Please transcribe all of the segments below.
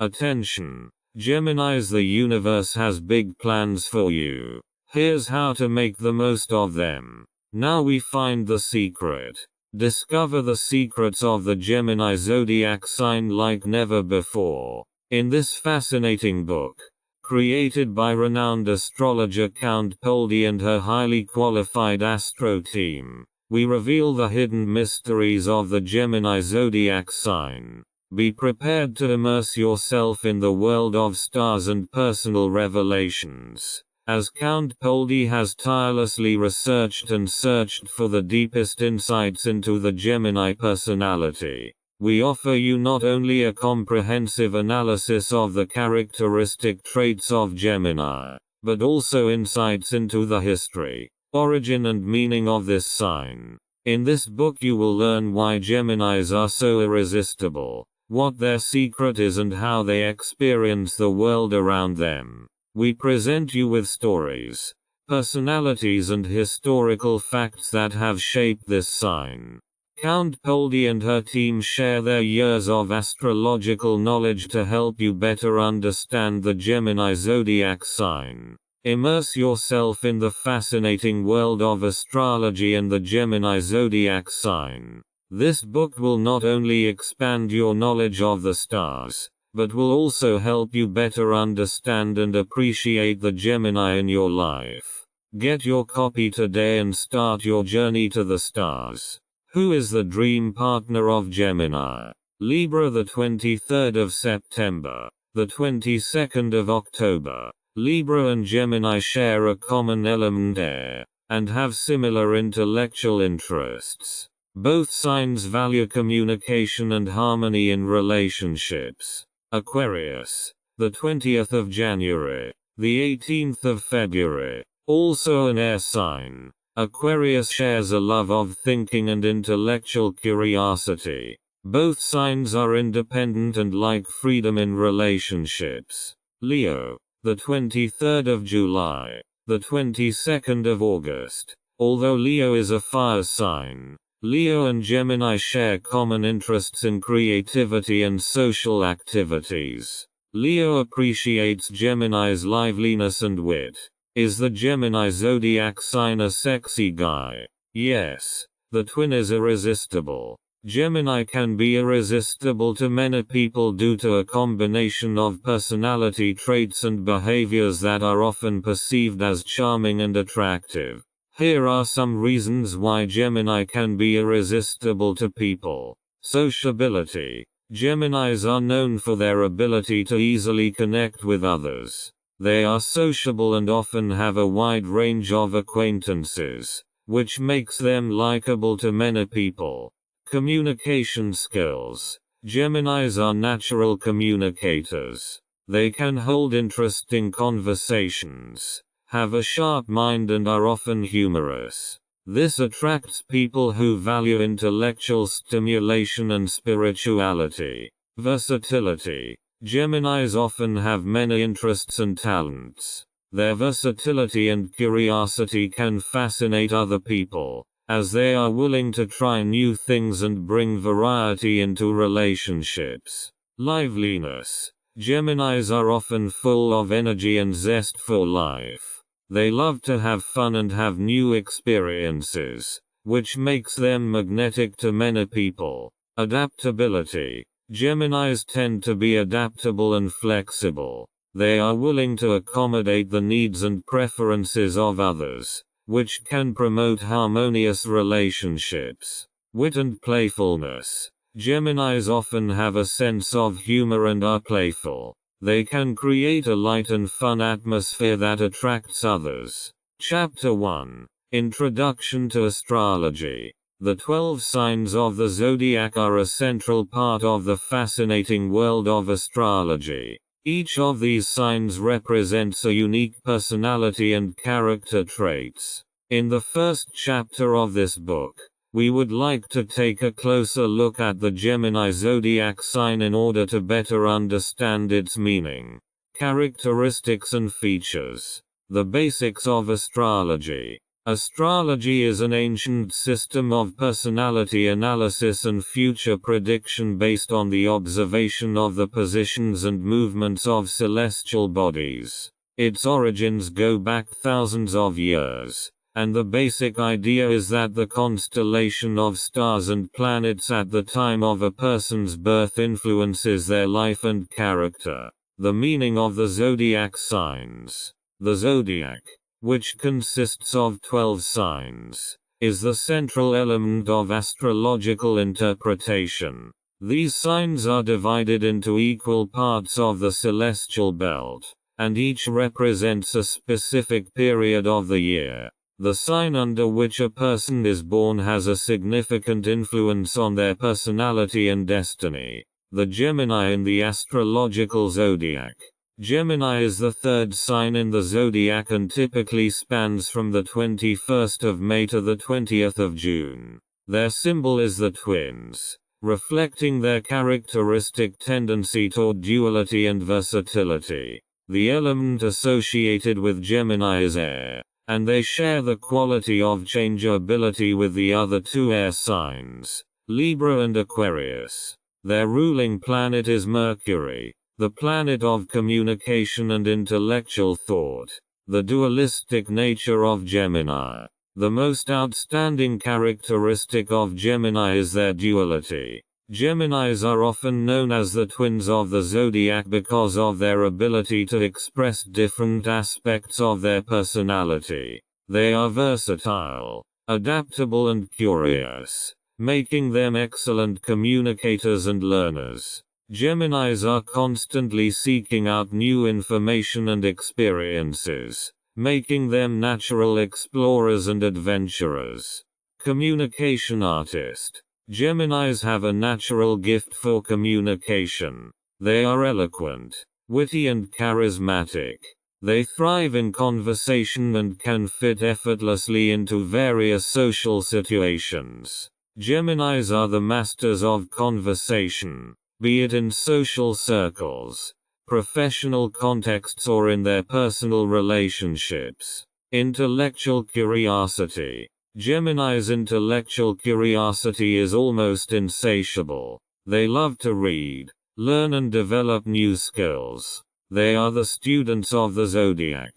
Attention, Geminis, the universe has big plans for you. Here's how to make the most of them. Now we find the secret. Discover the secrets of the Gemini zodiac sign like never before. In this fascinating book, created by renowned astrologer Count Poldi and her highly qualified astro team, we reveal the hidden mysteries of the Gemini zodiac sign. Be prepared to immerse yourself in the world of stars and personal revelations, as Count Poldi has tirelessly researched and searched for the deepest insights into the Gemini personality. We offer you not only a comprehensive analysis of the characteristic traits of Gemini, but also insights into the history, origin and meaning of this sign. In this book you will learn why Geminis are so irresistible, what their secret is and how they experience the world around them. We present you with stories, personalities and historical facts that have shaped this sign. Count Poldi and her team share their years of astrological knowledge to help you better understand the Gemini zodiac sign. Immerse yourself in the fascinating world of astrology and the Gemini zodiac sign. This book will not only expand your knowledge of the stars, but will also help you better understand and appreciate the Gemini in your life. Get your copy today and start your journey to the stars. Who is the dream partner of Gemini? Libra, the 23rd of September, the 22nd of October. Libra and Gemini share a common element air, and have similar intellectual interests. Both signs value communication and harmony in relationships. Aquarius, the 20th of January, the 18th of February, also an air sign. Aquarius shares a love of thinking and intellectual curiosity. Both signs are independent and like freedom in relationships. Leo, the 23rd of July, the 22nd of August. Although Leo is a fire sign, Leo and Gemini share common interests in creativity and social activities. Leo appreciates Gemini's liveliness and wit. Is the Gemini zodiac sign a sexy guy? Yes. The twin is irresistible. Gemini can be irresistible to many people due to a combination of personality traits and behaviors that are often perceived as charming and attractive. Here are some reasons why Gemini can be irresistible to people. Sociability. Geminis are known for their ability to easily connect with others. They are sociable and often have a wide range of acquaintances, which makes them likable to many people. Communication skills. Geminis are natural communicators. They can hold interesting conversations, have a sharp mind and are often humorous. This attracts people who value intellectual stimulation and spirituality. Versatility. Geminis often have many interests and talents. Their versatility and curiosity can fascinate other people, as they are willing to try new things and bring variety into relationships. Liveliness. Geminis are often full of energy and zest for life. They love to have fun and have new experiences, which makes them magnetic to many people. Adaptability. Geminis tend to be adaptable and flexible. They are willing to accommodate the needs and preferences of others, which can promote harmonious relationships. Wit and playfulness. Geminis often have a sense of humor and are playful. They can create a light and fun atmosphere that attracts others. Chapter 1. Introduction to Astrology. The 12 signs of the zodiac are a central part of the fascinating world of astrology. Each of these signs represents a unique personality and character traits. In the first chapter of this book, we would like to take a closer look at the Gemini zodiac sign in order to better understand its meaning, characteristics and features. The basics of astrology. Astrology is an ancient system of personality analysis and future prediction based on the observation of the positions and movements of celestial bodies. Its origins go back thousands of years, and the basic idea is that the constellation of stars and planets at the time of a person's birth influences their life and character. The meaning of the zodiac signs. The zodiac, which consists of 12 signs, is the central element of astrological interpretation. These signs are divided into equal parts of the celestial belt, and each represents a specific period of the year. The sign under which a person is born has a significant influence on their personality and destiny. The Gemini in the astrological zodiac. Gemini is the third sign in the zodiac and typically spans from the 21st of May to the 20th of June. Their symbol is the twins, reflecting their characteristic tendency toward duality and versatility. The element associated with Gemini is air, and they share the quality of changeability with the other two air signs, Libra and Aquarius. Their ruling planet is Mercury, the planet of communication and intellectual thought. The dualistic nature of Gemini. The most outstanding characteristic of Gemini is their duality. Geminis are often known as the twins of the zodiac because of their ability to express different aspects of their personality. They are versatile, adaptable and curious, making them excellent communicators and learners. Geminis are constantly seeking out new information and experiences, making them natural explorers and adventurers. Communication artist. Geminis have a natural gift for communication. They are eloquent, witty and charismatic. They thrive in conversation and can fit effortlessly into various social situations. Geminis are the masters of conversation, be it in social circles, professional contexts or in their personal relationships. Intellectual curiosity. Gemini's intellectual curiosity is almost insatiable. They love to read, learn and develop new skills. They are the students of the zodiac,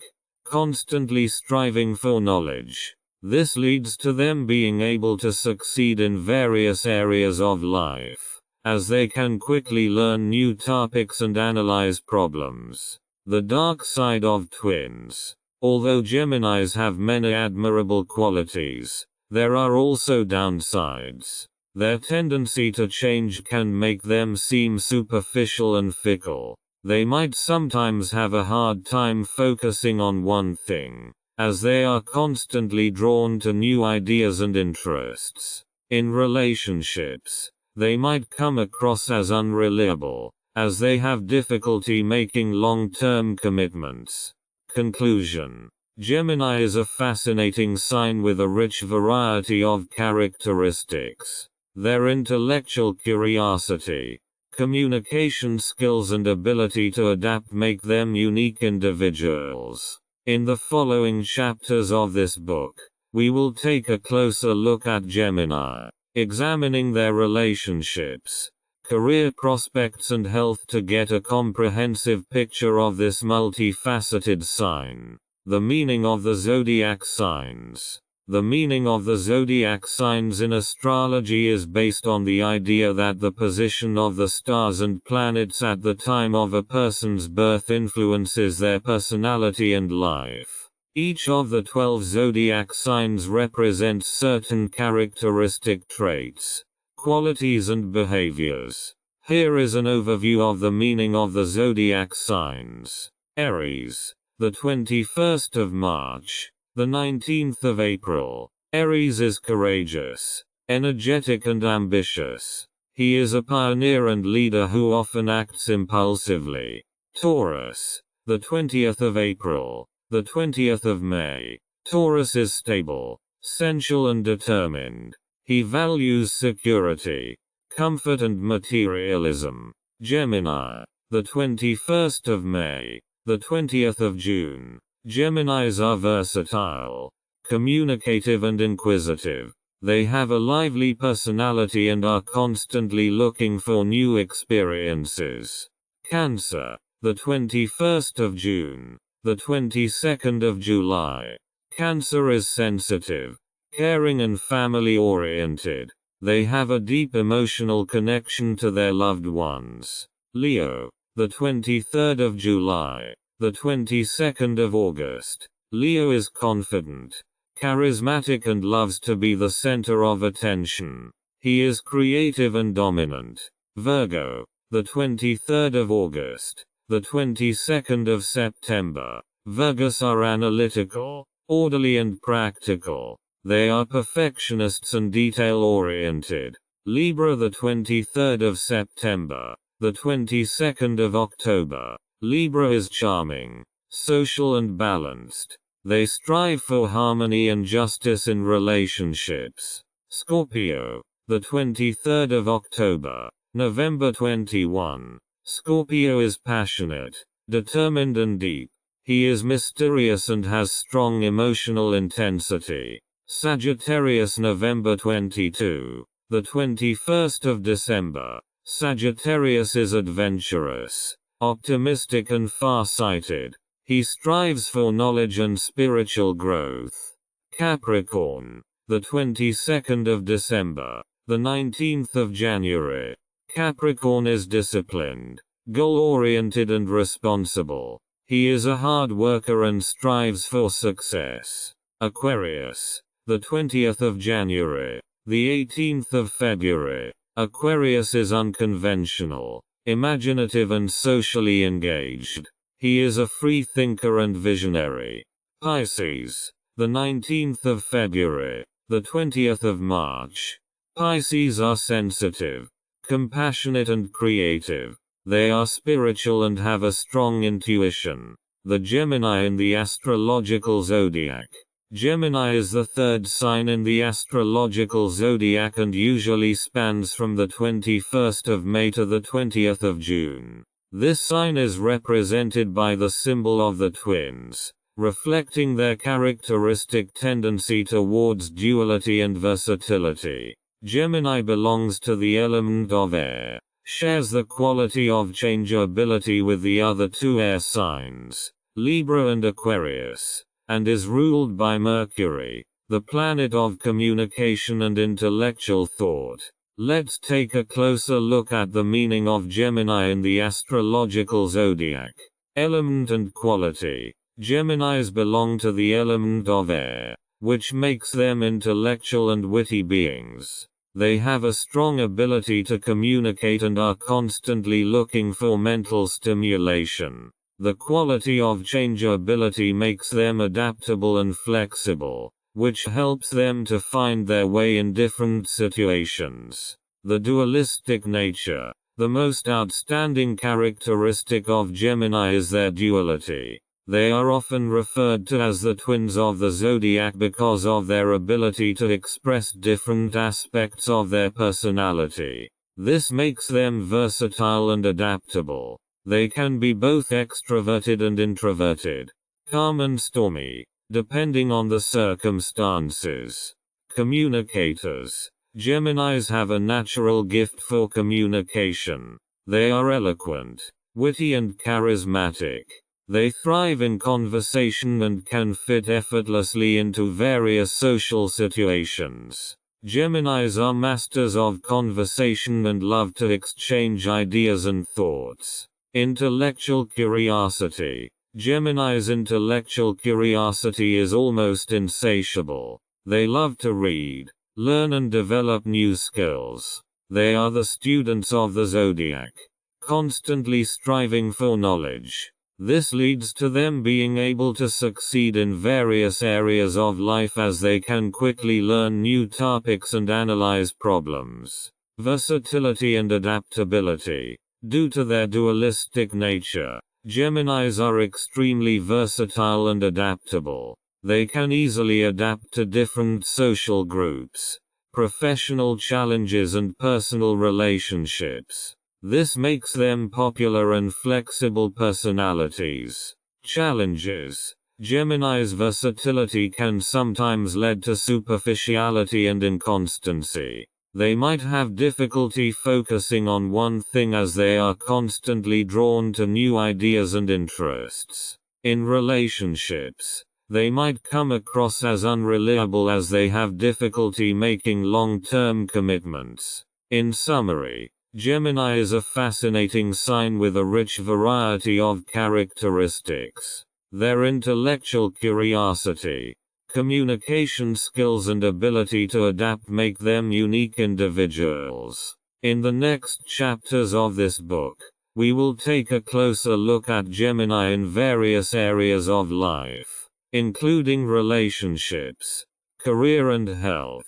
constantly striving for knowledge. This leads to them being able to succeed in various areas of life, as they can quickly learn new topics and analyze problems. The dark side of twins. Although Geminis have many admirable qualities, there are also downsides. Their tendency to change can make them seem superficial and fickle. They might sometimes have a hard time focusing on one thing, as they are constantly drawn to new ideas and interests. In relationships, they might come across as unreliable, as they have difficulty making long-term commitments. Conclusion. Gemini is a fascinating sign with a rich variety of characteristics. Their intellectual curiosity, communication skills and ability to adapt make them unique individuals. In the following chapters of this book, we will take a closer look at Gemini, examining their relationships, career prospects and health to get a comprehensive picture of this multifaceted sign. The meaning of the zodiac signs. The meaning of the zodiac signs in astrology is based on the idea that the position of the stars and planets at the time of a person's birth influences their personality and life. Each of the 12 zodiac signs represents certain characteristic traits, qualities and behaviors. Here is an overview of the meaning of the zodiac signs. Aries. The 21st of March. The 19th of April. Aries is courageous, energetic and ambitious. He is a pioneer and leader who often acts impulsively. Taurus. The 20th of April. The 20th of May. Taurus is stable, sensual and determined. He values security, comfort and materialism. Gemini. The 21st of May. The 20th of June. Geminis are versatile, communicative and inquisitive. They have a lively personality and are constantly looking for new experiences. Cancer, the 21st of June, the 22nd of July. Cancer is sensitive, caring and family-oriented. They have a deep emotional connection to their loved ones. Leo, the 23rd of July, the 22nd of August. Leo is confident, charismatic and loves to be the center of attention. He is creative and dominant. Virgo, the 23rd of August, the 22nd of September. Virgos are analytical, orderly and practical. They are perfectionists and detail-oriented. Libra, the 23rd of September, the 22nd of October. Libra is charming, social and balanced. They strive for harmony and justice in relationships. Scorpio, the 23rd of October, November 21. Scorpio is passionate, determined and deep. He is mysterious and has strong emotional intensity. Sagittarius, November 22, the 21st of December. Sagittarius is adventurous, optimistic and far-sighted. He strives for knowledge and spiritual growth. Capricorn, the 22nd of December, the 19th of January. Capricorn is disciplined, goal-oriented and responsible. He is a hard worker and strives for success. Aquarius, the 20th of January, the 18th of February. Aquarius is unconventional, imaginative and socially engaged. He is a free thinker and visionary. Pisces, the 19th of February, the 20th of March. Pisces are sensitive, compassionate and creative. They are spiritual and have a strong intuition. The Gemini in the astrological zodiac. Gemini is the third sign in the astrological zodiac and usually spans from the 21st of May to the 20th of June. This sign is represented by the symbol of the twins, reflecting their characteristic tendency towards duality and versatility. Gemini belongs to the element of air, shares the quality of changeability with the other two air signs, Libra and Aquarius, and is ruled by Mercury, the planet of communication and intellectual thought. Let's take a closer look at the meaning of Gemini in the astrological zodiac. Element and quality. Geminis belong to the element of air, which makes them intellectual and witty beings. They have a strong ability to communicate and are constantly looking for mental stimulation. The quality of changeability makes them adaptable and flexible, which helps them to find their way in different situations. The dualistic nature. The most outstanding characteristic of Gemini is their duality. They are often referred to as the twins of the zodiac because of their ability to express different aspects of their personality. This makes them versatile and adaptable. They can be both extroverted and introverted, calm and stormy, depending on the circumstances. Communicators. Geminis have a natural gift for communication. They are eloquent, witty and charismatic. They thrive in conversation and can fit effortlessly into various social situations. Geminis are masters of conversation and love to exchange ideas and thoughts. Intellectual curiosity. Gemini's intellectual curiosity is almost insatiable. They love to read, learn and develop new skills. They are the students of the zodiac, constantly striving for knowledge. This leads to them being able to succeed in various areas of life as they can quickly learn new topics and analyze problems. Versatility and adaptability. Due to their dualistic nature, Geminis are extremely versatile and adaptable. They can easily adapt to different social groups, professional challenges and personal relationships. This makes them popular and flexible personalities. Challenges. Gemini's versatility can sometimes lead to superficiality and inconstancy. They might have difficulty focusing on one thing as they are constantly drawn to new ideas and interests. In relationships, they might come across as unreliable as they have difficulty making long-term commitments. In summary, Gemini is a fascinating sign with a rich variety of characteristics. Their intellectual curiosity, communication skills and ability to adapt make them unique individuals. In the next chapters of this book, we will take a closer look at Gemini in various areas of life, including relationships, career and health,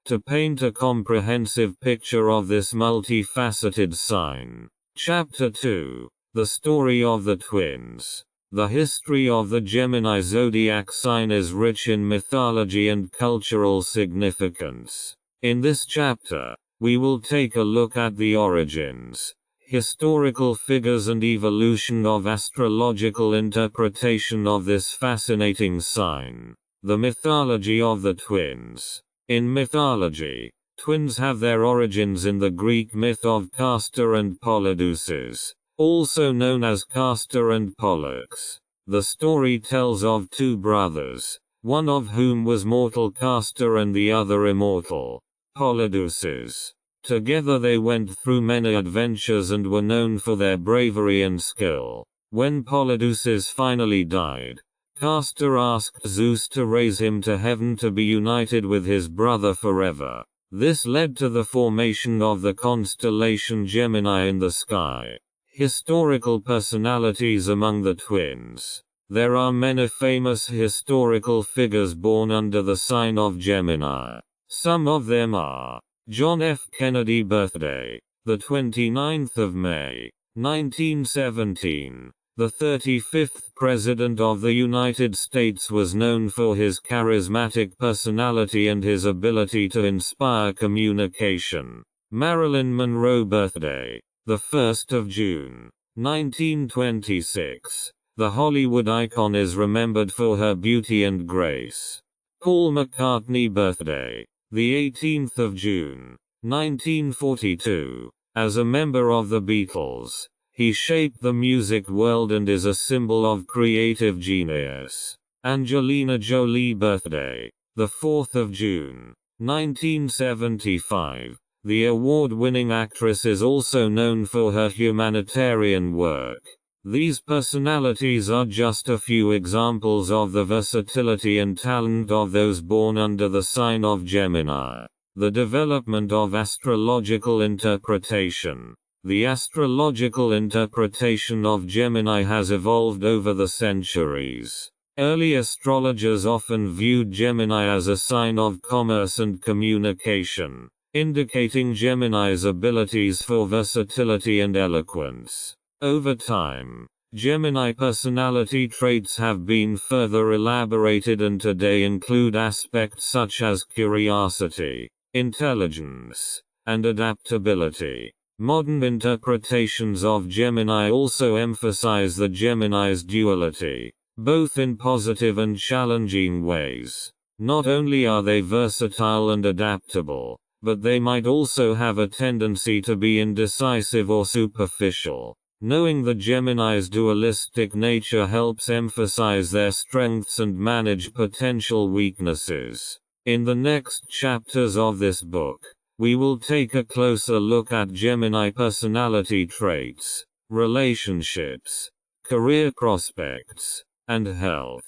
to paint a comprehensive picture of this multifaceted sign. Chapter 2: The Story of the Twins. The history of the Gemini zodiac sign is rich in mythology and cultural significance. In this chapter, we will take a look at the origins, historical figures and evolution of astrological interpretation of this fascinating sign. The mythology of the twins. In mythology, twins have their origins in the Greek myth of Castor and Polydeuces, also known as Castor and Pollux. The story tells of two brothers, one of whom was mortal Castor and the other immortal, Polydeuces. Together they went through many adventures and were known for their bravery and skill. When Polydeuces finally died, Castor asked Zeus to raise him to heaven to be united with his brother forever. This led to the formation of the constellation Gemini in the sky. Historical personalities among the twins. There are many famous historical figures born under the sign of Gemini. Some of them are John F. Kennedy, birthday, the 29th of May, 1917. The 35th President of the United States was known for his charismatic personality and his ability to inspire communication. Marilyn Monroe, birthday, the 1st of June, 1926. The Hollywood icon is remembered for her beauty and grace. Paul McCartney, birthday, the 18th of June, 1942. As a member of the Beatles, he shaped the music world and is a symbol of creative genius. Angelina Jolie, birthday, the 4th of June, 1975. The award-winning actress is also known for her humanitarian work. These personalities are just a few examples of the versatility and talent of those born under the sign of Gemini. The development of astrological interpretation. The astrological interpretation of Gemini has evolved over the centuries. Early astrologers often viewed Gemini as a sign of commerce and communication, indicating Gemini's abilities for versatility and eloquence. Over time, Gemini personality traits have been further elaborated and today include aspects such as curiosity, intelligence, and adaptability. Modern interpretations of Gemini also emphasize the Gemini's duality, both in positive and challenging ways. Not only are they versatile and adaptable, but they might also have a tendency to be indecisive or superficial. Knowing the Gemini's dualistic nature helps emphasize their strengths and manage potential weaknesses. In the next chapters of this book, we will take a closer look at Gemini personality traits, relationships, career prospects, and health.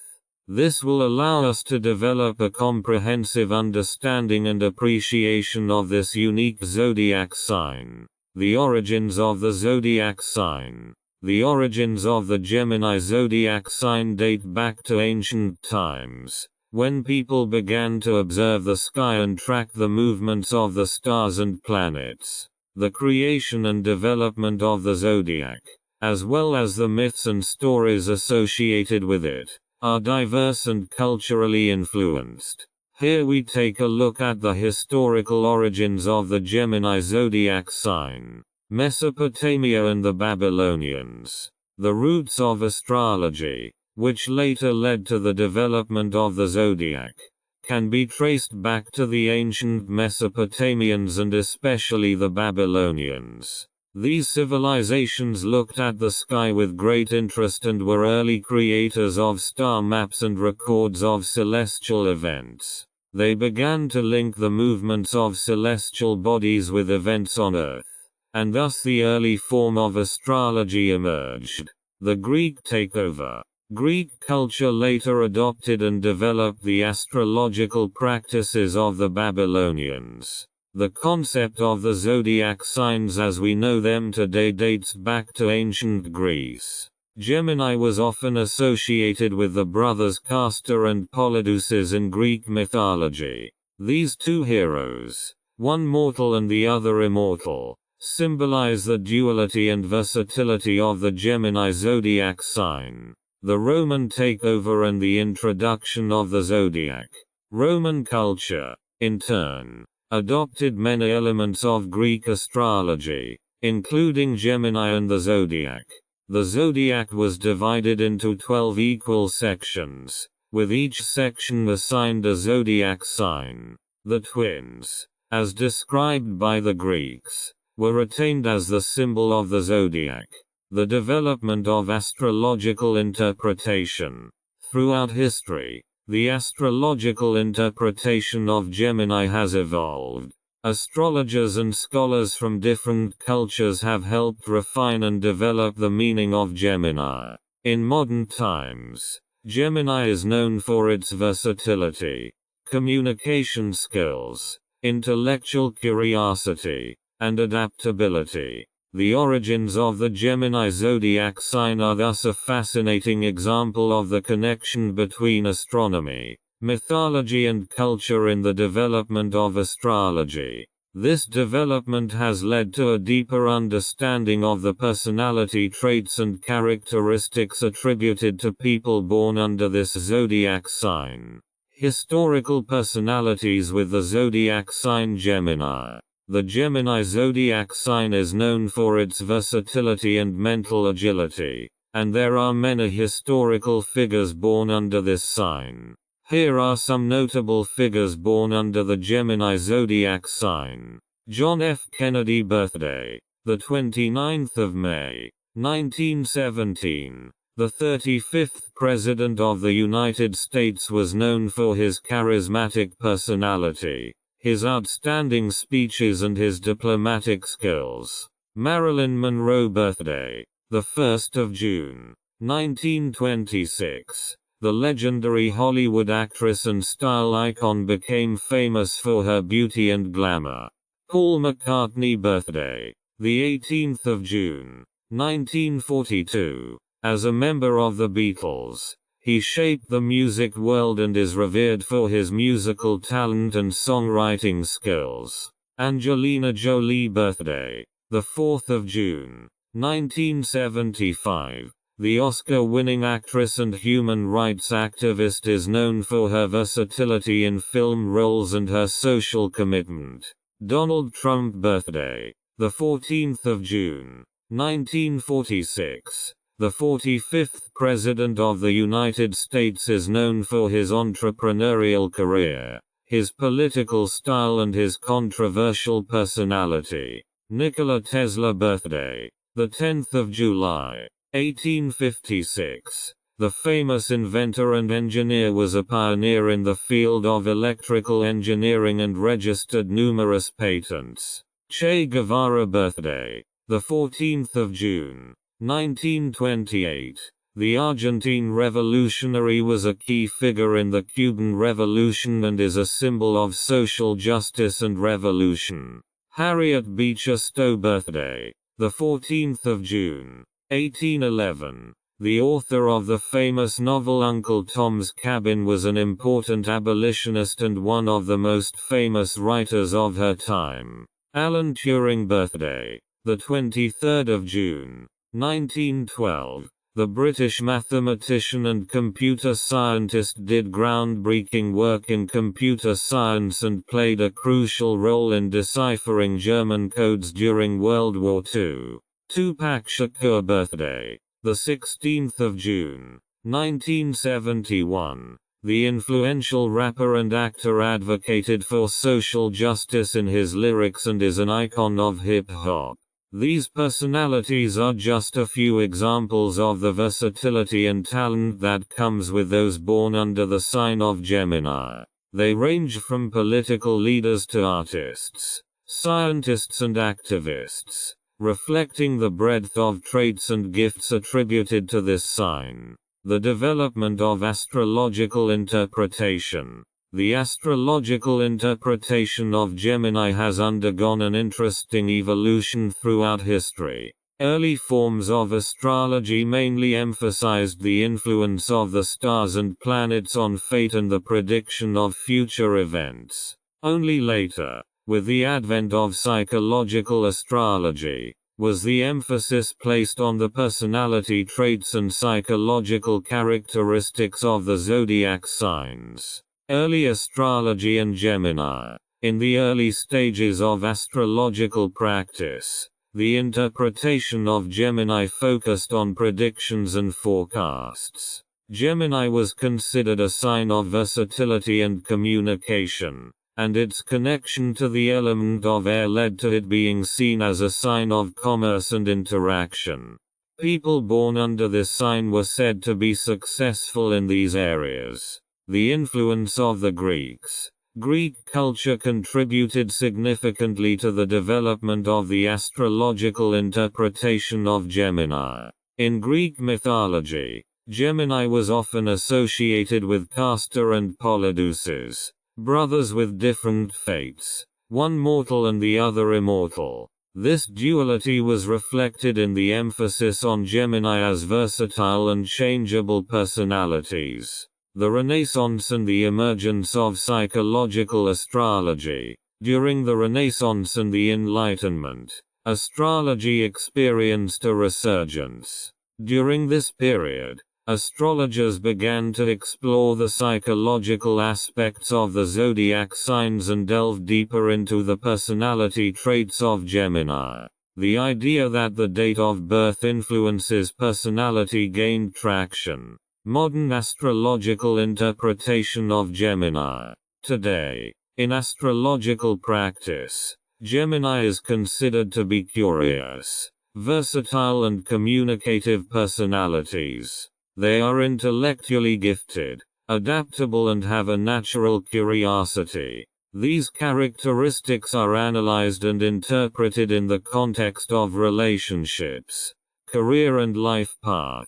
This will allow us to develop a comprehensive understanding and appreciation of this unique zodiac sign. The origins of the zodiac sign. The origins of the Gemini zodiac sign date back to ancient times, when people began to observe the sky and track the movements of the stars and planets. The creation and development of the zodiac, as well as the myths and stories associated with it, are diverse and culturally influenced. Here we take a look at the historical origins of the Gemini zodiac sign. Mesopotamia and the Babylonians. The roots of astrology. which later led to the development of the zodiac, can be traced back to the ancient Mesopotamians and especially the Babylonians. These civilizations looked at the sky with great interest and were early creators of star maps and records of celestial events. They began to link the movements of celestial bodies with events on Earth, and thus the early form of astrology emerged. The Greek takeover. Greek culture later adopted and developed the astrological practices of the Babylonians. The concept of the zodiac signs as we know them today dates back to ancient Greece. Gemini was often associated with the brothers Castor and Polydeuces in Greek mythology. These two heroes, one mortal and the other immortal, symbolize the duality and versatility of the Gemini zodiac sign. The Roman takeover and the introduction of the zodiac. Roman culture, in turn, adopted many elements of Greek astrology, including Gemini and the zodiac. The zodiac was divided into 12 equal sections, with each section assigned a zodiac sign. The twins, as described by the Greeks, were retained as the symbol of the zodiac. The development of astrological interpretation. Throughout history, the astrological interpretation of Gemini has evolved. Astrologers and scholars from different cultures have helped refine and develop the meaning of Gemini. In modern times, Gemini is known for its versatility, communication skills, intellectual curiosity, and adaptability. The origins of the Gemini zodiac sign are thus a fascinating example of the connection between astronomy, mythology and culture in the development of astrology. This development has led to a deeper understanding of the personality traits and characteristics attributed to people born under this zodiac sign. Historical personalities with the zodiac sign Gemini. The Gemini zodiac sign is known for its versatility and mental agility, and there are many historical figures born under this sign. Here are some notable figures born under the Gemini zodiac sign. John F. Kennedy, birthday, the 29th of May, 1917. The 35th President of the United States was known for his charismatic personality, his outstanding speeches and his diplomatic skills. Marilyn Monroe, birthday, the 1st of June, 1926. The legendary Hollywood actress and style icon became famous for her beauty and glamour. Paul McCartney, birthday, the 18th of June, 1942. As a member of the Beatles, he shaped the music world and is revered for his musical talent and songwriting skills. Angelina Jolie, birthday, the 4th of June, 1975. The Oscar-winning actress and human rights activist is known for her versatility in film roles and her social commitment. Donald Trump, birthday, the 14th of June, 1946. The 45th President of the United States is known for his entrepreneurial career, his political style and his controversial personality. Nikola Tesla, birthday, the 10th of July, 1856. The famous inventor and engineer was a pioneer in the field of electrical engineering and registered numerous patents. Che Guevara, birthday, the 14th of June, 1928. The Argentine revolutionary was a key figure in the Cuban Revolution and is a symbol of social justice and revolution. Harriet Beecher Stowe, birthday, the 14th of June, 1811. The author of the famous novel Uncle Tom's Cabin was an important abolitionist and one of the most famous writers of her time. Alan Turing, birthday, the 23rd of June, 1912. The British mathematician and computer scientist did groundbreaking work in computer science and played a crucial role in deciphering German codes during World War II. Tupac Shakur, birthday, the 16th of June, 1971. The influential rapper and actor advocated for social justice in his lyrics and is an icon of hip-hop. These personalities are just a few examples of the versatility and talent that comes with those born under the sign of Gemini. They range from political leaders to artists, scientists and activists, reflecting the breadth of traits and gifts attributed to this sign. The development of astrological interpretation. The astrological interpretation of Gemini has undergone an interesting evolution throughout history. Early forms of astrology mainly emphasized the influence of the stars and planets on fate and the prediction of future events. Only later, with the advent of psychological astrology, was the emphasis placed on the personality traits and psychological characteristics of the zodiac signs. Early astrology and Gemini. In the early stages of astrological practice, the interpretation of Gemini focused on predictions and forecasts. Gemini was considered a sign of versatility and communication, and its connection to the element of air led to it being seen as a sign of commerce and interaction. People born under this sign were said to be successful in these areas. The influence of the Greeks. Greek culture contributed significantly to the development of the astrological interpretation of Gemini. In Greek mythology, Gemini was often associated with Castor and Polydeuces, brothers with different fates, one mortal and the other immortal. This duality was reflected in the emphasis on Gemini as versatile and changeable personalities. The Renaissance and the emergence of psychological astrology. During the Renaissance and the Enlightenment, astrology experienced a resurgence. During this period, astrologers began to explore the psychological aspects of the zodiac signs and delve deeper into the personality traits of Gemini. The idea that the date of birth influences personality gained traction. Modern astrological interpretation of Gemini. Today, in astrological practice, Gemini is considered to be curious, versatile and communicative personalities. They are intellectually gifted, adaptable and have a natural curiosity. These characteristics are analyzed and interpreted in the context of relationships, career and life path.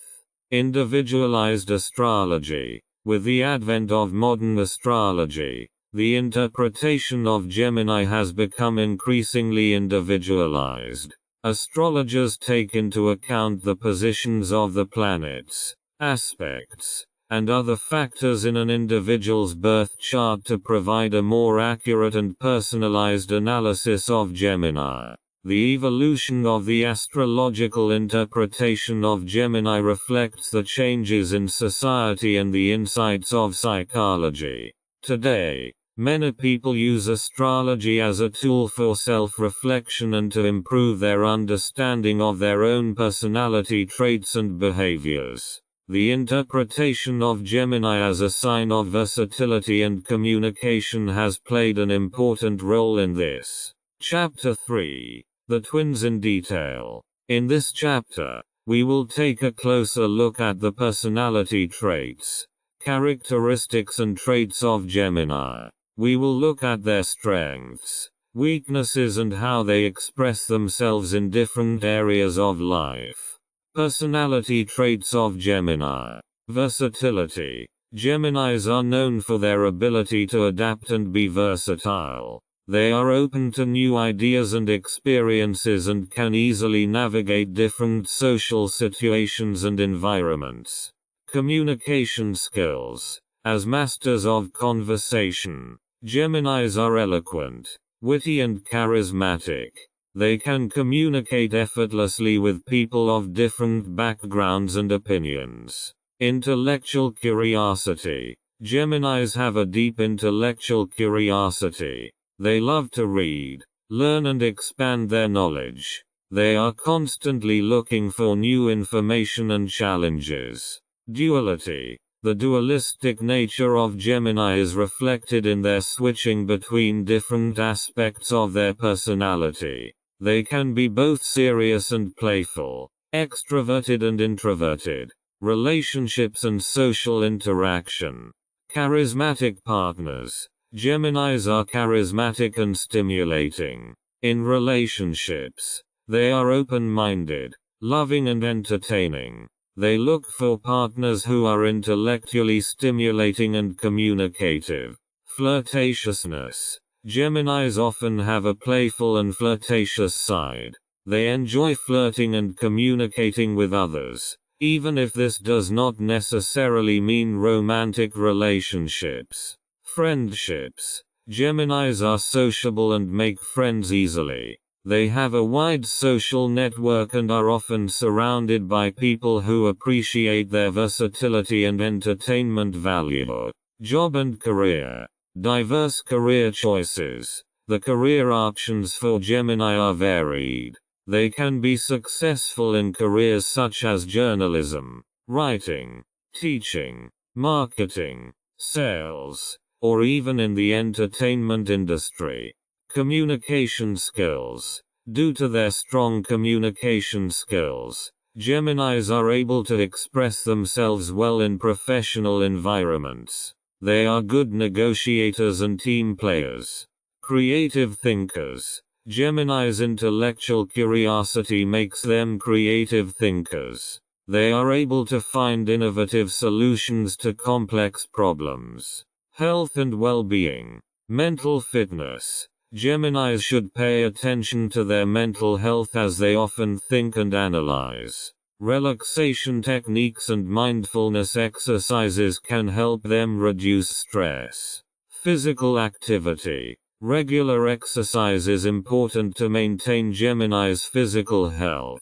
Individualized astrology. With the advent of modern astrology, the interpretation of Gemini has become increasingly individualized. Astrologers take into account the positions of the planets, aspects, and other factors in an individual's birth chart to provide a more accurate and personalized analysis of Gemini. The evolution of the astrological interpretation of Gemini reflects the changes in society and the insights of psychology. Today, many people use astrology as a tool for self-reflection and to improve their understanding of their own personality traits and behaviors. The interpretation of Gemini as a sign of versatility and communication has played an important role in this. Chapter 3. The twins in detail. In this chapter, we will take a closer look at the personality traits, characteristics and traits of Gemini. We will look at their strengths, weaknesses and how they express themselves in different areas of life. Personality traits of Gemini. Versatility. Geminis are known for their ability to adapt and be versatile. They are open to new ideas and experiences and can easily navigate different social situations and environments. Communication skills. As masters of conversation, Geminis are eloquent, witty and charismatic. They can communicate effortlessly with people of different backgrounds and opinions. Intellectual curiosity. Geminis have a deep intellectual curiosity. They love to read, learn and expand their knowledge. They are constantly looking for new information and challenges. Duality. The dualistic nature of Gemini is reflected in their switching between different aspects of their personality. They can be both serious and playful, extroverted and introverted. Relationships and social interaction. Charismatic partners. Geminis are charismatic and stimulating. In relationships, they are open-minded, loving and entertaining. They look for partners who are intellectually stimulating and communicative. Flirtatiousness. Geminis often have a playful and flirtatious side. They enjoy flirting and communicating with others, even if this does not necessarily mean romantic relationships. Friendships. Geminis are sociable and make friends easily. They have a wide social network and are often surrounded by people who appreciate their versatility and entertainment value. Job and career. Diverse career choices. The career options for Gemini are varied. They can be successful in careers such as journalism, writing, teaching, marketing, sales, or even in the entertainment industry. Communication skills. Due to their strong communication skills, Geminis are able to express themselves well in professional environments. They are good negotiators and team players. Creative thinkers. Gemini's intellectual curiosity makes them creative thinkers. They are able to find innovative solutions to complex problems. Health and well-being. Mental fitness. Geminis should pay attention to their mental health as they often think and analyze. Relaxation techniques and mindfulness exercises can help them reduce stress. Physical activity. Regular exercise is important to maintain Gemini's physical health.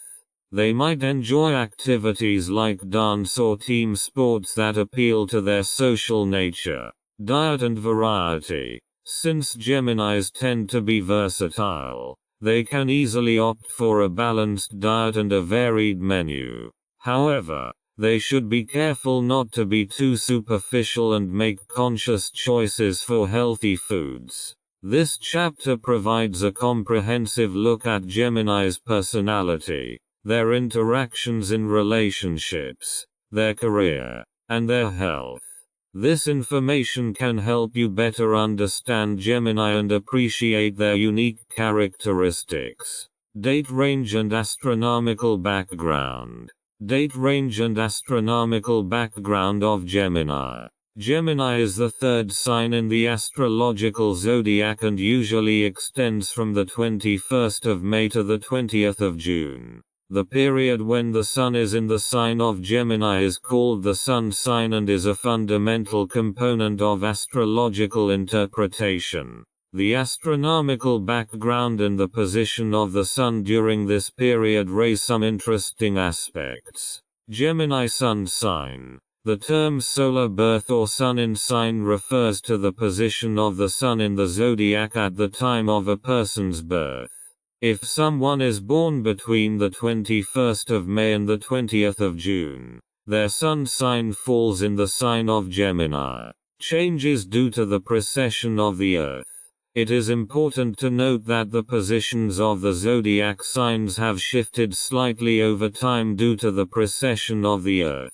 They might enjoy activities like dance or team sports that appeal to their social nature. Diet and variety. Since Geminis tend to be versatile, they can easily opt for a balanced diet and a varied menu. However, they should be careful not to be too superficial and make conscious choices for healthy foods. This chapter provides a comprehensive look at Gemini's personality, their interactions in relationships, their career, and their health. This information can help you better understand Gemini and appreciate their unique characteristics. Date range and astronomical background. Date range and astronomical background of Gemini. Gemini is the third sign in the astrological zodiac and usually extends from the 21st of May to the 20th of June. The period when the Sun is in the sign of Gemini is called the Sun sign and is a fundamental component of astrological interpretation. The astronomical background and the position of the Sun during this period raise some interesting aspects. Gemini Sun sign. The term solar birth or Sun in sign refers to the position of the Sun in the zodiac at the time of a person's birth. If someone is born between the 21st of May and the 20th of June, their Sun sign falls in the sign of Gemini. Changes due to the precession of the Earth. It is important to note that the positions of the zodiac signs have shifted slightly over time due to the precession of the Earth.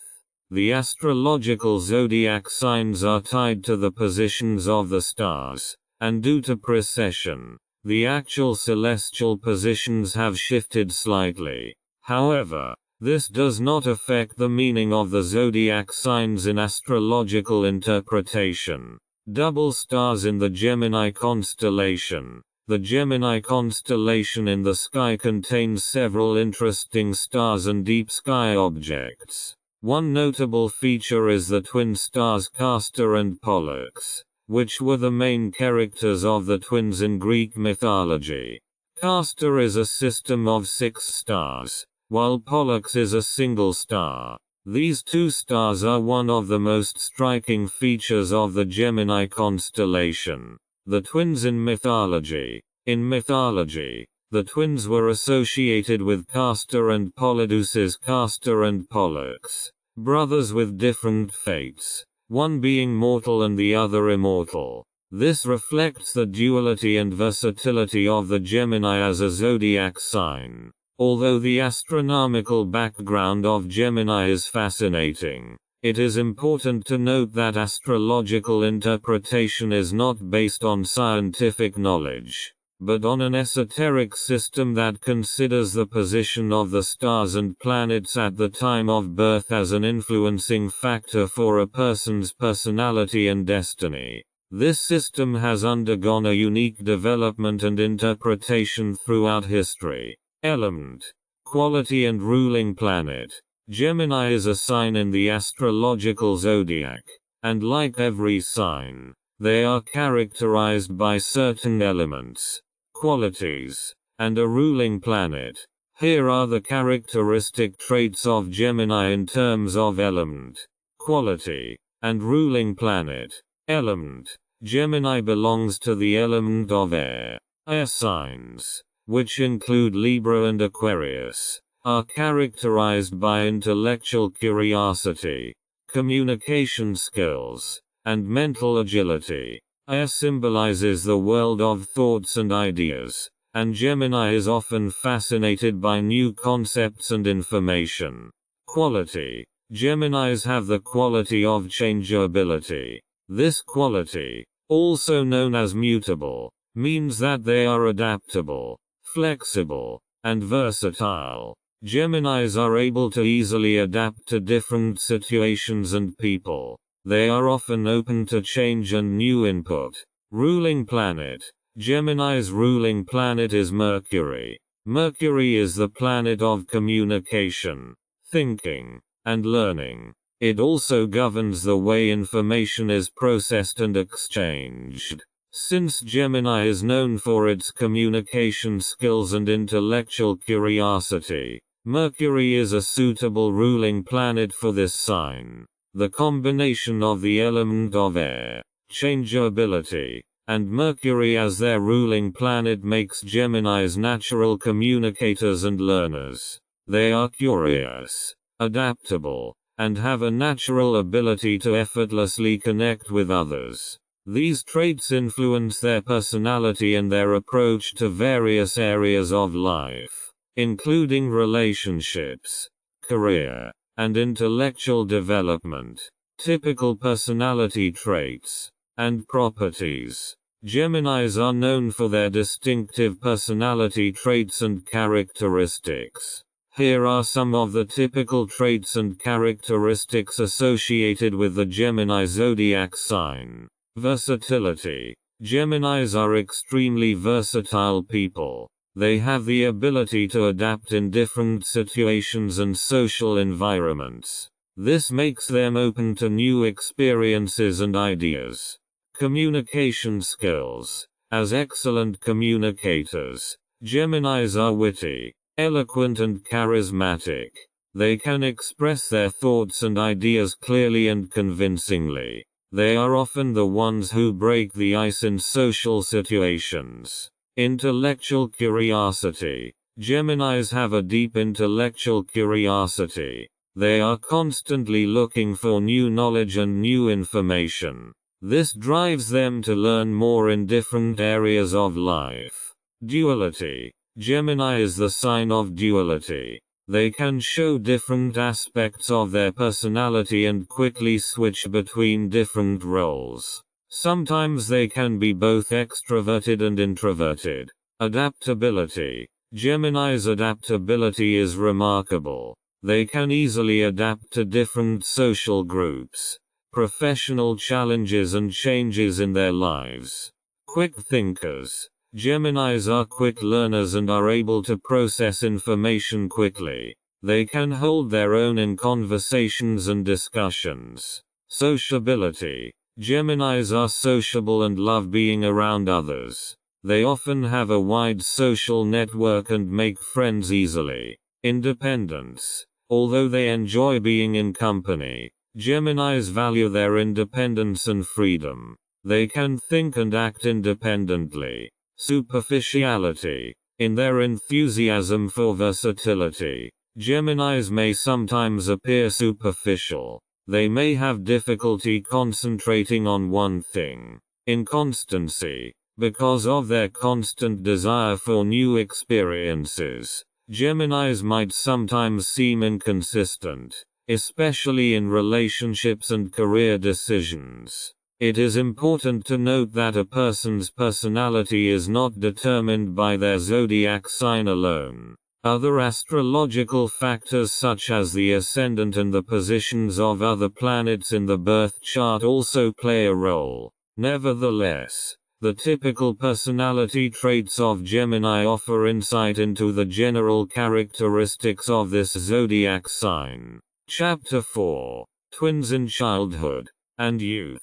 The astrological zodiac signs are tied to the positions of the stars, and due to precession, the actual celestial positions have shifted slightly. However, this does not affect the meaning of the zodiac signs in astrological interpretation. Double stars in the Gemini constellation. The Gemini constellation in the sky contains several interesting stars and deep sky objects. One notable feature is the twin stars Castor and Pollux, which were the main characters of the twins in Greek mythology. Castor is a system of 6 stars, while Pollux is a single star. These two stars are one of the most striking features of the Gemini constellation. The twins in mythology. In mythology, the twins were associated with Castor and Polydeuces. Castor and Pollux. brothers with different fates, one being mortal and the other immortal. This reflects the duality and versatility of the Gemini as a zodiac sign. Although the astronomical background of Gemini is fascinating, it is important to note that astrological interpretation is not based on scientific knowledge, but on an esoteric system that considers the position of the stars and planets at the time of birth as an influencing factor for a person's personality and destiny. This system has undergone a unique development and interpretation throughout history. Element, quality and ruling planet. Gemini is a sign in the astrological zodiac, and like every sign, they are characterized by certain elements, qualities, and a ruling planet. Here are the characteristic traits of Gemini in terms of element, quality, and ruling planet. Element. Gemini belongs to the element of air. Air signs, which include Libra and Aquarius, are characterized by intellectual curiosity, communication skills, and mental agility. Air symbolizes the world of thoughts and ideas, and Gemini is often fascinated by new concepts and information. Quality. Geminis have the quality of changeability. This quality, also known as mutable, means that they are adaptable, flexible, and versatile. Geminis are able to easily adapt to different situations and people. They are often open to change and new input. Ruling planet. Gemini's ruling planet is Mercury. Mercury is the planet of communication, thinking, and learning. It also governs the way information is processed and exchanged. Since Gemini is known for its communication skills and intellectual curiosity, Mercury is a suitable ruling planet for this sign. The combination of the element of air, changeability, and Mercury as their ruling planet makes Geminis natural communicators and learners. They are curious, adaptable, and have a natural ability to effortlessly connect with others. These traits influence their personality and their approach to various areas of life, including relationships, career, and intellectual development. Typical personality traits and properties. Geminis are known for their distinctive personality traits and characteristics. Here are some of the typical traits and characteristics associated with the Gemini zodiac sign. Versatility. Geminis are extremely versatile people. They have the ability to adapt in different situations and social environments. This makes them open to new experiences and ideas. Communication skills. As excellent communicators, Geminis are witty, eloquent and charismatic. They can express their thoughts and ideas clearly and convincingly. They are often the ones who break the ice in social situations. Intellectual curiosity. Geminis have a deep intellectual curiosity. They are constantly looking for new knowledge and new information. This drives them to learn more in different areas of life. Duality. Gemini is the sign of duality. They can show different aspects of their personality and quickly switch between different roles. Sometimes they can be both extroverted and introverted. Adaptability. Gemini's adaptability is remarkable. They can easily adapt to different social groups, professional challenges and changes in their lives. Quick thinkers. Geminis are quick learners and are able to process information quickly. They can hold their own in conversations and discussions. Sociability. Geminis are sociable and love being around others. They often have a wide social network and make friends easily. Independence. Although they enjoy being in company, Geminis value their independence and freedom. They can think and act independently. Superficiality. In their enthusiasm for versatility, Geminis may sometimes appear superficial. They may have difficulty concentrating on one thing. Inconstancy. Because of their constant desire for new experiences, Geminis might sometimes seem inconsistent, especially in relationships and career decisions. It is important to note that a person's personality is not determined by their zodiac sign alone. Other astrological factors such as the ascendant and the positions of other planets in the birth chart also play a role. Nevertheless, the typical personality traits of Gemini offer insight into the general characteristics of this zodiac sign. Chapter 4. Twins in Childhood and Youth.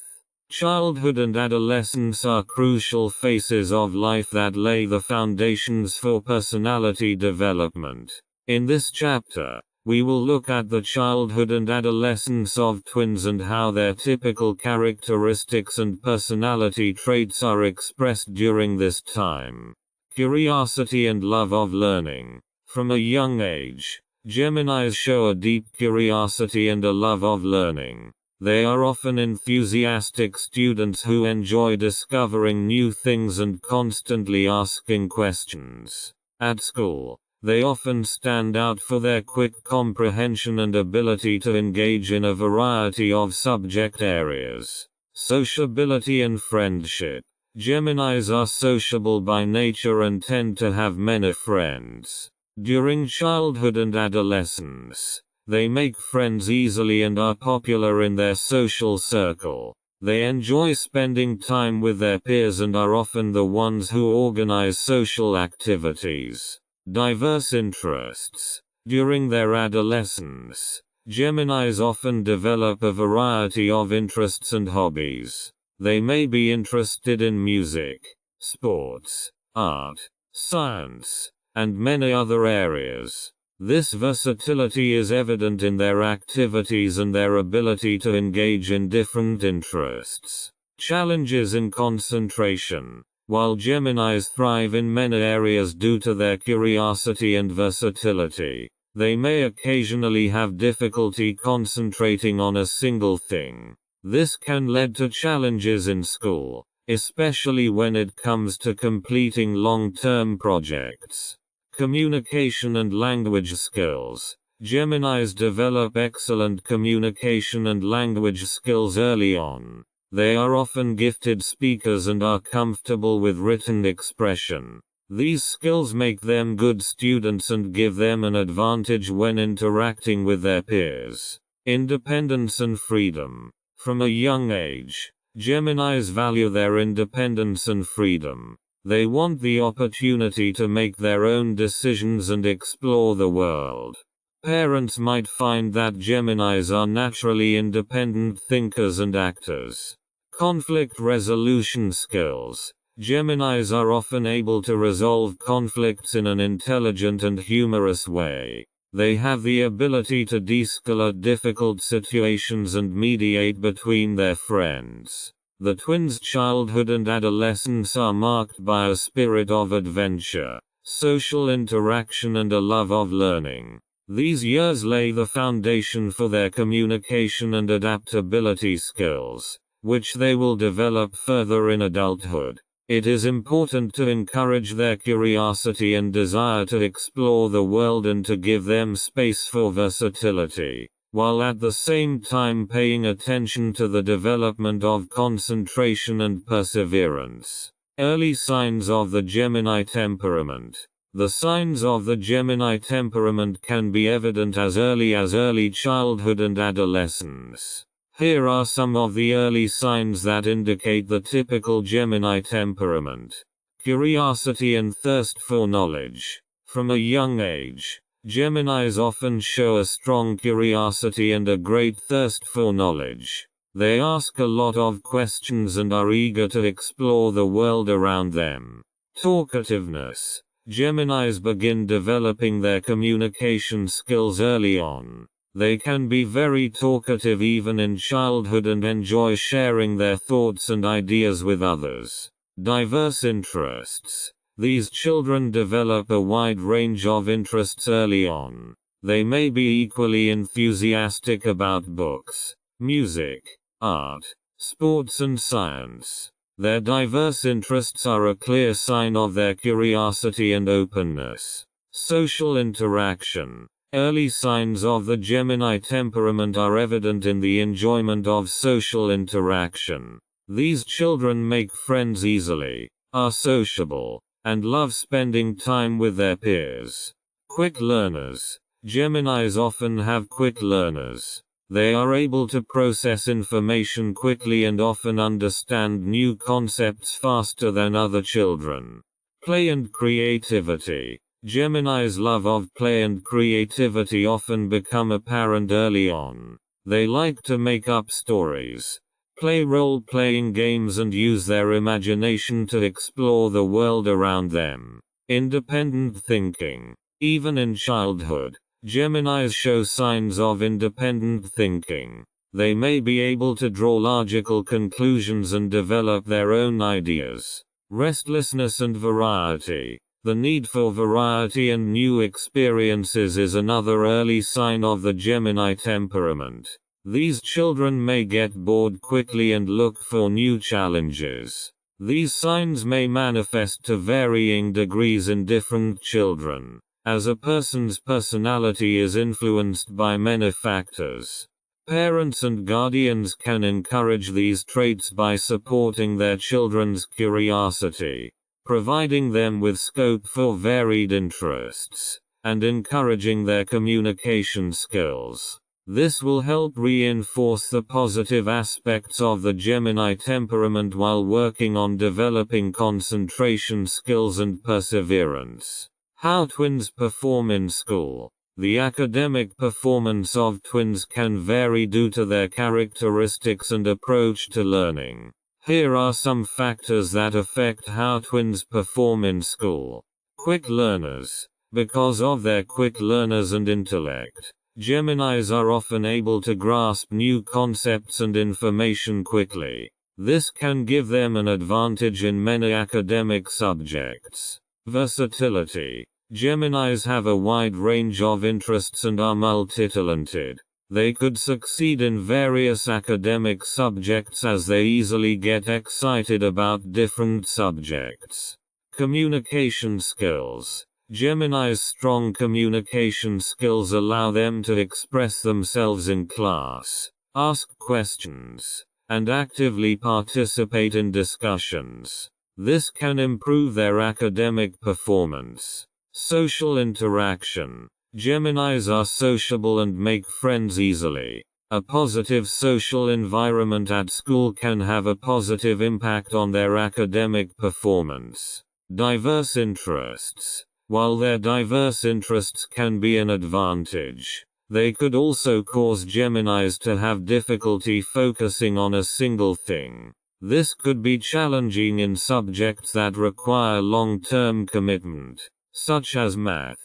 Childhood and adolescence are crucial phases of life that lay the foundations for personality development. In this chapter, we will look at the childhood and adolescence of twins and how their typical characteristics and personality traits are expressed during this time. Curiosity and love of learning. From a young age, Geminis show a deep curiosity and a love of learning. They are often enthusiastic students who enjoy discovering new things and constantly asking questions. At school, they often stand out for their quick comprehension and ability to engage in a variety of subject areas. Sociability and friendship. Geminis are sociable by nature and tend to have many friends. During childhood and adolescence, they make friends easily and are popular in their social circle. They enjoy spending time with their peers and are often the ones who organize social activities. Diverse interests. During their adolescence, Geminis often develop a variety of interests and hobbies. They may be interested in music, sports, art, science, and many other areas. This versatility is evident in their activities and their ability to engage in different interests. Challenges in concentration. While Geminis thrive in many areas due to their curiosity and versatility, they may occasionally have difficulty concentrating on a single thing. This can lead to challenges in school, especially when it comes to completing long-term projects. Communication and language skills. Geminis develop excellent communication and language skills early on. They are often gifted speakers and are comfortable with written expression. These skills make them good students and give them an advantage when interacting with their peers. Independence and freedom. From a young age, Geminis value their independence and freedom. They want the opportunity to make their own decisions and explore the world. Parents might find that Geminis are naturally independent thinkers and actors. Conflict resolution skills. Geminis are often able to resolve conflicts in an intelligent and humorous way. They have the ability to de-escalate difficult situations and mediate between their friends. The twins' childhood and adolescence are marked by a spirit of adventure, social interaction and a love of learning. These years lay the foundation for their communication and adaptability skills, which they will develop further in adulthood. It is important to encourage their curiosity and desire to explore the world and to give them space for versatility, while at the same time paying attention to the development of concentration and perseverance. Early signs of the Gemini temperament. The signs of the Gemini temperament can be evident as early childhood and adolescence. Here are some of the early signs that indicate the typical Gemini temperament. Curiosity and thirst for knowledge. From a young age, Geminis often show a strong curiosity and a great thirst for knowledge. They ask a lot of questions and are eager to explore the world around them. Talkativeness. Geminis begin developing their communication skills early on. They can be very talkative even in childhood and enjoy sharing their thoughts and ideas with others. Diverse interests. These children develop a wide range of interests early on. They may be equally enthusiastic about books, music, art, sports and science. Their diverse interests are a clear sign of their curiosity and openness. Social interaction. Early signs of the Gemini temperament are evident in the enjoyment of social interaction. These children make friends easily, are sociable, and love spending time with their peers. Quick learners. Geminis often have quick learners. They are able to process information quickly and often understand new concepts faster than other children. Play and creativity. Gemini's love of play and creativity often become apparent early on. They like to make up stories, play role-playing games and use their imagination to explore the world around them. Independent thinking. Even in childhood, Geminis show signs of independent thinking. They may be able to draw logical conclusions and develop their own ideas. Restlessness and variety. The need for variety and new experiences is another early sign of the Gemini temperament. These children may get bored quickly and look for new challenges. These signs may manifest to varying degrees in different children, as a person's personality is influenced by many factors. Parents and guardians can encourage these traits by supporting their children's curiosity, providing them with scope for varied interests, and encouraging their communication skills. This will help reinforce the positive aspects of the Gemini temperament while working on developing concentration skills and perseverance. How twins perform in school. The academic performance of twins can vary due to their characteristics and approach to learning. Here are some factors that affect how twins perform in school. Quick learners. Because of their quick learners and intellect, Geminis are often able to grasp new concepts and information quickly. This can give them an advantage in many academic subjects. Versatility. Geminis have a wide range of interests and are multitalented. They could succeed in various academic subjects as they easily get excited about different subjects. Communication skills. Gemini's strong communication skills allow them to express themselves in class, ask questions, and actively participate in discussions. This can improve their academic performance. Social interaction. Geminis are sociable and make friends easily. A positive social environment at school can have a positive impact on their academic performance. Diverse interests. While their diverse interests can be an advantage, they could also cause Geminis to have difficulty focusing on a single thing. This could be challenging in subjects that require long-term commitment, such as math.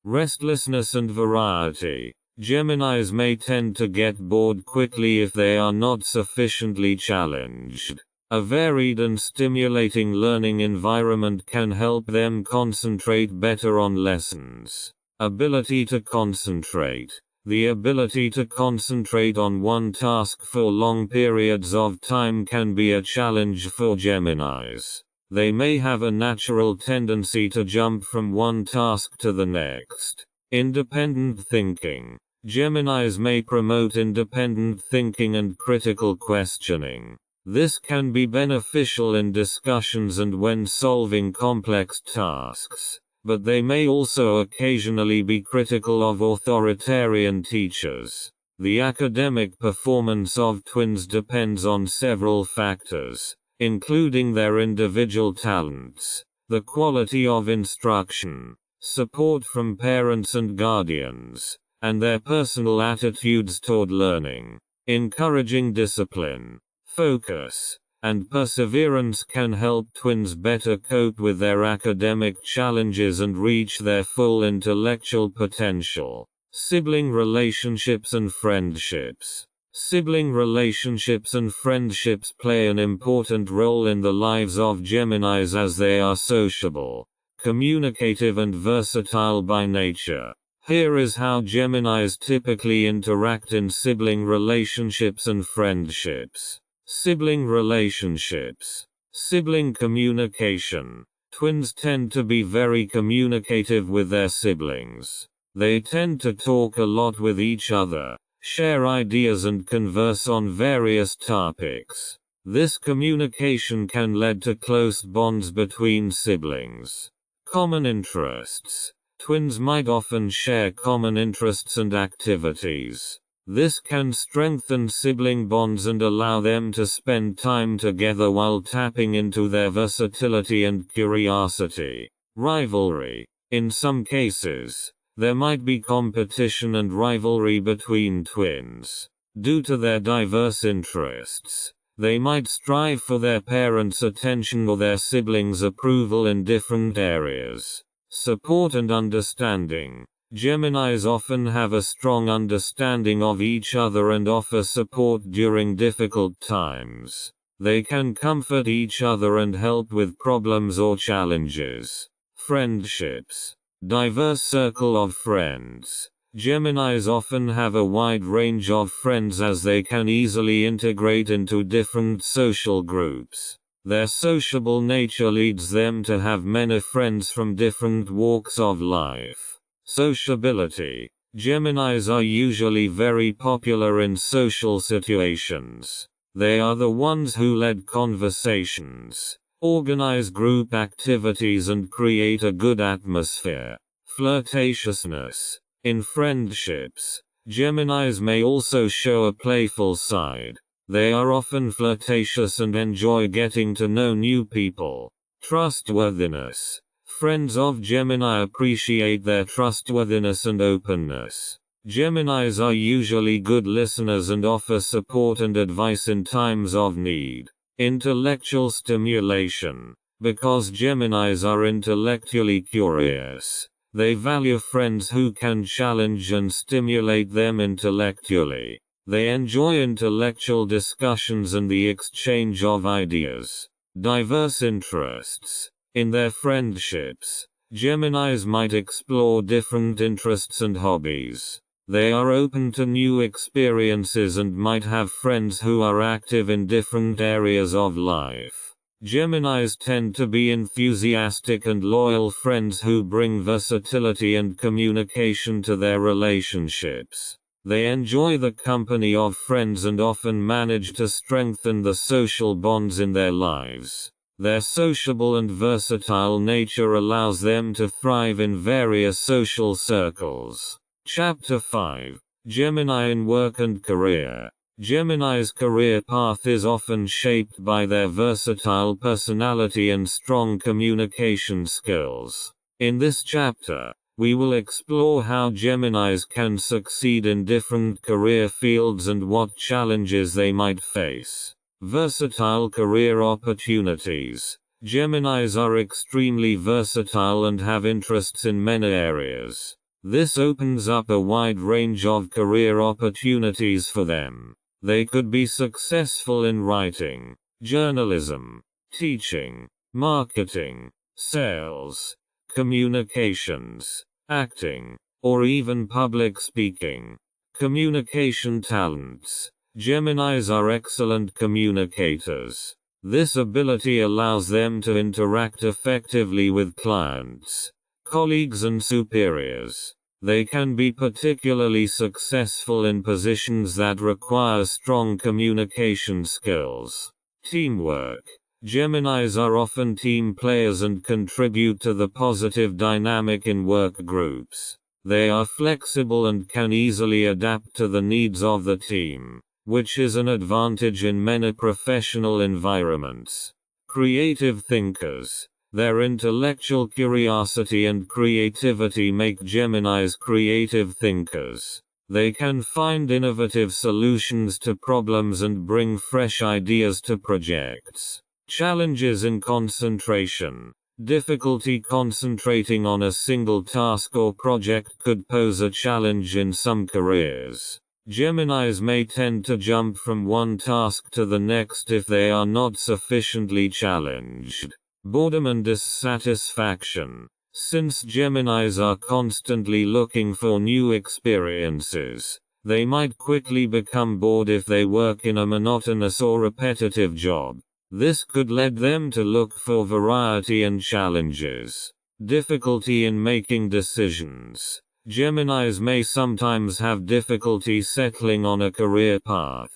Restlessness and variety. Geminis may tend to get bored quickly if they are not sufficiently challenged. A varied and stimulating learning environment can help them concentrate better on lessons. Ability to concentrate. The ability to concentrate on one task for long periods of time can be a challenge for Geminis. They may have a natural tendency to jump from one task to the next. Independent thinking. Geminis may promote independent thinking and critical questioning. This can be beneficial in discussions and when solving complex tasks, but they may also occasionally be critical of authoritarian teachers. The academic performance of twins depends on several factors, including their individual talents, the quality of instruction, support from parents and guardians, and their personal attitudes toward learning. Encouraging discipline, focus, and perseverance can help twins better cope with their academic challenges and reach their full intellectual potential. Sibling relationships and friendships. Sibling relationships and friendships play an important role in the lives of Geminis as they are sociable, communicative and versatile by nature. Here is how Geminis typically interact in sibling relationships and friendships. Sibling relationships. Sibling communication. Twins tend to be very communicative with their siblings. They tend to talk a lot with each other, share ideas and converse on various topics. This communication can lead to close bonds between siblings. Common interests. Twins might often share common interests and activities. This can strengthen sibling bonds and allow them to spend time together while tapping into their versatility and curiosity. Rivalry. In some cases, there might be competition and rivalry between twins. Due to their diverse interests, they might strive for their parents' attention or their siblings' approval in different areas. Support and understanding. Geminis often have a strong understanding of each other and offer support during difficult times. They can comfort each other and help with problems or challenges. Friendships. Diverse circle of friends. Geminis often have a wide range of friends as they can easily integrate into different social groups. Their sociable nature leads them to have many friends from different walks of life. Sociability. Geminis are usually very popular in social situations. They are the ones who lead conversations, organize group activities and create a good atmosphere. Flirtatiousness. In friendships, Geminis may also show a playful side. They are often flirtatious and enjoy getting to know new people. Trustworthiness. Friends of Gemini appreciate their trustworthiness and openness. Geminis are usually good listeners and offer support and advice in times of need. Intellectual stimulation. Because Geminis are intellectually curious, they value friends who can challenge and stimulate them intellectually. They enjoy intellectual discussions and the exchange of ideas. Diverse interests. In their friendships, Geminis might explore different interests and hobbies. They are open to new experiences and might have friends who are active in different areas of life. Geminis tend to be enthusiastic and loyal friends who bring versatility and communication to their relationships. They enjoy the company of friends and often manage to strengthen the social bonds in their lives. Their sociable and versatile nature allows them to thrive in various social circles. Chapter 5. Gemini in Work and Career. Gemini's career path is often shaped by their versatile personality and strong communication skills. In this chapter, we will explore how Geminis can succeed in different career fields and what challenges they might face. Versatile career opportunities. Geminis are extremely versatile and have interests in many areas. This opens up a wide range of career opportunities for them. They could be successful in writing, journalism, teaching, marketing, sales, communications, acting, or even public speaking. Communication talents. Geminis are excellent communicators. This ability allows them to interact effectively with clients, colleagues and superiors. They can be particularly successful in positions that require strong communication skills. Teamwork. Geminis are often team players and contribute to the positive dynamic in work groups. They are flexible and can easily adapt to the needs of the team, which is an advantage in many professional environments. Creative thinkers. Their intellectual curiosity and creativity make Geminis creative thinkers. They can find innovative solutions to problems and bring fresh ideas to projects. Challenges in concentration. Difficulty concentrating on a single task or project could pose a challenge in some careers. Geminis may tend to jump from one task to the next if they are not sufficiently challenged. Boredom and dissatisfaction. Since Geminis are constantly looking for new experiences, they might quickly become bored if they work in a monotonous or repetitive job. This could lead them to look for variety and challenges. Difficulty in making decisions. Geminis may sometimes have difficulty settling on a career path.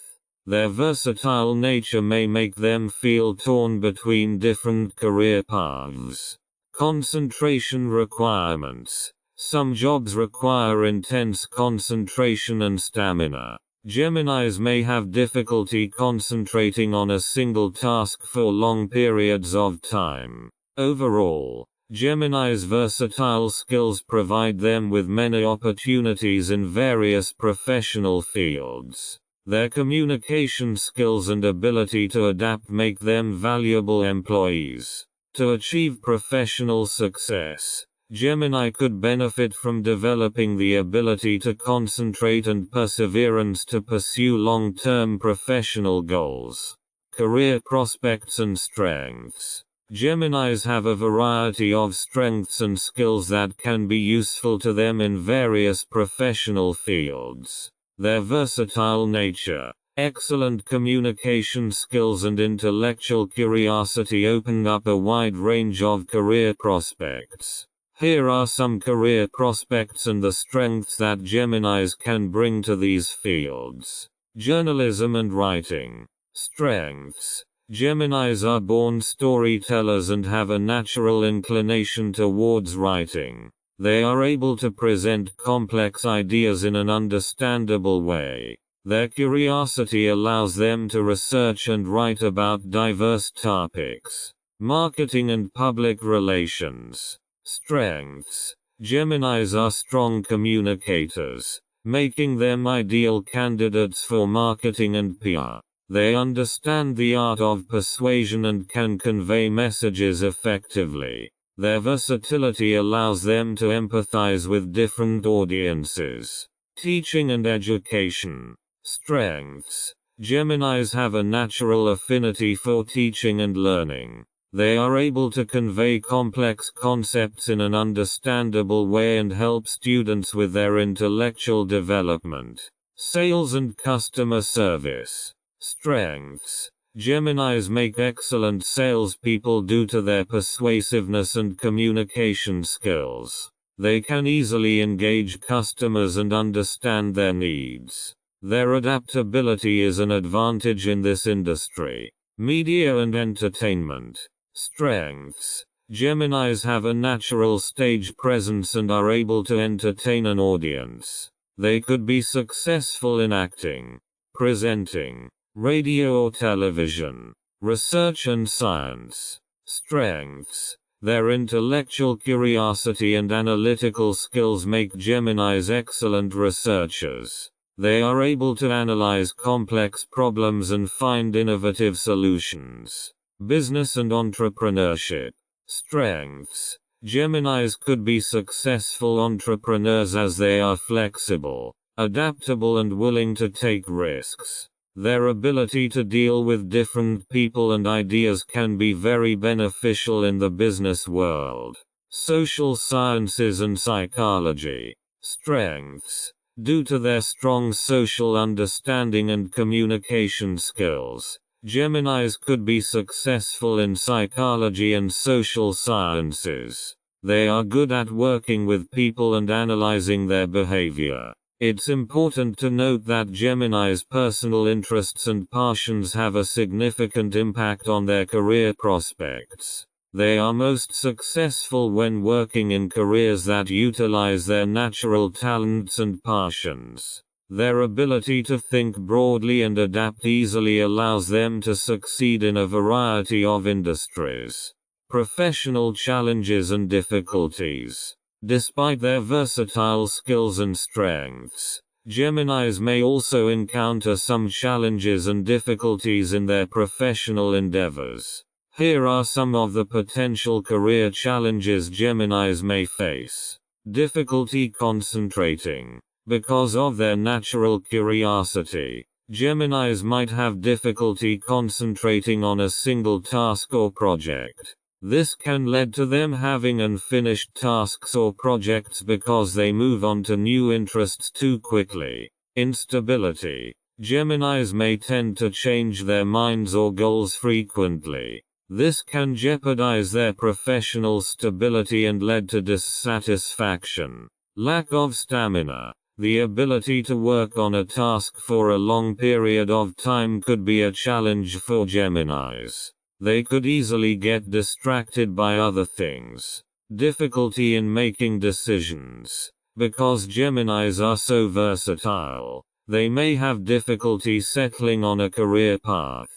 Their versatile nature may make them feel torn between different career paths. Concentration requirements. Some jobs require intense concentration and stamina. Geminis may have difficulty concentrating on a single task for long periods of time. Overall, Gemini's versatile skills provide them with many opportunities in various professional fields. Their communication skills and ability to adapt make them valuable employees. To achieve professional success, Gemini could benefit from developing the ability to concentrate and perseverance to pursue long-term professional goals. Career prospects and strengths. Geminis have a variety of strengths and skills that can be useful to them in various professional fields. Their versatile nature, excellent communication skills and intellectual curiosity open up a wide range of career prospects. Here are some career prospects and the strengths that Geminis can bring to these fields. Journalism and writing. Strengths. Geminis are born storytellers and have a natural inclination towards writing. They are able to present complex ideas in an understandable way. Their curiosity allows them to research and write about diverse topics. Marketing and public relations. Strengths. Geminis are strong communicators, making them ideal candidates for marketing and PR. They understand the art of persuasion and can convey messages effectively. Their versatility allows them to empathize with different audiences. Teaching and education. Strengths. Geminis have a natural affinity for teaching and learning. They are able to convey complex concepts in an understandable way and help students with their intellectual development. Sales and customer service. Strengths. Geminis make excellent salespeople due to their persuasiveness and communication skills. They can easily engage customers and understand their needs. Their adaptability is an advantage in this industry. Media and entertainment. Strengths. Geminis have a natural stage presence and are able to entertain an audience. They could be successful in acting, presenting, radio or television. Research and science. Strengths. Their intellectual curiosity and analytical skills make Geminis excellent researchers. They are able to analyze complex problems and find innovative solutions. Business and entrepreneurship. Strengths. Geminis could be successful entrepreneurs as they are flexible, adaptable and willing to take risks. Their ability to deal with different people and ideas can be very beneficial in the business world. Social sciences and psychology. Strengths. Due to their strong social understanding and communication skills, Geminis could be successful in psychology and social sciences. They are good at working with people and analyzing their behavior. It's important to note that Gemini's personal interests and passions have a significant impact on their career prospects. They are most successful when working in careers that utilize their natural talents and passions. Their ability to think broadly and adapt easily allows them to succeed in a variety of industries. Professional challenges and difficulties. Despite their versatile skills and strengths, Geminis may also encounter some challenges and difficulties in their professional endeavors. Here are some of the potential career challenges Geminis may face. Difficulty concentrating. Because of their natural curiosity, Geminis might have difficulty concentrating on a single task or project. This can lead to them having unfinished tasks or projects because they move on to new interests too quickly. Instability. Geminis may tend to change their minds or goals frequently. This can jeopardize their professional stability and lead to dissatisfaction. Lack of stamina. The ability to work on a task for a long period of time could be a challenge for Geminis. They could easily get distracted by other things. Difficulty in making decisions. Because Geminis are so versatile, they may have difficulty settling on a career path.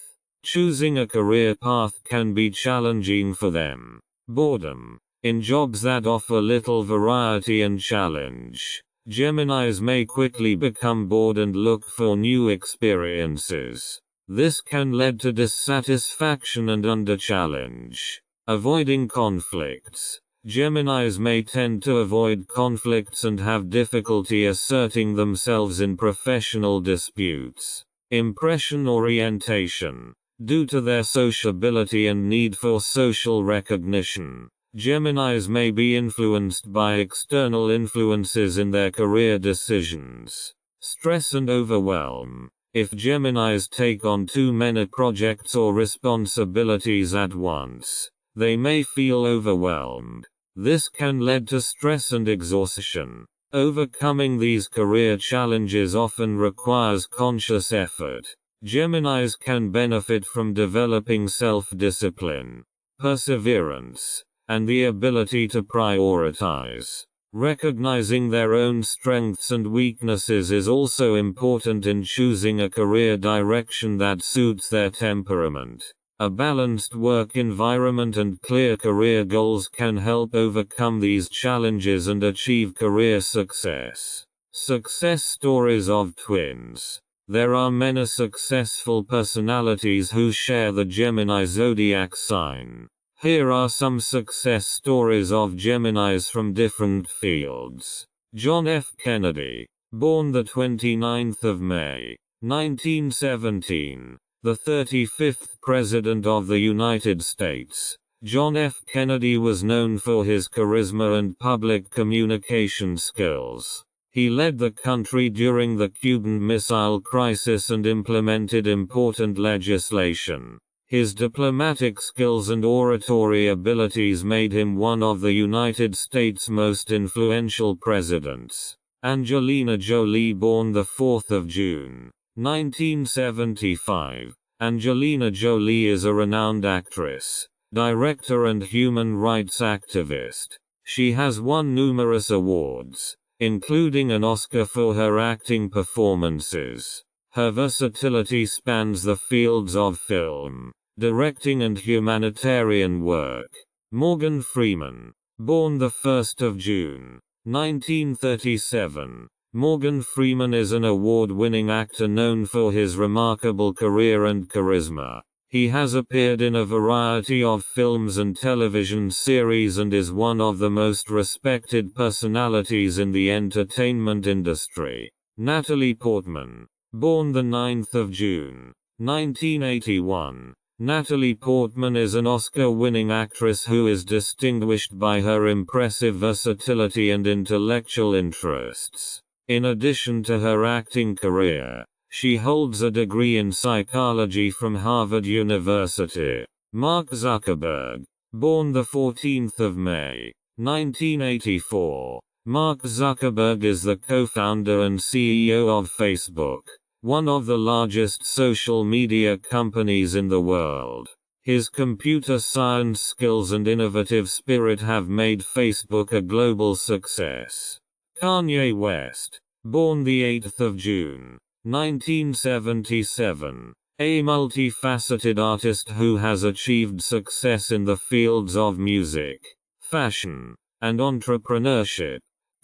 Choosing a career path can be challenging for them. Boredom. In jobs that offer little variety and challenge, Geminis may quickly become bored and look for new experiences. This can lead to dissatisfaction and under-challenge. Avoiding conflicts. Geminis may tend to avoid conflicts and have difficulty asserting themselves in professional disputes. Impression orientation. Due to their sociability and need for social recognition, Geminis may be influenced by external influences in their career decisions. Stress and overwhelm. If Geminis take on too many projects or responsibilities at once, they may feel overwhelmed. This can lead to stress and exhaustion. Overcoming these career challenges often requires conscious effort. Geminis can benefit from developing self-discipline, perseverance, and the ability to prioritize. Recognizing their own strengths and weaknesses is also important in choosing a career direction that suits their temperament. A balanced work environment and clear career goals can help overcome these challenges and achieve career success. Success stories of twins. There are many successful personalities who share the Gemini zodiac sign. Here are some success stories of Geminis from different fields. John F. Kennedy, born the 29th of May, 1917, the 35th President of the United States. John F. Kennedy was known for his charisma and public communication skills. He led the country during the Cuban Missile Crisis and implemented important legislation. His diplomatic skills and oratory abilities made him one of the United States' most influential presidents. Angelina Jolie, born the 4th of June, 1975. Angelina Jolie is a renowned actress, director and human rights activist. She has won numerous awards, including an Oscar for her acting performances. Her versatility spans the fields of film, directing and humanitarian work. Morgan Freeman, born the 1st of June, 1937. Morgan Freeman is an award-winning actor known for his remarkable career and charisma. He has appeared in a variety of films and television series and is one of the most respected personalities in the entertainment industry. Natalie Portman, born the 9th of June, 1981. Natalie Portman is an Oscar-winning actress who is distinguished by her impressive versatility and intellectual interests. In addition to her acting career, she holds a degree in psychology from Harvard University. Mark Zuckerberg, born the 14th of May, 1984. Mark Zuckerberg is the co-founder and CEO of Facebook, one of the largest social media companies in the world. His computer science skills and innovative spirit have made Facebook a global success. Kanye West, born the 8th of June, 1977, a multifaceted artist who has achieved success in the fields of music, fashion, and entrepreneurship.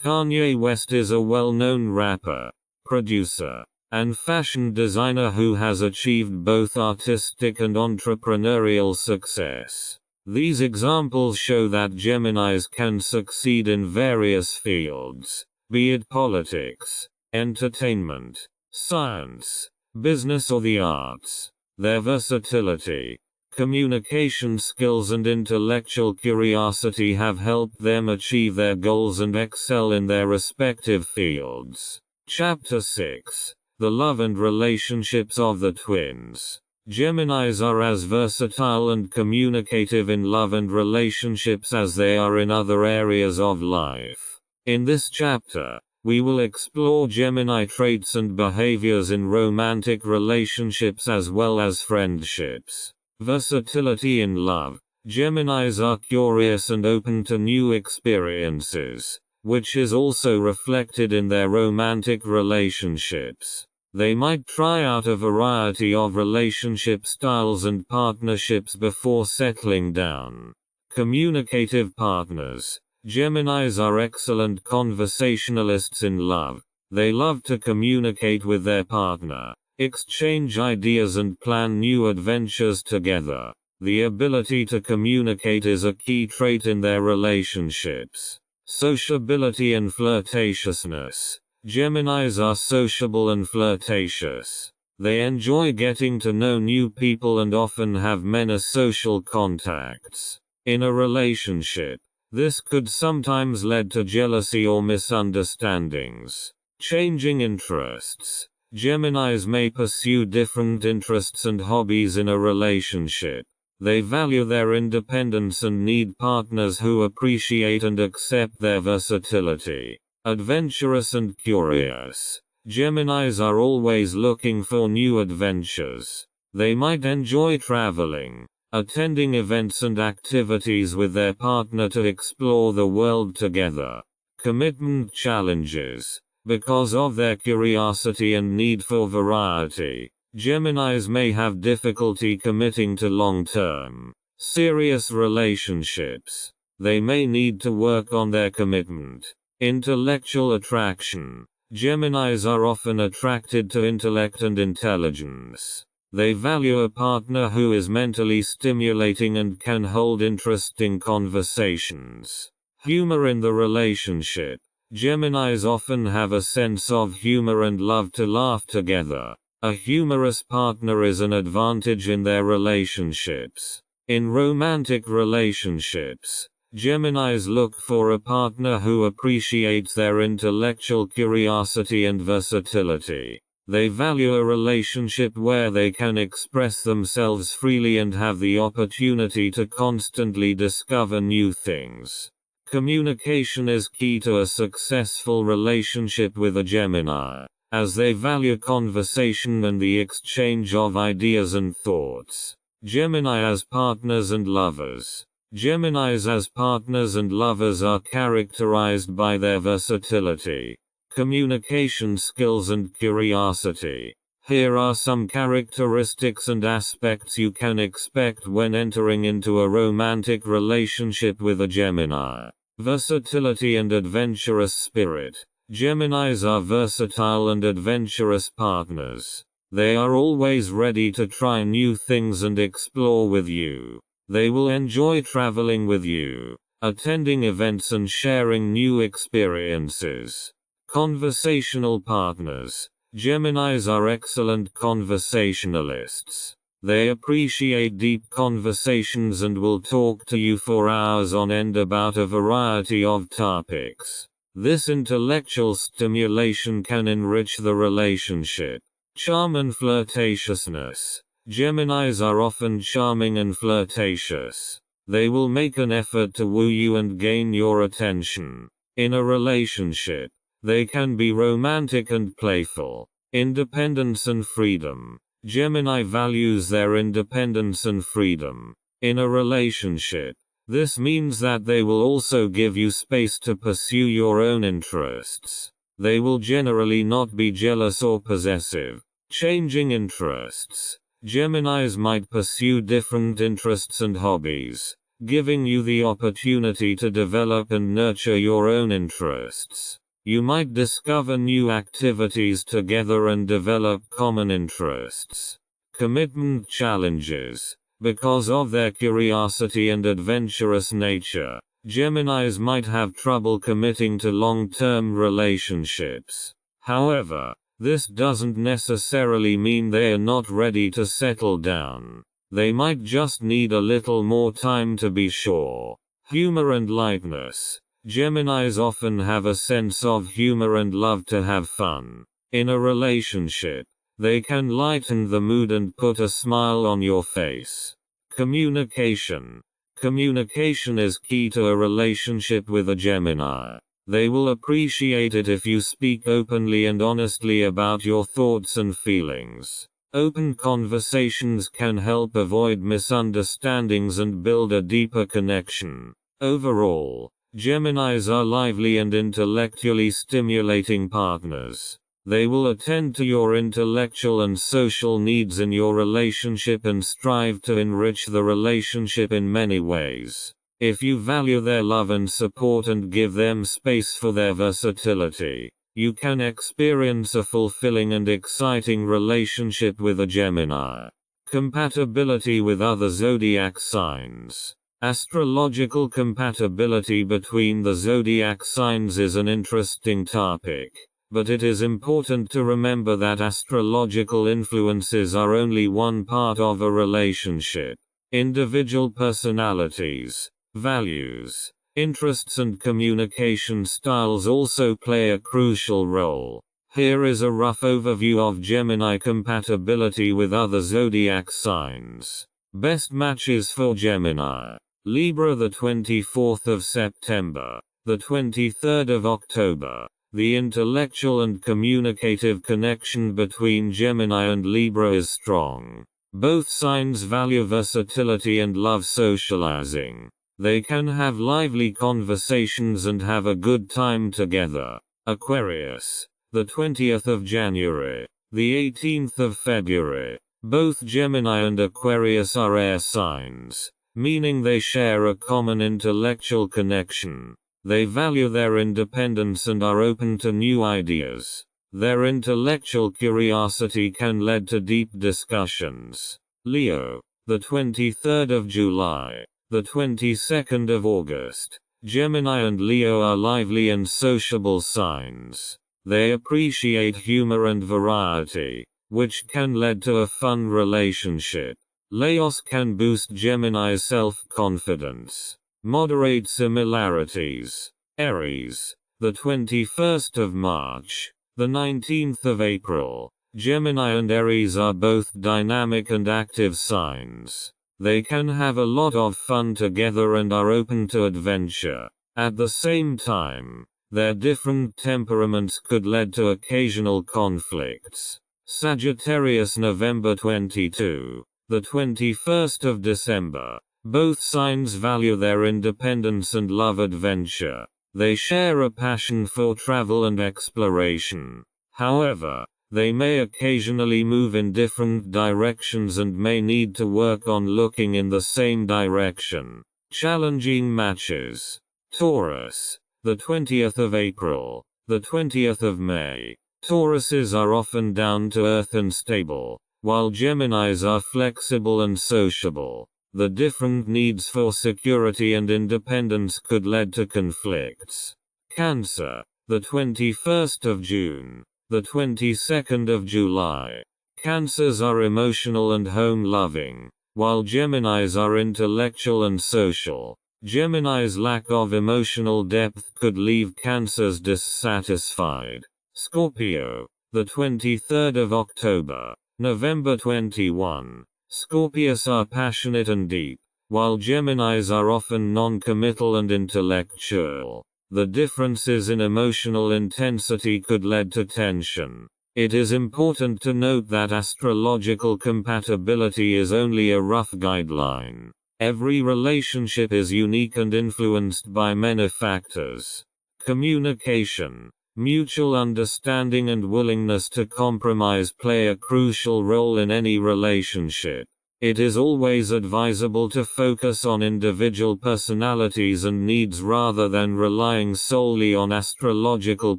Kanye West is a well-known rapper, producer, and fashion designer who has achieved both artistic and entrepreneurial success. These examples show that Geminis can succeed in various fields, be it politics, entertainment, science, business or the arts. Their versatility, Communication skills and intellectual curiosity have helped them achieve their goals and excel in their respective fields. Chapter 6. The Love and Relationships of the Twins. Geminis are as versatile and communicative in love and relationships as they are in other areas of life. In this chapter, we will explore Gemini traits and behaviors in romantic relationships as well as friendships. Versatility in love. Geminis are curious and open to new experiences, which is also reflected in their romantic relationships. They might try out a variety of relationship styles and partnerships before settling down. Communicative partners. Geminis are excellent conversationalists in love. They love to communicate with their partner, exchange ideas and plan new adventures together. The ability to communicate is a key trait in their relationships. Sociability and flirtatiousness. Geminis are sociable and flirtatious. They enjoy getting to know new people and often have many social contacts. In a relationship, this could sometimes lead to jealousy or misunderstandings. Changing interests. Geminis may pursue different interests and hobbies in a relationship. They value their independence and need partners who appreciate and accept their versatility. Adventurous and curious. Geminis are always looking for new adventures. They might enjoy traveling, attending events and activities with their partner to explore the world together. Commitment challenges. Because of their curiosity and need for variety, Geminis may have difficulty committing to long-term, serious relationships. They may need to work on their commitment. Intellectual attraction. Geminis are often attracted to intellect and intelligence. They value a partner who is mentally stimulating and can hold interesting conversations. Humor in the relationship. Geminis often have a sense of humor and love to laugh together. A humorous partner is an advantage in their relationships. In romantic relationships, Geminis look for a partner who appreciates their intellectual curiosity and versatility. They value a relationship where they can express themselves freely and have the opportunity to constantly discover new things. Communication is key to a successful relationship with a Gemini, as they value conversation and the exchange of ideas and thoughts. Gemini as partners and lovers. Geminis as partners and lovers are characterized by their versatility, communication skills and curiosity. Here are some characteristics and aspects you can expect when entering into a romantic relationship with a Gemini. Versatility and adventurous spirit. Geminis are versatile and adventurous partners. They are always ready to try new things and explore with you. They will enjoy traveling with you, attending events and sharing new experiences. Conversational partners. Geminis are excellent conversationalists. They appreciate deep conversations and will talk to you for hours on end about a variety of topics. This intellectual stimulation can enrich the relationship. Charm and flirtatiousness. Geminis are often charming and flirtatious. They will make an effort to woo you and gain your attention. In a relationship, they can be romantic and playful. Independence and freedom. Gemini values their independence and freedom. In a relationship, this means that they will also give you space to pursue your own interests. They will generally not be jealous or possessive. Changing interests. Geminis might pursue different interests and hobbies, giving you the opportunity to develop and nurture your own interests. You might discover new activities together and develop common interests. Commitment challenges. Because of their curiosity and adventurous nature, Geminis might have trouble committing to long-term relationships. However, this doesn't necessarily mean they are not ready to settle down. They might just need a little more time to be sure. Humor and lightness. Geminis often have a sense of humor and love to have fun. In a relationship, they can lighten the mood and put a smile on your face. Communication. Communication is key to a relationship with a Gemini. They will appreciate it if you speak openly and honestly about your thoughts and feelings. Open conversations can help avoid misunderstandings and build a deeper connection. Overall, Geminis are lively and intellectually stimulating partners. They will attend to your intellectual and social needs in your relationship and strive to enrich the relationship in many ways. If you value their love and support and give them space for their versatility, you can experience a fulfilling and exciting relationship with a Gemini. Compatibility with other zodiac signs. Astrological compatibility between the zodiac signs is an interesting topic, but it is important to remember that astrological influences are only one part of a relationship. Individual personalities, values, interests and communication styles also play a crucial role. Here is a rough overview of Gemini compatibility with other zodiac signs. Best matches for Gemini. Libra, the 24th of September, the 23rd of October. The intellectual and communicative connection between Gemini and Libra is strong. Both signs value versatility and love socializing. They can have lively conversations and have a good time together. Aquarius, the 20th of January, the 18th of February. Both Gemini and Aquarius are air signs, meaning they share a common intellectual connection. They value their independence and are open to new ideas. Their intellectual curiosity can lead to deep discussions. Leo, the 23rd of July, the 22nd of August. Gemini and Leo are lively and sociable signs. They appreciate humor and variety, which can lead to a fun relationship. Laos can boost Gemini's self-confidence. Moderate similarities. Aries, the 21st of March, the 19th of April. Gemini and Aries are both dynamic and active signs. They can have a lot of fun together and are open to adventure. At the same time, their different temperaments could lead to occasional conflicts. Sagittarius, November 22. The 21st of December. Both signs value their independence and love adventure. They share a passion for travel and exploration. However, they may occasionally move in different directions and may need to work on looking in the same direction. Challenging matches. Taurus, the 20th of April, the 20th of May. Tauruses are often down to earth and stable, while Geminis are flexible and sociable. The different needs for security and independence could lead to conflicts. Cancer, the 21st of June, the 22nd of July. Cancers are emotional and home-loving, while Geminis are intellectual and social. Gemini's lack of emotional depth could leave Cancers dissatisfied. Scorpio, the 23rd of October, November 21. Scorpios are passionate and deep, while Geminis are often non-committal and intellectual. The differences in emotional intensity could lead to tension. It is important to note that astrological compatibility is only a rough guideline. Every relationship is unique and influenced by many factors. Communication, mutual understanding and willingness to compromise play a crucial role in any relationship. It is always advisable to focus on individual personalities and needs rather than relying solely on astrological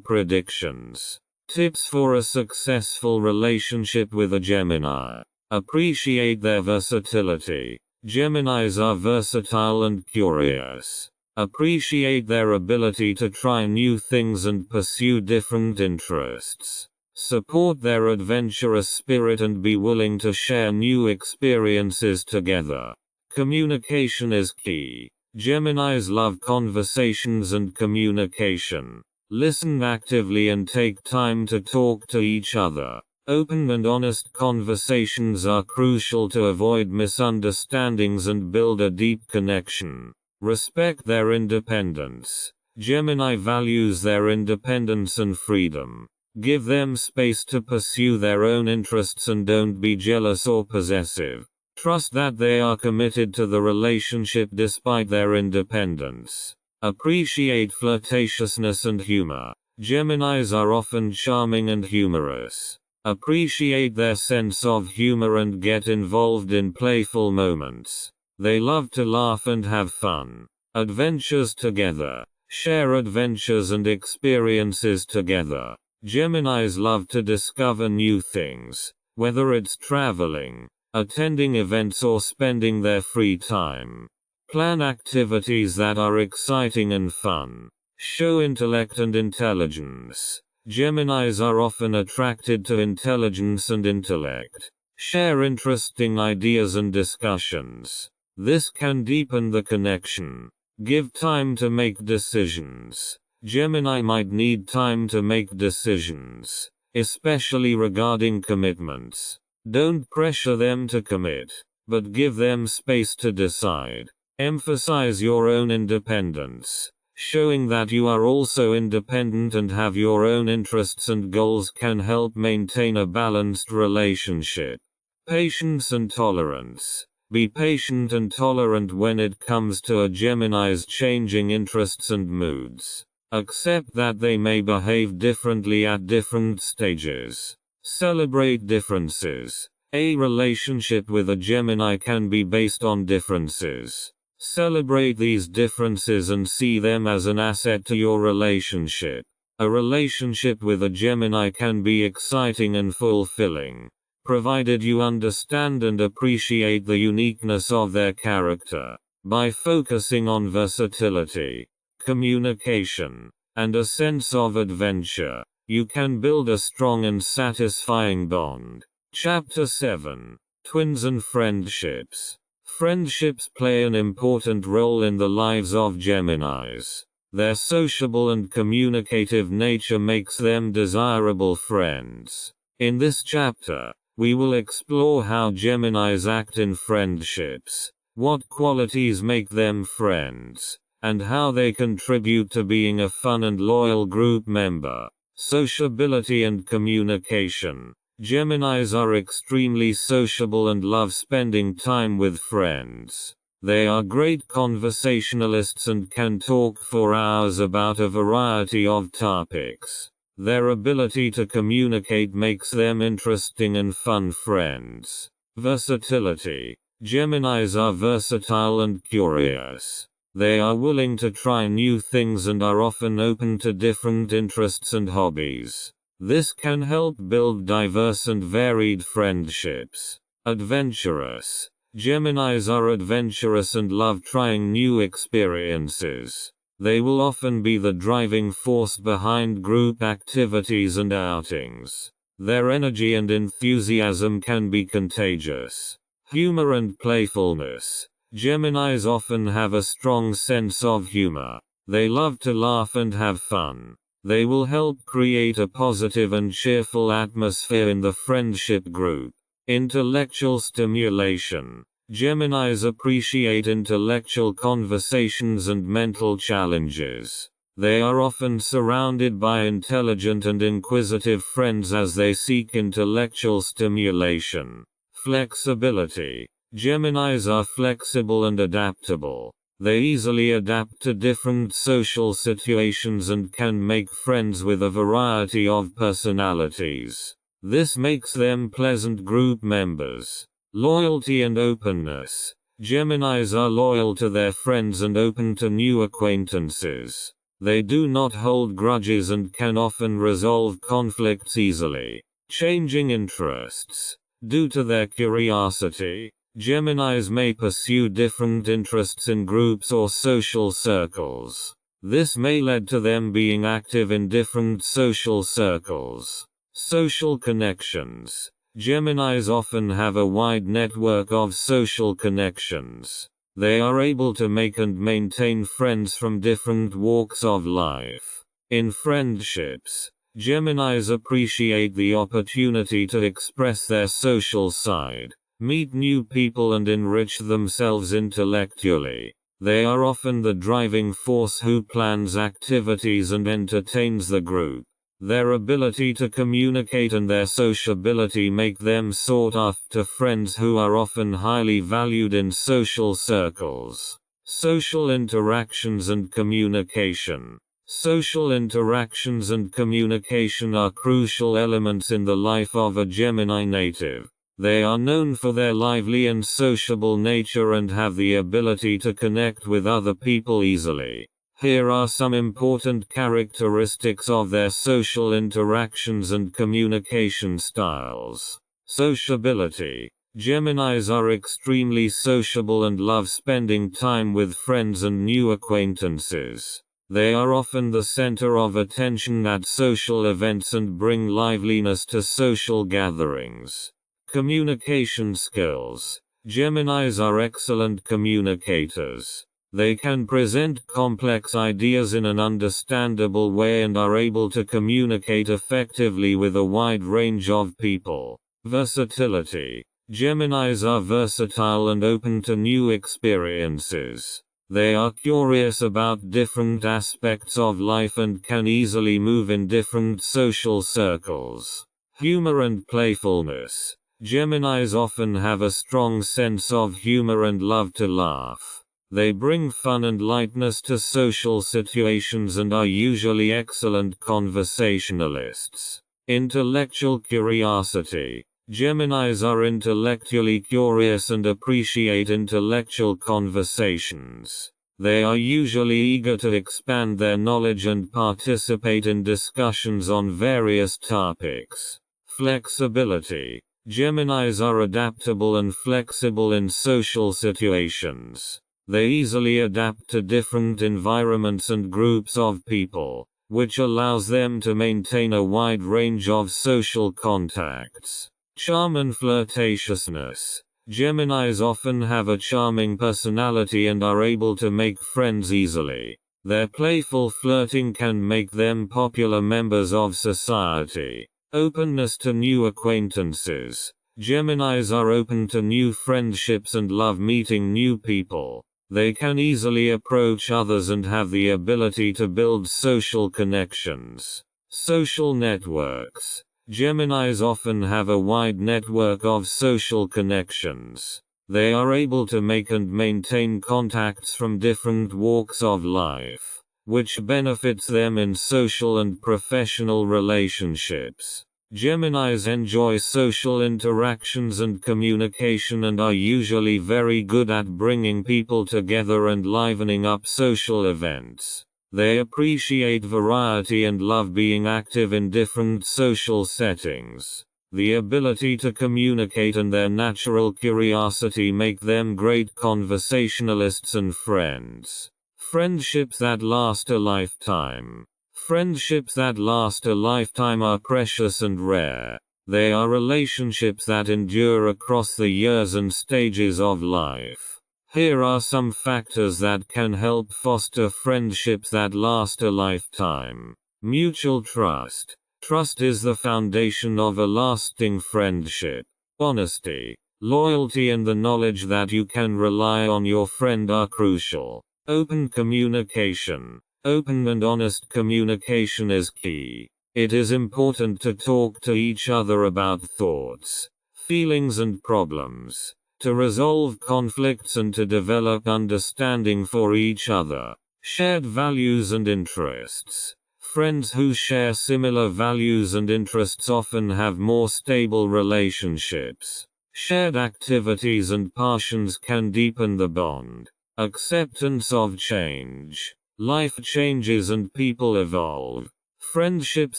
predictions. Tips for a successful relationship with a Gemini. Appreciate their versatility. Geminis are versatile and curious. Appreciate their ability to try new things and pursue different interests. Support their adventurous spirit and be willing to share new experiences together. Communication is key. Geminis love conversations and communication. Listen actively and take time to talk to each other. Open and honest conversations are crucial to avoid misunderstandings and build a deep connection. Respect their independence. Gemini values their independence and freedom. Give them space to pursue their own interests and don't be jealous or possessive. Trust that they are committed to the relationship despite their independence. Appreciate flirtatiousness and humor. Geminis are often charming and humorous. Appreciate their sense of humor and get involved in playful moments. They love to laugh and have fun. Adventures together. Share adventures and experiences together. Geminis love to discover new things, whether it's traveling, attending events or spending their free time. Plan activities that are exciting and fun. Show intellect and intelligence. Geminis are often attracted to intelligence and intellect. Share interesting ideas and discussions. This can deepen the connection. Give time to make decisions. Gemini might need time to make decisions, especially regarding commitments. Don't pressure them to commit, but give them space to decide. Emphasize your own independence. Showing that you are also independent and have your own interests and goals can help maintain a balanced relationship. Patience and tolerance. Be patient and tolerant when it comes to a Gemini's changing interests and moods. Accept that they may behave differently at different stages. Celebrate differences. A relationship with a Gemini can be based on differences. Celebrate these differences and see them as an asset to your relationship. A relationship with a Gemini can be exciting and fulfilling, provided you understand and appreciate the uniqueness of their character. By focusing on versatility, communication, and a sense of adventure, you can build a strong and satisfying bond. Chapter 7. Twins and Friendships. Friendships play an important role in the lives of Geminis. Their sociable and communicative nature makes them desirable friends. In this chapter, we will explore how Geminis act in friendships, what qualities make them friends, and how they contribute to being a fun and loyal group member. Sociability and communication. Geminis are extremely sociable and love spending time with friends. They are great conversationalists and can talk for hours about a variety of topics. Their ability to communicate makes them interesting and fun friends. Versatility. Geminis are versatile and curious. They are willing to try new things and are often open to different interests and hobbies. This can help build diverse and varied friendships. Adventurous. Geminis are adventurous and love trying new experiences. They will often be the driving force behind group activities and outings. Their energy and enthusiasm can be contagious. Humor and playfulness. Geminis often have a strong sense of humor. They love to laugh and have fun. They will help create a positive and cheerful atmosphere in the friendship group. Intellectual stimulation. Geminis appreciate intellectual conversations and mental challenges. They are often surrounded by intelligent and inquisitive friends as they seek intellectual stimulation. Flexibility. Geminis are flexible and adaptable. They easily adapt to different social situations and can make friends with a variety of personalities. This makes them pleasant group members. Loyalty and openness. Geminis are loyal to their friends and open to new acquaintances. They do not hold grudges and can often resolve conflicts easily. Changing interests. Due to their curiosity, Geminis may pursue different interests in groups or social circles. This may lead to them being active in different social circles. Social connections. Geminis often have a wide network of social connections. They are able to make and maintain friends from different walks of life. In friendships, Geminis appreciate the opportunity to express their social side, meet new people and enrich themselves intellectually. They are often the driving force who plans activities and entertains the group. Their ability to communicate and their sociability make them sought after friends who are often highly valued in social circles. Social interactions and communication. Social interactions and communication are crucial elements in the life of a Gemini native. They are known for their lively and sociable nature and have the ability to connect with other people easily. Here are some important characteristics of their social interactions and communication styles. Sociability. Geminis are extremely sociable and love spending time with friends and new acquaintances. They are often the center of attention at social events and bring liveliness to social gatherings. Communication skills. Geminis are excellent communicators. They can present complex ideas in an understandable way and are able to communicate effectively with a wide range of people. Versatility. Geminis are versatile and open to new experiences. They are curious about different aspects of life and can easily move in different social circles. Humor and playfulness. Geminis often have a strong sense of humor and love to laugh. They bring fun and lightness to social situations and are usually excellent conversationalists. Intellectual curiosity. Geminis are intellectually curious and appreciate intellectual conversations. They are usually eager to expand their knowledge and participate in discussions on various topics. Flexibility. Geminis are adaptable and flexible in social situations. They easily adapt to different environments and groups of people, which allows them to maintain a wide range of social contacts. Charm and flirtatiousness. Geminis often have a charming personality and are able to make friends easily. Their playful flirting can make them popular members of society. Openness to new acquaintances. Geminis are open to new friendships and love meeting new people. They can easily approach others and have the ability to build social connections. Social networks. Geminis often have a wide network of social connections. They are able to make and maintain contacts from different walks of life, which benefits them in social and professional relationships. Geminis enjoy social interactions and communication and are usually very good at bringing people together and livening up social events. They appreciate variety and love being active in different social settings. The ability to communicate and their natural curiosity make them great conversationalists and friends. Friendships that last a lifetime. Friendships that last a lifetime are precious and rare. They are relationships that endure across the years and stages of life. Here are some factors that can help foster friendships that last a lifetime. Mutual trust. Trust is the foundation of a lasting friendship. Honesty, loyalty and the knowledge that you can rely on your friend are crucial. Open communication. Open and honest communication is key. It is important to talk to each other about thoughts, feelings and problems, to resolve conflicts and to develop understanding for each other. Shared values and interests. Friends who share similar values and interests often have more stable relationships. Shared activities and passions can deepen the bond. Acceptance of change. Life changes and people evolve. Friendships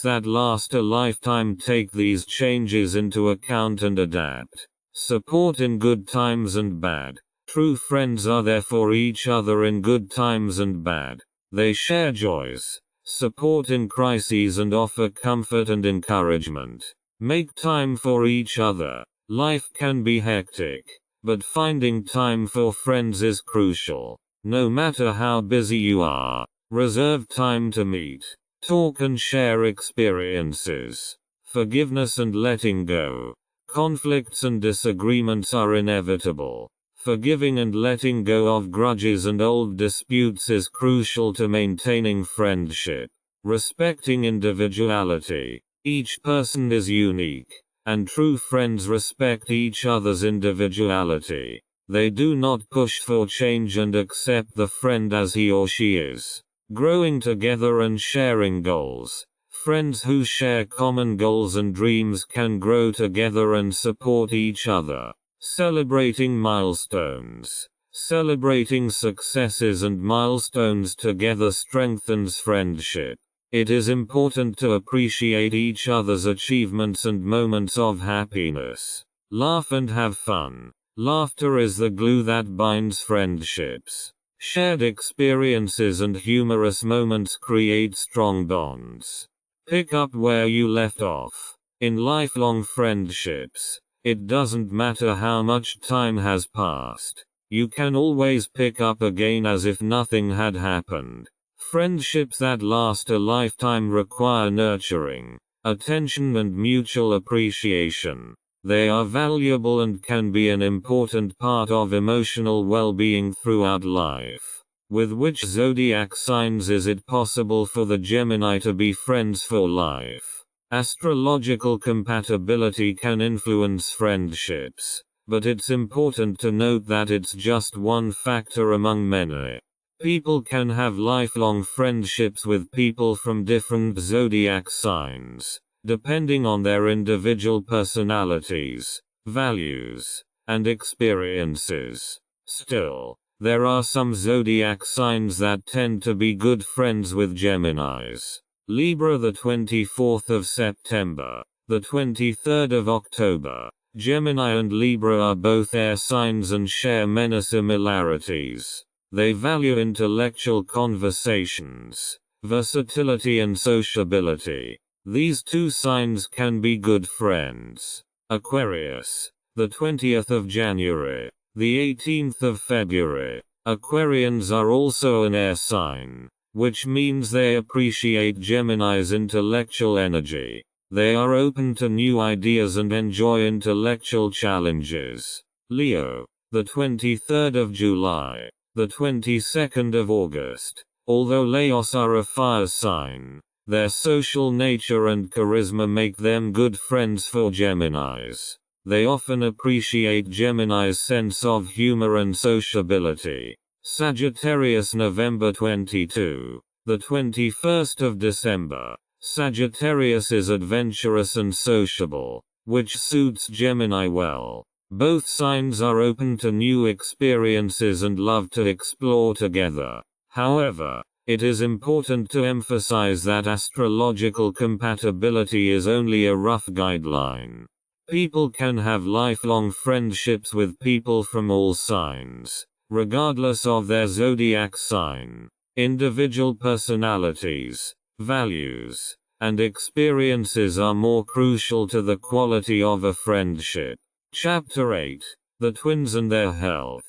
that last a lifetime take these changes into account and adapt. Support in good times and bad. True friends are there for each other in good times and bad. They share joys, support in crises and offer comfort and encouragement. Make time for each other. Life can be hectic, but finding time for friends is crucial. No matter how busy you are, reserve time to meet, talk and share experiences. Forgiveness and letting go. Conflicts and disagreements are inevitable. Forgiving and letting go of grudges and old disputes is crucial to maintaining friendship. Respecting individuality. Each person is unique, and true friends respect each other's individuality. They do not push for change and accept the friend as he or she is. Growing together and sharing goals. Friends who share common goals and dreams can grow together and support each other. Celebrating milestones. Celebrating successes and milestones together strengthens friendship. It is important to appreciate each other's achievements and moments of happiness. Laugh and have fun. Laughter is the glue that binds friendships. Shared experiences and humorous moments create strong bonds. Pick up where you left off. In lifelong friendships, it doesn't matter how much time has passed. You can always pick up again as if nothing had happened. Friendships that last a lifetime require nurturing, attention and mutual appreciation. They are valuable and can be an important part of emotional well-being throughout life. With which zodiac signs is it possible for the Gemini to be friends for life? Astrological compatibility can influence friendships, but it's important to note that it's just one factor among many. People can have lifelong friendships with people from different zodiac signs, depending on their individual personalities, values, and experiences. Still, there are some zodiac signs that tend to be good friends with Geminis. Libra, the 24th of September, the 23rd of October. Gemini and Libra are both air signs and share many similarities. They value intellectual conversations, versatility and sociability. These two signs can be good friends. Aquarius, the 20th of January, the 18th of February. Aquarians are also an air sign, which means they appreciate Gemini's intellectual energy. They are open to new ideas and enjoy intellectual challenges. Leo, the 23rd of July, the 22nd of August. Although Leos are a fire sign, their social nature and charisma make them good friends for Geminis. They often appreciate Gemini's sense of humor and sociability. Sagittarius, November 22, the 21st of December. Sagittarius is adventurous and sociable, which suits Gemini well. Both signs are open to new experiences and love to explore together. However, it is important to emphasize that astrological compatibility is only a rough guideline. People can have lifelong friendships with people from all signs, regardless of their zodiac sign. Individual personalities, values, and experiences are more crucial to the quality of a friendship. Chapter 8: The Twins and Their Health.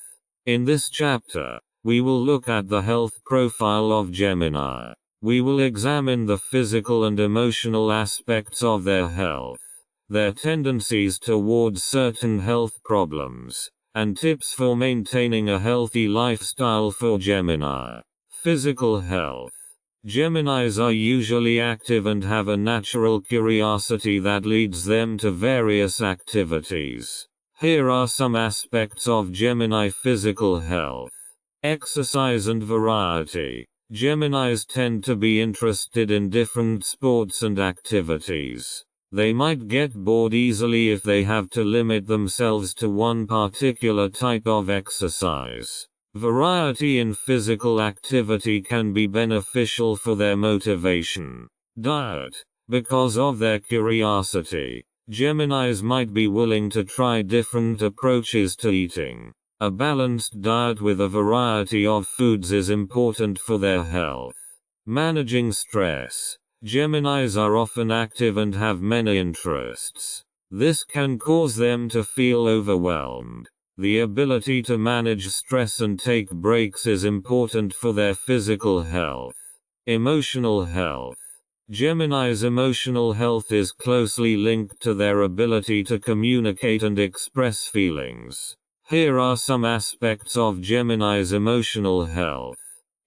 In this chapter, we will look at the health profile of Gemini. We will examine the physical and emotional aspects of their health, their tendencies towards certain health problems, and tips for maintaining a healthy lifestyle for Gemini. Physical health. Geminis are usually active and have a natural curiosity that leads them to various activities. Here are some aspects of Gemini physical health. Exercise and variety. Geminis tend to be interested in different sports and activities. They might get bored easily if they have to limit themselves to one particular type of exercise. Variety in physical activity can be beneficial for their motivation. Diet. Because of their curiosity, Geminis might be willing to try different approaches to eating. A balanced diet with a variety of foods is important for their health. Managing stress. Geminis are often active and have many interests. This can cause them to feel overwhelmed. The ability to manage stress and take breaks is important for their physical health. Emotional health. Gemini's emotional health is closely linked to their ability to communicate and express feelings. Here are some aspects of Gemini's emotional health.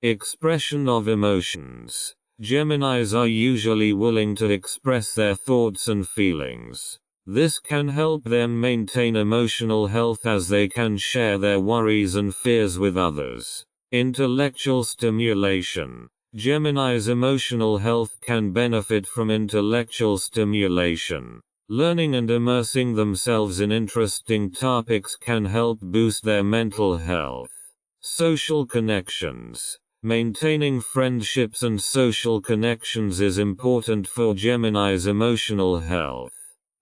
Expression of emotions. Geminis are usually willing to express their thoughts and feelings. This can help them maintain emotional health as they can share their worries and fears with others. Intellectual stimulation. Gemini's emotional health can benefit from intellectual stimulation. Learning and immersing themselves in interesting topics can help boost their mental health. Social connections. Maintaining friendships and social connections is important for Gemini's emotional health.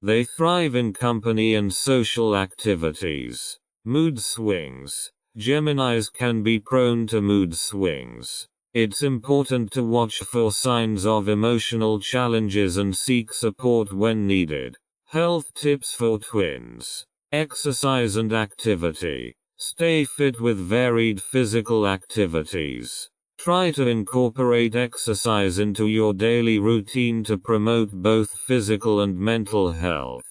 They thrive in company and social activities. Mood swings. Geminis can be prone to mood swings. It's important to watch for signs of emotional challenges and seek support when needed. Health tips for twins. Exercise and activity. Stay fit with varied physical activities. Try to incorporate exercise into your daily routine to promote both physical and mental health.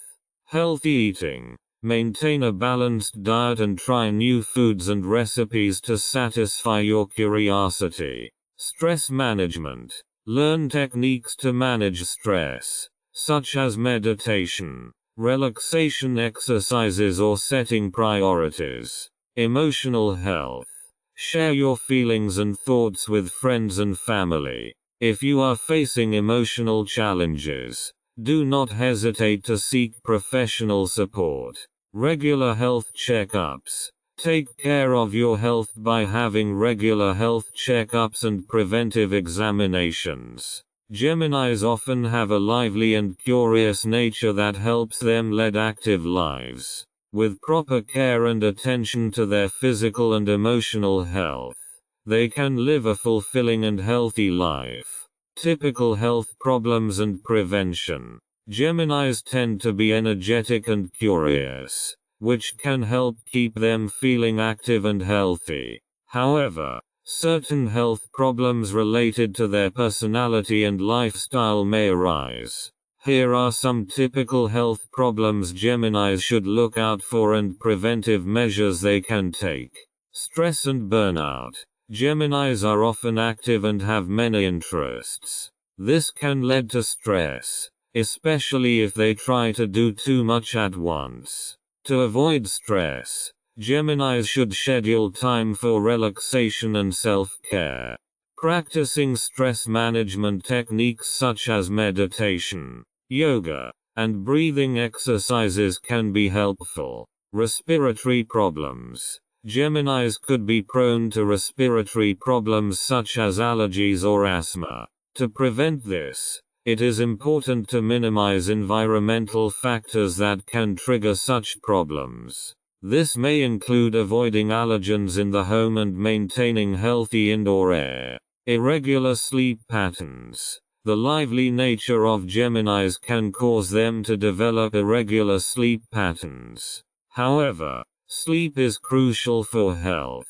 Healthy eating. Maintain a balanced diet and try new foods and recipes to satisfy your curiosity. Stress management. Learn techniques to manage stress, such as meditation, relaxation exercises, or setting priorities. Emotional health. Share your feelings and thoughts with friends and family. If you are facing emotional challenges, do not hesitate to seek professional support. Regular health checkups. Take care of your health by having regular health checkups and preventive examinations. Geminis often have a lively and curious nature that helps them lead active lives. With proper care and attention to their physical and emotional health, they can live a fulfilling and healthy life. Typical health problems and prevention. Geminis tend to be energetic and curious, which can help keep them feeling active and healthy. However, certain health problems related to their personality and lifestyle may arise. Here are some typical health problems Geminis should look out for and preventive measures they can take. Stress and burnout. Geminis are often active and have many interests. This can lead to stress, especially if they try to do too much at once. To avoid stress, Geminis should schedule time for relaxation and self-care. Practicing stress management techniques such as meditation, yoga, and breathing exercises can be helpful. Respiratory problems. Geminis could be prone to respiratory problems such as allergies or asthma. To prevent this, it is important to minimize environmental factors that can trigger such problems. This may include avoiding allergens in the home and maintaining healthy indoor air. Irregular sleep patterns. The lively nature of Geminis can cause them to develop irregular sleep patterns. However, sleep is crucial for health.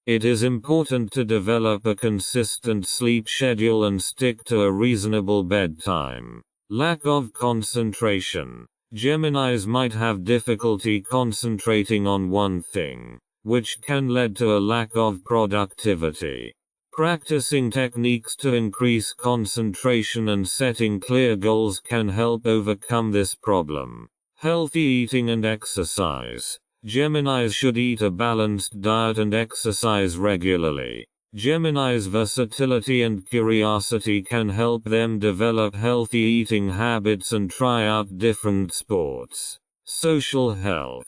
It is important to develop a consistent sleep schedule and stick to a reasonable bedtime. Lack of concentration. Geminis might have difficulty concentrating on one thing, which can lead to a lack of productivity. Practicing techniques to increase concentration and setting clear goals can help overcome this problem. Healthy eating and exercise. Geminis should eat a balanced diet and exercise regularly. Gemini's versatility and curiosity can help them develop healthy eating habits and try out different sports. Social health.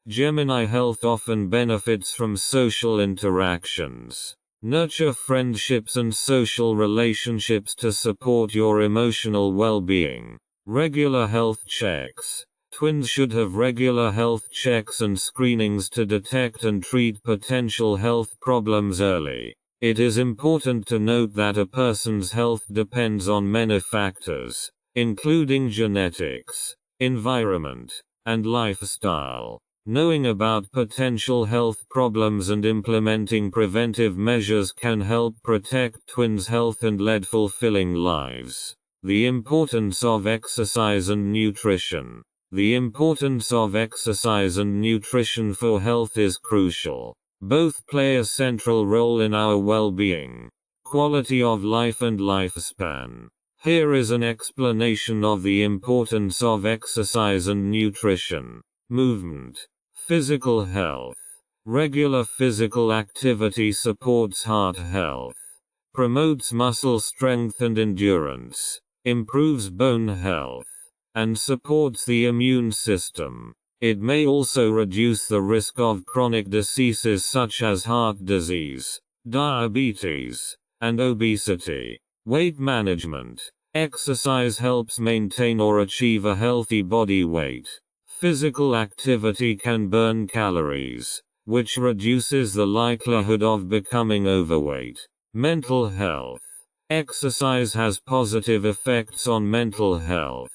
Gemini health often benefits from social interactions. Nurture friendships and social relationships to support your emotional well-being. Regular health checks. Twins should have regular health checks and screenings to detect and treat potential health problems early. It is important to note that a person's health depends on many factors, including genetics, environment, and lifestyle. Knowing about potential health problems and implementing preventive measures can help protect twins' health and lead fulfilling lives. The importance of exercise and nutrition. The importance of exercise and nutrition for health is crucial. Both play a central role in our well-being, quality of life and lifespan. Here is an explanation of the importance of exercise and nutrition. Movement. Physical health. Regular physical activity supports heart health, promotes muscle strength and endurance, improves bone health, and supports the immune system. It may also reduce the risk of chronic diseases such as heart disease, diabetes, and obesity. Weight management. Exercise helps maintain or achieve a healthy body weight. Physical activity can burn calories, which reduces the likelihood of becoming overweight. Mental health. Exercise has positive effects on mental health.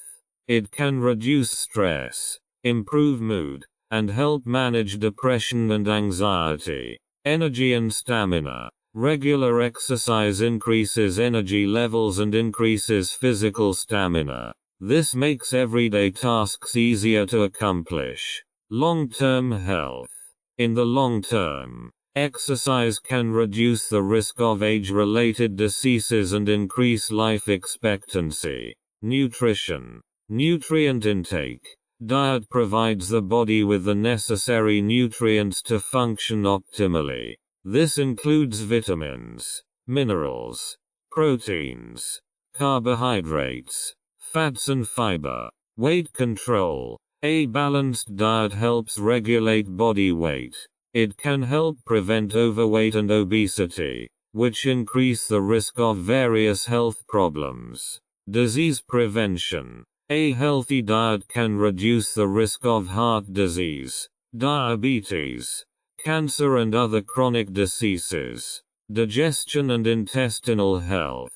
It can reduce stress, improve mood, and help manage depression and anxiety. Energy and stamina. Regular exercise increases energy levels and increases physical stamina. This makes everyday tasks easier to accomplish. Long-term health. In the long term, exercise can reduce the risk of age-related diseases and increase life expectancy. Nutrition. Nutrient intake. Diet provides the body with the necessary nutrients to function optimally. This includes vitamins, minerals, proteins, carbohydrates, fats and fiber. Weight control. A balanced diet helps regulate body weight. It can help prevent overweight and obesity, which increase the risk of various health problems. Disease prevention. A healthy diet can reduce the risk of heart disease, diabetes, cancer and other chronic diseases. Digestion and intestinal health.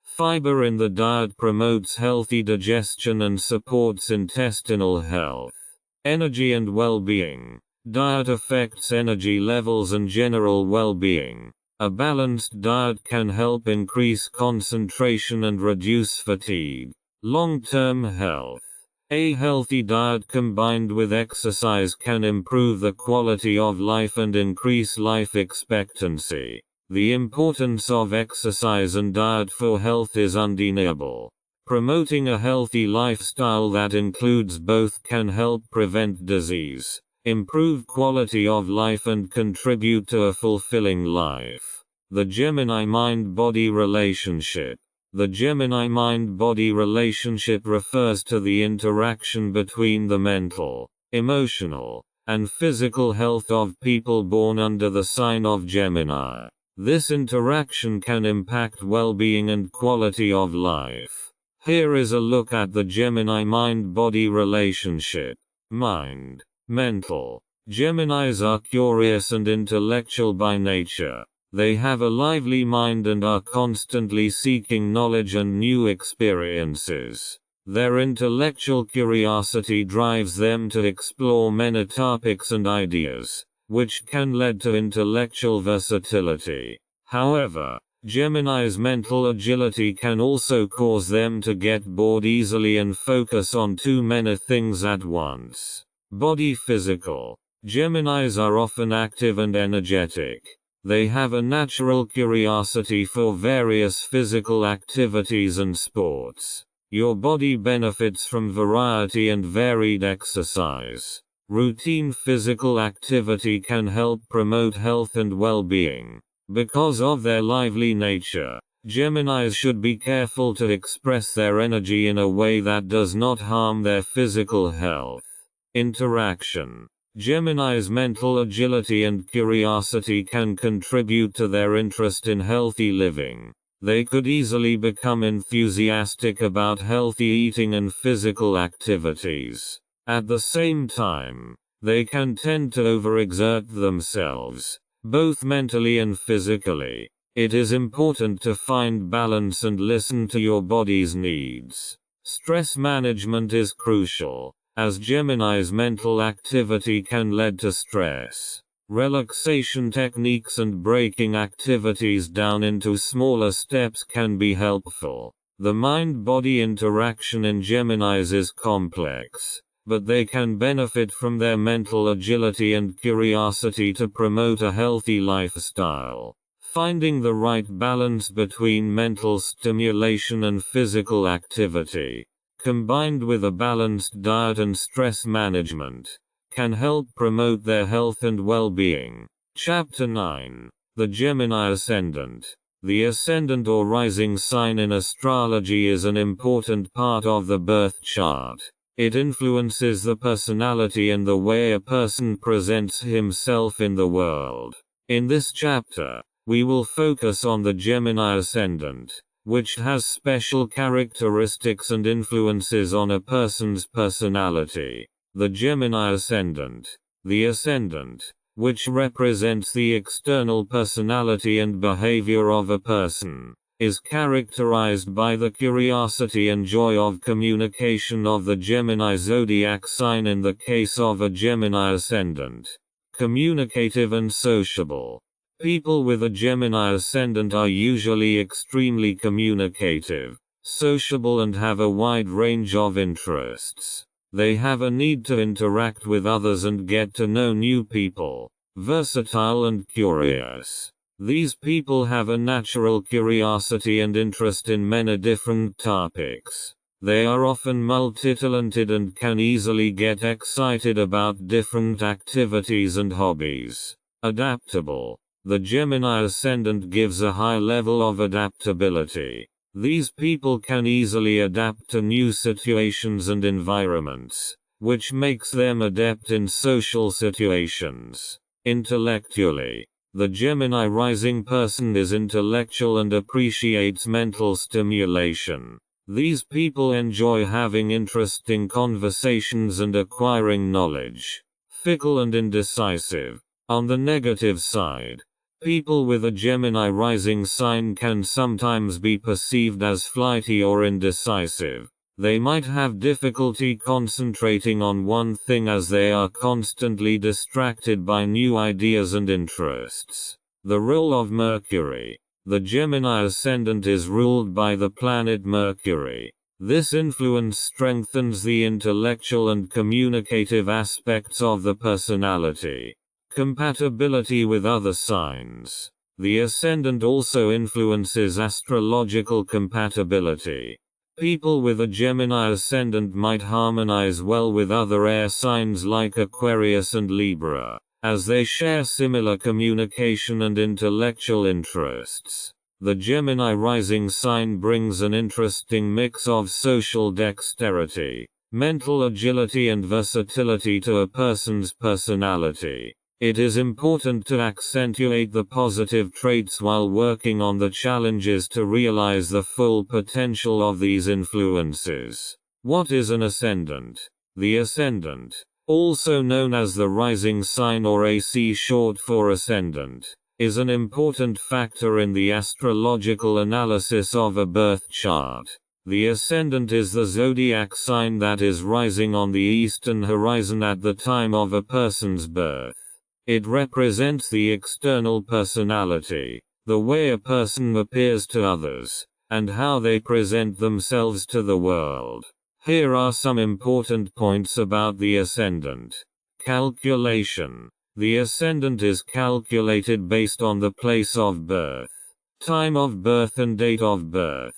Fiber in the diet promotes healthy digestion and supports intestinal health. Energy and well-being. Diet affects energy levels and general well-being. A balanced diet can help increase concentration and reduce fatigue. Long-term health. A healthy diet combined with exercise can improve the quality of life and increase life expectancy. The importance of exercise and diet for health is undeniable. Promoting a healthy lifestyle that includes both can help prevent disease, improve quality of life and contribute to a fulfilling life. The Gemini mind-body relationship. The Gemini mind-body relationship refers to the interaction between the mental, emotional, and physical health of people born under the sign of Gemini. This interaction can impact well-being and quality of life. Here is a look at the Gemini mind-body relationship. Mind. Mental. Geminis are curious and intellectual by nature. They have a lively mind and are constantly seeking knowledge and new experiences. Their intellectual curiosity drives them to explore many topics and ideas, which can lead to intellectual versatility. However, Gemini's mental agility can also cause them to get bored easily and focus on too many things at once. Body physical. Geminis are often active and energetic. They have a natural curiosity for various physical activities and sports. Your body benefits from variety and varied exercise. Routine physical activity can help promote health and well-being. Because of their lively nature, Geminis should be careful to express their energy in a way that does not harm their physical health. Interaction. Gemini's mental agility and curiosity can contribute to their interest in healthy living. They could easily become enthusiastic about healthy eating and physical activities. At the same time, they can tend to overexert themselves, both mentally and physically. It is important to find balance and listen to your body's needs. Stress management is crucial, as Gemini's mental activity can lead to stress. Relaxation techniques and breaking activities down into smaller steps can be helpful. The mind-body interaction in Geminis is complex, but they can benefit from their mental agility and curiosity to promote a healthy lifestyle. Finding the right balance between mental stimulation and physical activity, combined with a balanced diet and stress management, can help promote their health and well-being. Chapter 9. The Gemini Ascendant. The ascendant or rising sign in astrology is an important part of the birth chart. It influences the personality and the way a person presents himself in the world. In this chapter, we will focus on the Gemini Ascendant, which has special characteristics and influences on a person's personality. The Gemini Ascendant. The Ascendant, which represents the external personality and behavior of a person, is characterized by the curiosity and joy of communication of the Gemini zodiac sign in the case of a Gemini Ascendant. Communicative and sociable. People with a Gemini Ascendant are usually extremely communicative, sociable and have a wide range of interests. They have a need to interact with others and get to know new people. Versatile and curious. These people have a natural curiosity and interest in many different topics. They are often multi-talented and can easily get excited about different activities and hobbies. Adaptable. The Gemini Ascendant gives a high level of adaptability. These people can easily adapt to new situations and environments, which makes them adept in social situations. Intellectually, the Gemini rising person is intellectual and appreciates mental stimulation. These people enjoy having interesting conversations and acquiring knowledge. Fickle and indecisive. On the negative side, people with a Gemini rising sign can sometimes be perceived as flighty or indecisive. They might have difficulty concentrating on one thing as they are constantly distracted by new ideas and interests. The role of Mercury. The Gemini Ascendant is ruled by the planet Mercury. This influence strengthens the intellectual and communicative aspects of the personality. Compatibility with other signs. The Ascendant also influences astrological compatibility. People with a Gemini Ascendant might harmonize well with other air signs like Aquarius and Libra, as they share similar communication and intellectual interests. The Gemini rising sign brings an interesting mix of social dexterity, mental agility and versatility to a person's personality. It is important to accentuate the positive traits while working on the challenges to realize the full potential of these influences. What is an ascendant? The ascendant, also known as the rising sign or AC short for ascendant, is an important factor in the astrological analysis of a birth chart. The ascendant is the zodiac sign that is rising on the eastern horizon at the time of a person's birth. It represents the external personality, the way a person appears to others, and how they present themselves to the world. Here are some important points about the ascendant. Calculation. The ascendant is calculated based on the place of birth, time of birth and date of birth.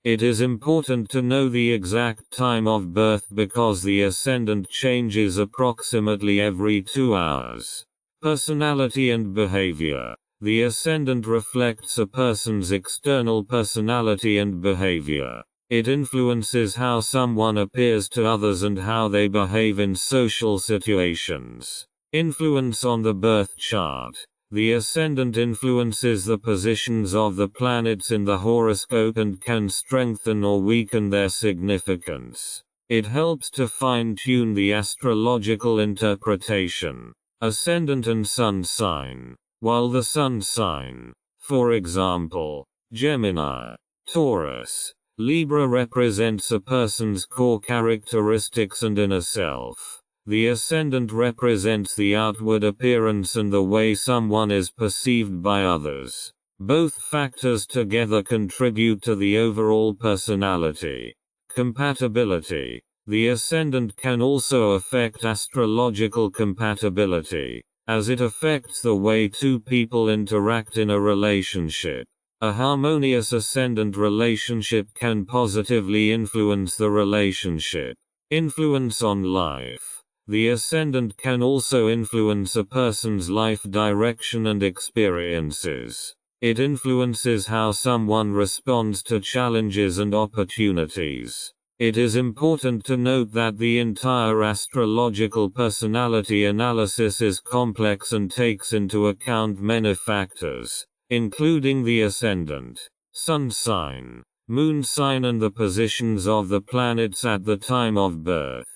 It is important to know the exact time of birth because the ascendant changes approximately every 2 hours. Personality and behavior. The ascendant reflects a person's external personality and behavior. It influences how someone appears to others and how they behave in social situations. Influence on the birth chart. The ascendant influences the positions of the planets in the horoscope and can strengthen or weaken their significance. It helps to fine-tune the astrological interpretation. Ascendant and sun sign. While the sun sign For example, Gemini, Taurus, Libra represents a person's core characteristics and inner self. The ascendant represents the outward appearance and the way someone is perceived by others. Both factors together contribute to the overall personality. Compatibility. The ascendant can also affect astrological compatibility, as it affects the way two people interact in a relationship. A harmonious ascendant relationship can positively influence the relationship. Influence on life. The ascendant can also influence a person's life direction and experiences. It influences how someone responds to challenges and opportunities. It is important to note that the entire astrological personality analysis is complex and takes into account many factors, including the ascendant, sun sign, moon sign, and the positions of the planets at the time of birth.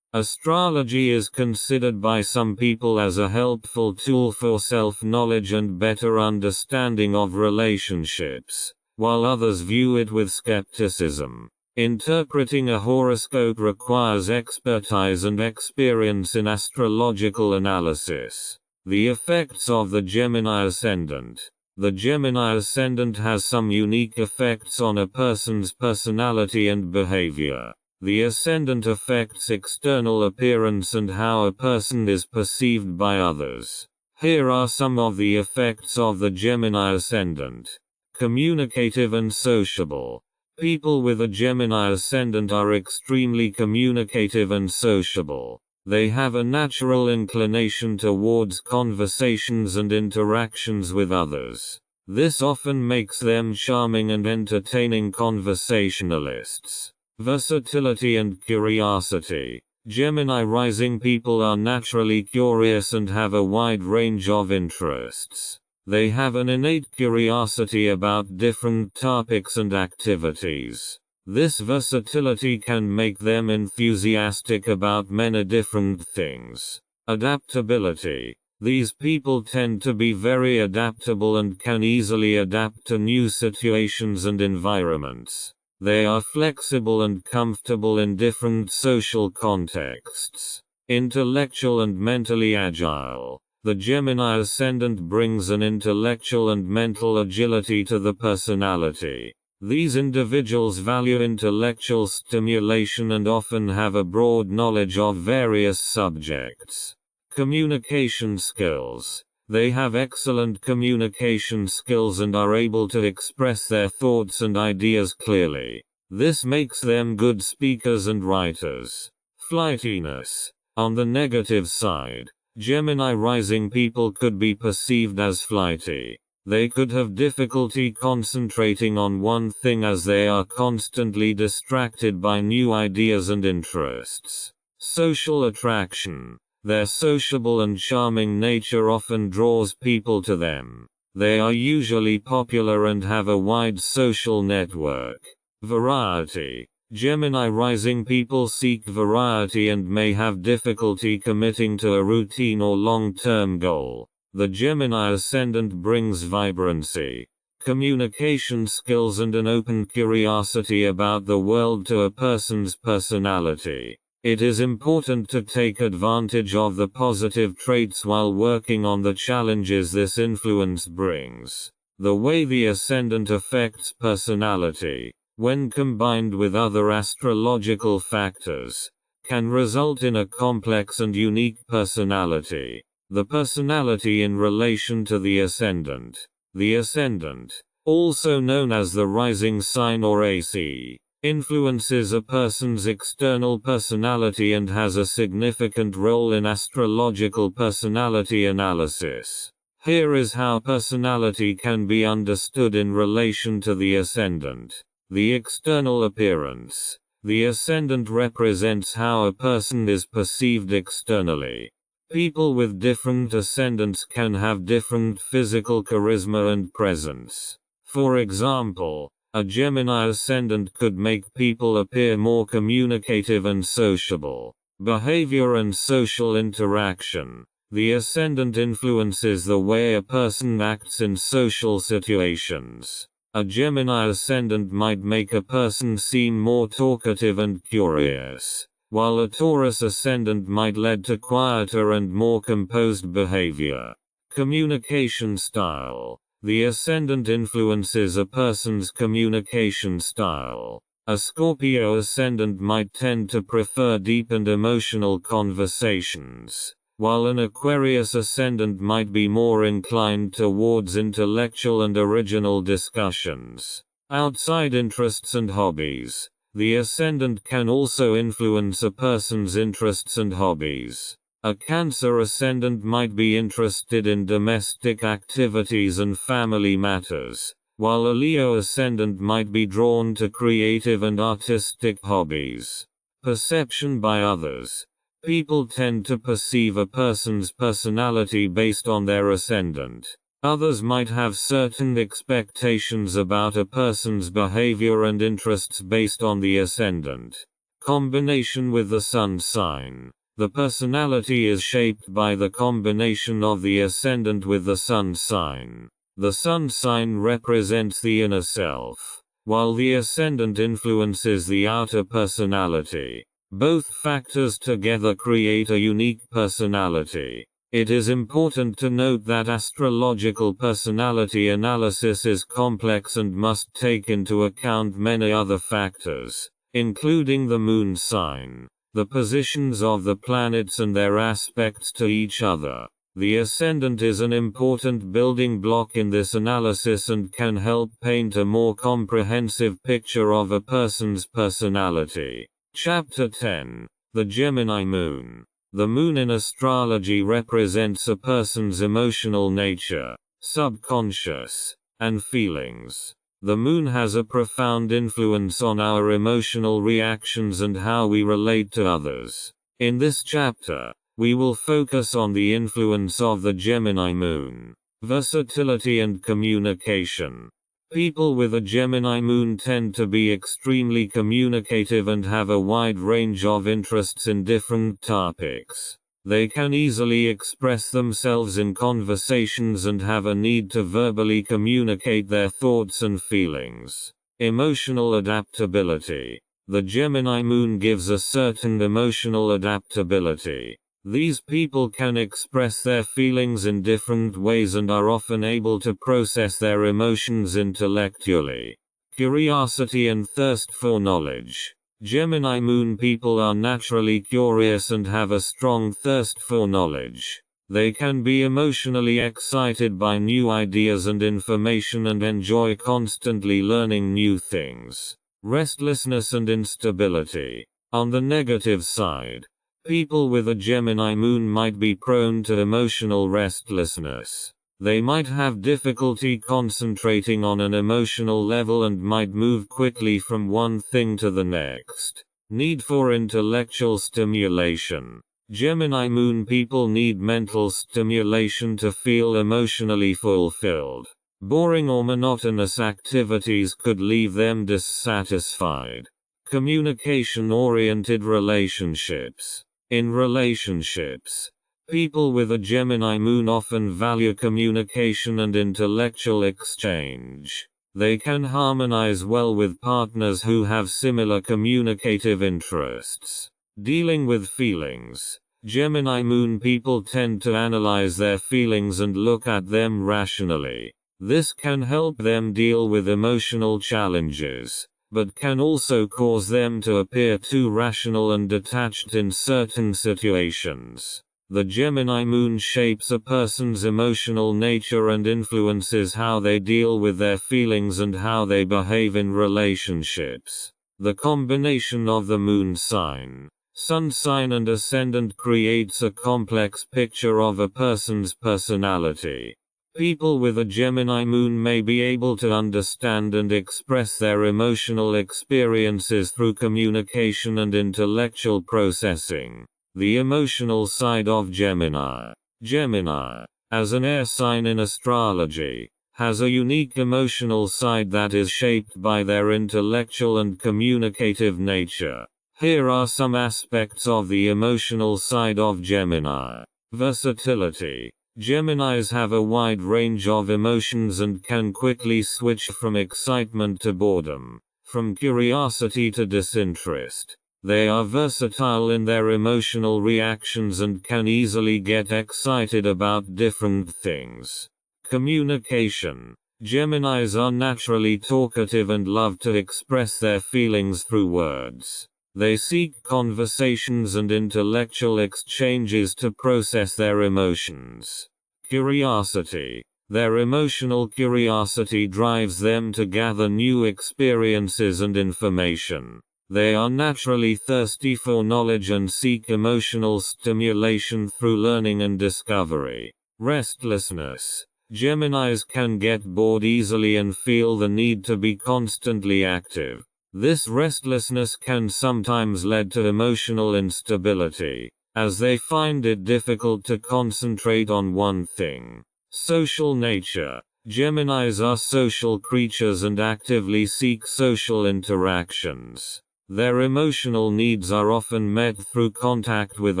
Astrology is considered by some people as a helpful tool for self-knowledge and better understanding of relationships, while others view it with skepticism. Interpreting a horoscope requires expertise and experience in astrological analysis. The effects of the Gemini ascendant. The Gemini ascendant has some unique effects on a person's personality and behavior. The ascendant affects external appearance and how a person is perceived by others. Here are some of the effects of the Gemini ascendant. Communicative and sociable. People with a Gemini ascendant are extremely communicative and sociable. They have a natural inclination towards conversations and interactions with others. This often makes them charming and entertaining conversationalists. Versatility and curiosity. Gemini rising people are naturally curious and have a wide range of interests. They have an innate curiosity about different topics and activities. This versatility can make them enthusiastic about many different things. Adaptability. These people tend to be very adaptable and can easily adapt to new situations and environments. They are flexible and comfortable in different social contexts. Intellectual and mentally agile. The Gemini ascendant brings an intellectual and mental agility to the personality. These individuals value intellectual stimulation and often have a broad knowledge of various subjects. Communication skills. They have excellent communication skills and are able to express their thoughts and ideas clearly. This makes them good speakers and writers. Flightiness. On the negative side, Gemini rising people could be perceived as flighty. They could have difficulty concentrating on one thing as they are constantly distracted by new ideas and interests. Social attraction. Their sociable and charming nature often draws people to them. They are usually popular and have a wide social network. Variety. Gemini rising people seek variety and may have difficulty committing to a routine or long-term goal. The Gemini ascendant brings vibrancy, communication skills, and an open curiosity about the world to a person's personality. It is important to take advantage of the positive traits while working on the challenges this influence brings. The way the ascendant affects personality, when combined with other astrological factors, can result in a complex and unique personality. The personality in relation to the ascendant. The ascendant, also known as the rising sign or AC, influences a person's external personality and has a significant role in astrological personality analysis. Here is how personality can be understood in relation to the ascendant. The external appearance. The ascendant represents how a person is perceived externally. People with different ascendants can have different physical charisma and presence. For example, a Gemini ascendant could make people appear more communicative and sociable. Behavior and social interaction. The ascendant influences the way a person acts in social situations. A Gemini ascendant might make a person seem more talkative and curious, while a Taurus ascendant might lead to quieter and more composed behavior. Communication style. The ascendant influences a person's communication style. A Scorpio ascendant might tend to prefer deep and emotional conversations, while an Aquarius ascendant might be more inclined towards intellectual and original discussions. Outside interests and hobbies. The ascendant can also influence a person's interests and hobbies. A Cancer ascendant might be interested in domestic activities and family matters, while a Leo ascendant might be drawn to creative and artistic hobbies. Perception by others. People tend to perceive a person's personality based on their ascendant. Others might have certain expectations about a person's behavior and interests based on the ascendant. Combination with the sun sign. The personality is shaped by the combination of the ascendant with the sun sign. The sun sign represents the inner self, while the ascendant influences the outer personality. Both factors together create a unique personality. It is important to note that astrological personality analysis is complex and must take into account many other factors, including the moon sign, the positions of the planets and their aspects to each other. The ascendant is an important building block in this analysis and can help paint a more comprehensive picture of a person's personality. Chapter 10. The Gemini Moon. The moon in astrology represents a person's emotional nature, subconscious, and feelings. The moon has a profound influence on our emotional reactions and how we relate to others. In this chapter, we will focus on the influence of the Gemini moon, versatility and communication. People with a Gemini moon tend to be extremely communicative and have a wide range of interests in different topics. They can easily express themselves in conversations and have a need to verbally communicate their thoughts and feelings. Emotional adaptability. The Gemini moon gives a certain emotional adaptability. These people can express their feelings in different ways and are often able to process their emotions intellectually. Curiosity and thirst for knowledge. Gemini moon people are naturally curious and have a strong thirst for knowledge. They can be emotionally excited by new ideas and information and enjoy constantly learning new things. Restlessness and instability. On the negative side, people with a Gemini moon might be prone to emotional restlessness. They might have difficulty concentrating on an emotional level and might move quickly from one thing to the next. Need for intellectual stimulation. Gemini moon people need mental stimulation to feel emotionally fulfilled. Boring or monotonous activities could leave them dissatisfied. Communication-oriented relationships. In relationships, people with a Gemini moon often value communication and intellectual exchange. They can harmonize well with partners who have similar communicative interests. Dealing with feelings. Gemini moon people tend to analyze their feelings and look at them rationally. This can help them deal with emotional challenges, but can also cause them to appear too rational and detached in certain situations. The Gemini moon shapes a person's emotional nature and influences how they deal with their feelings and how they behave in relationships. The combination of the moon sign, sun sign and ascendant creates a complex picture of a person's personality. People with a Gemini moon may be able to understand and express their emotional experiences through communication and intellectual processing. The emotional side of Gemini. Gemini, as an air sign in astrology, has a unique emotional side that is shaped by their intellectual and communicative nature. Here are some aspects of the emotional side of Gemini. Versatility. Geminis have a wide range of emotions and can quickly switch from excitement to boredom, from curiosity to disinterest. They are versatile in their emotional reactions and can easily get excited about different things. Communication. Geminis are naturally talkative and love to express their feelings through words. They seek conversations and intellectual exchanges to process their emotions. Curiosity. Their emotional curiosity drives them to gather new experiences and information. They are naturally thirsty for knowledge and seek emotional stimulation through learning and discovery. Restlessness. Geminis can get bored easily and feel the need to be constantly active. This restlessness can sometimes lead to emotional instability, as they find it difficult to concentrate on one thing. Social nature. Geminis are social creatures and actively seek social interactions. Their emotional needs are often met through contact with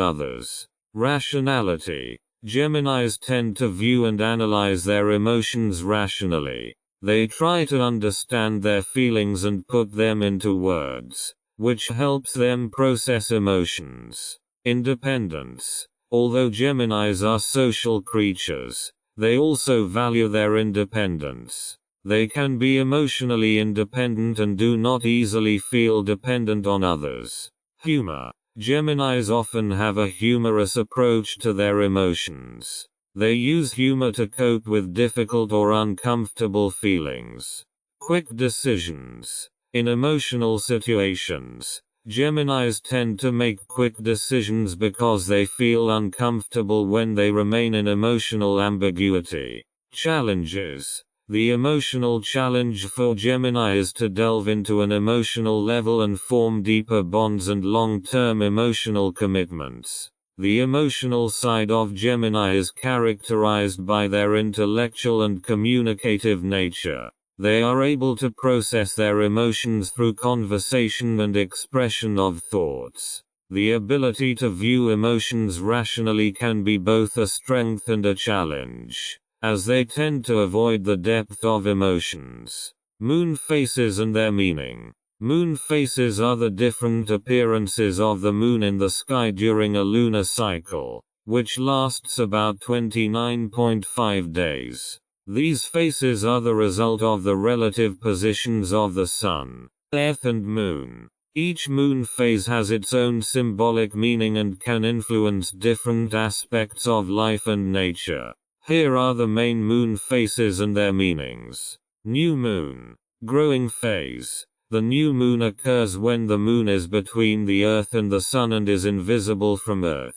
others. Rationality. Geminis tend to view and analyze their emotions rationally. They try to understand their feelings and put them into words, which helps them process emotions. Independence. Although Geminis are social creatures, they also value their independence. They can be emotionally independent and do not easily feel dependent on others. Humor. Geminis often have a humorous approach to their emotions. They use humor to cope with difficult or uncomfortable feelings. Quick decisions. In emotional situations, Geminis tend to make quick decisions because they feel uncomfortable when they remain in emotional ambiguity. Challenges. The emotional challenge for Gemini is to delve into an emotional level and form deeper bonds and long-term emotional commitments. The emotional side of Gemini is characterized by their intellectual and communicative nature. They are able to process their emotions through conversation and expression of thoughts. The ability to view emotions rationally can be both a strength and a challenge, as they tend to avoid the depth of emotions. Moon phases and their meaning. Moon phases are the different appearances of the moon in the sky during a lunar cycle, which lasts about 29.5 days. These phases are the result of the relative positions of the Sun, Earth and Moon. Each moon phase has its own symbolic meaning and can influence different aspects of life and nature. Here are the main moon phases and their meanings. New moon. Growing phase. The new moon occurs when the moon is between the Earth and the Sun and is invisible from Earth.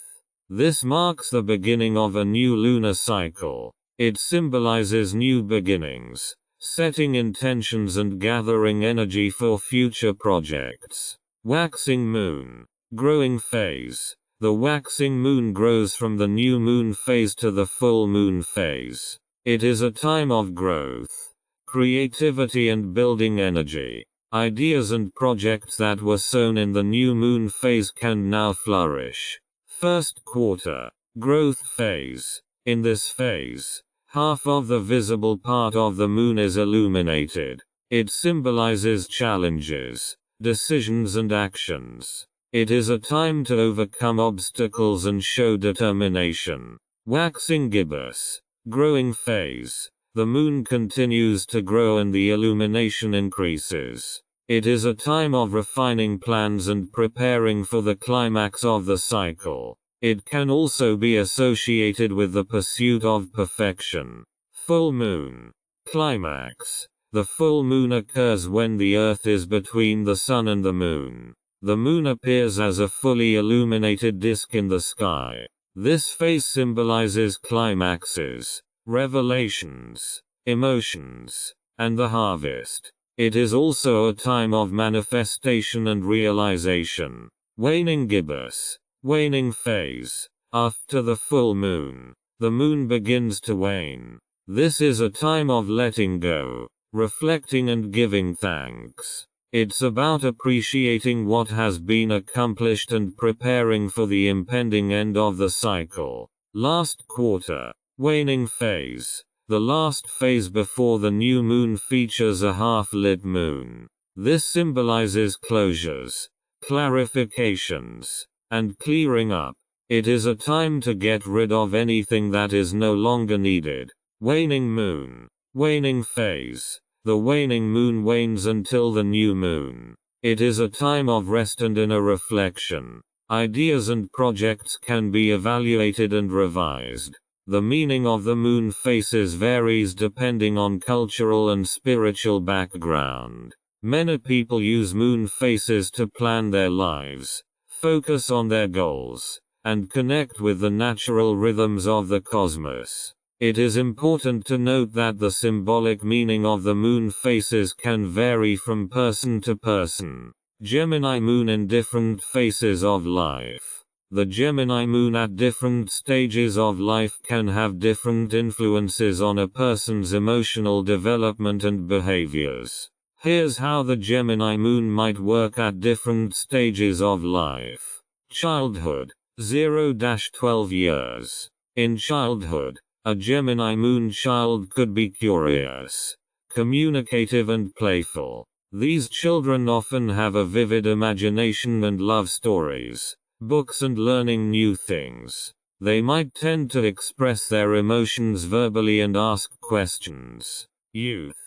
This marks the beginning of a new lunar cycle. It symbolizes new beginnings, setting intentions and gathering energy for future projects. Waxing moon. Growing phase. The waxing moon grows from the new moon phase to the full moon phase. It is a time of growth, creativity and building energy. Ideas and projects that were sown in the new moon phase can now flourish. First quarter. Growth phase. In this phase, half of the visible part of the moon is illuminated. It symbolizes challenges, decisions and actions. It is a time to overcome obstacles and show determination. Waxing gibbous. Growing phase. The moon continues to grow and the illumination increases. It is a time of refining plans and preparing for the climax of the cycle. It can also be associated with the pursuit of perfection. Full moon. Climax. The full moon occurs when the Earth is between the Sun and the Moon. The moon appears as a fully illuminated disk in the sky. This phase symbolizes climaxes, revelations, emotions, and the harvest. It is also a time of manifestation and realization. Waning gibbous. Waning phase. After the full moon, the moon begins to wane. This is a time of letting go, reflecting and giving thanks. It's about appreciating what has been accomplished and preparing for the impending end of the cycle. Last quarter. Waning phase. The last phase before the new moon features a half-lit moon. This symbolizes closures, clarifications, and clearing up. It is a time to get rid of anything that is no longer needed. Waning moon. Waning phase. The waning moon wanes until the new moon. It is a time of rest and inner reflection. Ideas and projects can be evaluated and revised. The meaning of the moon phases varies depending on cultural and spiritual background. Many people use moon phases to plan their lives, focus on their goals, and connect with the natural rhythms of the cosmos. It is important to note that the symbolic meaning of the moon phases can vary from person to person. Gemini moon in different phases of life. The Gemini moon at different stages of life can have different influences on a person's emotional development and behaviors. Here's how the Gemini moon might work at different stages of life. Childhood. 0-12 years. In childhood, a Gemini moon child could be curious, communicative and playful. These children often have a vivid imagination and love stories, books and learning new things. They might tend to express their emotions verbally and ask questions. Youth.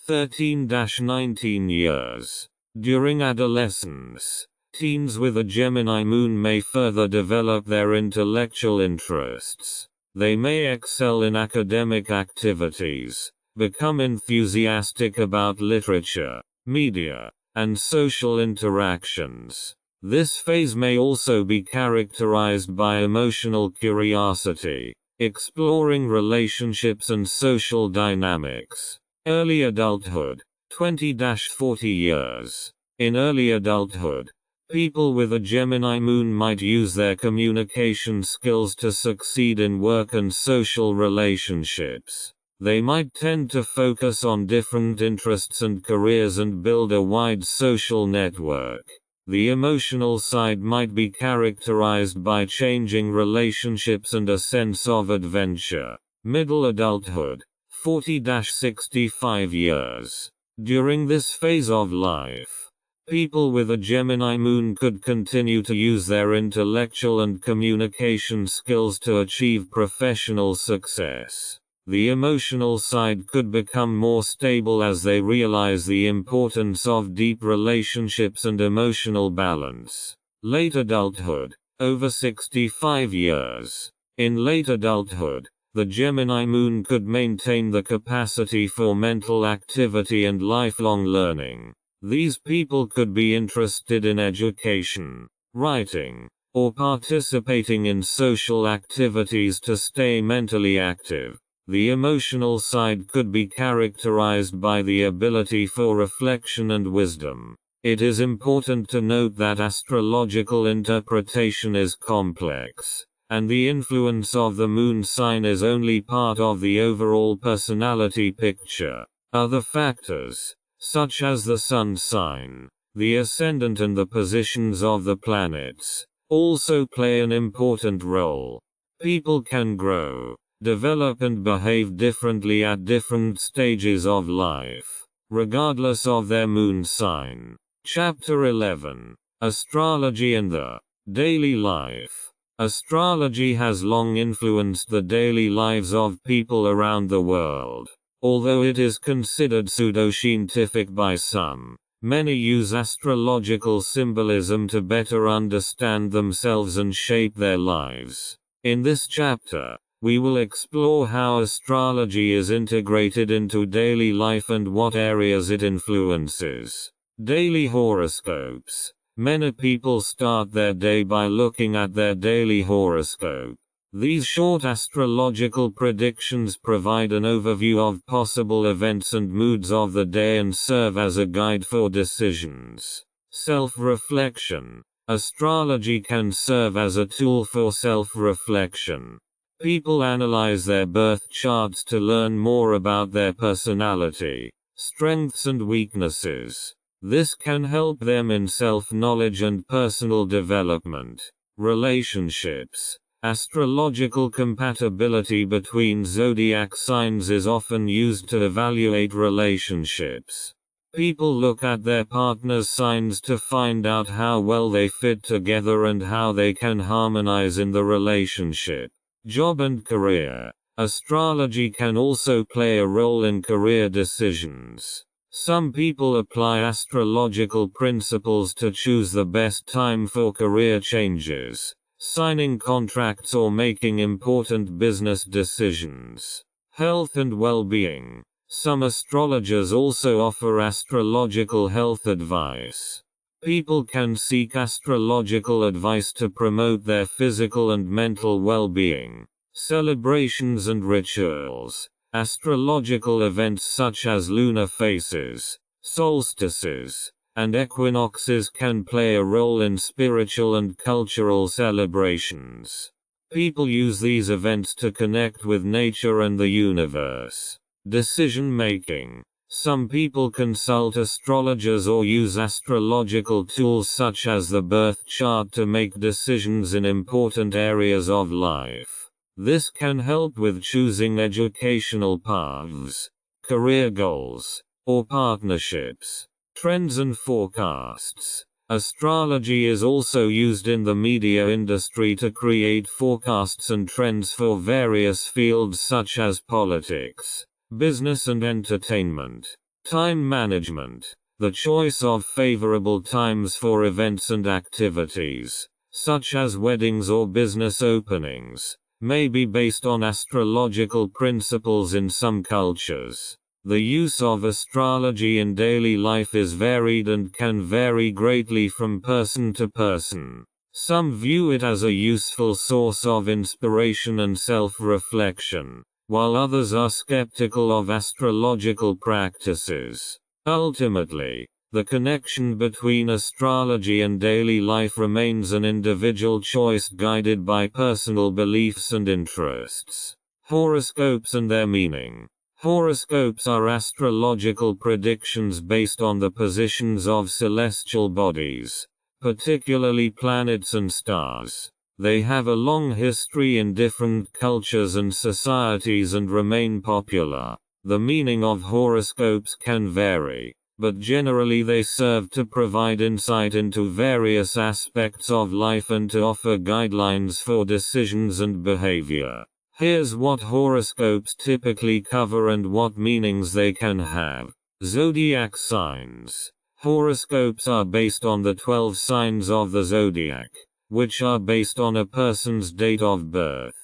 13-19 years. During adolescence, teens with a Gemini moon may further develop their intellectual interests. They may excel in academic activities, become enthusiastic about literature, media, and social interactions. This phase may also be characterized by emotional curiosity, exploring relationships and social dynamics. Early adulthood. 20-40 years. In early adulthood, people with a Gemini moon might use their communication skills to succeed in work and social relationships. They might tend to focus on different interests and careers and build a wide social network. The emotional side might be characterized by changing relationships and a sense of adventure. Middle adulthood. 40-65 years. During this phase of life, people with a Gemini moon could continue to use their intellectual and communication skills to achieve professional success. The emotional side could become more stable as they realize the importance of deep relationships and emotional balance. Late adulthood. Over 65 years. In late adulthood, the Gemini moon could maintain the capacity for mental activity and lifelong learning. These people could be interested in education, writing, or participating in social activities to stay mentally active. The emotional side could be characterized by the ability for reflection and wisdom. It is important to note that astrological interpretation is complex, and the influence of the moon sign is only part of the overall personality picture. Other factors, such as the sun sign, the ascendant and the positions of the planets, also play an important role. People can grow, develop and behave differently at different stages of life, regardless of their moon sign. Chapter 11. Astrology and the Daily Life. Astrology has long influenced the daily lives of people around the world. Although it is considered pseudoscientific by some, many use astrological symbolism to better understand themselves and shape their lives. In this chapter, we will explore how astrology is integrated into daily life and what areas it influences. Daily horoscopes. Many people start their day by looking at their daily horoscope. These short astrological predictions provide an overview of possible events and moods of the day and serve as a guide for decisions. Self-reflection. Astrology can serve as a tool for self-reflection. People analyze their birth charts to learn more about their personality, strengths and weaknesses. This can help them in self-knowledge and personal development. Relationships. Astrological compatibility between zodiac signs is often used to evaluate relationships. People look at their partner's signs to find out how well they fit together and how they can harmonize in the relationship. Job and career. Astrology can also play a role in career decisions. Some people apply astrological principles to choose the best time for career changes, signing contracts, or making important business decisions. Health and well-being. Some astrologers also offer astrological health advice. People can seek astrological advice to promote their physical and mental well-being. Celebrations and rituals. Astrological events such as lunar phases, solstices, and equinoxes can play a role in spiritual and cultural celebrations. People use these events to connect with nature and the universe. Decision making. Some people consult astrologers or use astrological tools such as the birth chart to make decisions in important areas of life. This can help with choosing educational paths, career goals, or partnerships. Trends and forecasts. Astrology is also used in the media industry to create forecasts and trends for various fields such as politics, business and entertainment. Time management. The choice of favorable times for events and activities, such as weddings or business openings, may be based on astrological principles in some cultures. The use of astrology in daily life is varied and can vary greatly from person to person. Some view it as a useful source of inspiration and self-reflection, while others are skeptical of astrological practices. Ultimately, the connection between astrology and daily life remains an individual choice guided by personal beliefs and interests. Horoscopes and their meaning. Horoscopes are astrological predictions based on the positions of celestial bodies, particularly planets and stars. They have a long history in different cultures and societies and remain popular. The meaning of horoscopes can vary, but generally they serve to provide insight into various aspects of life and to offer guidelines for decisions and behavior. Here's what horoscopes typically cover and what meanings they can have. Zodiac signs. Horoscopes are based on the 12 signs of the zodiac, which are based on a person's date of birth.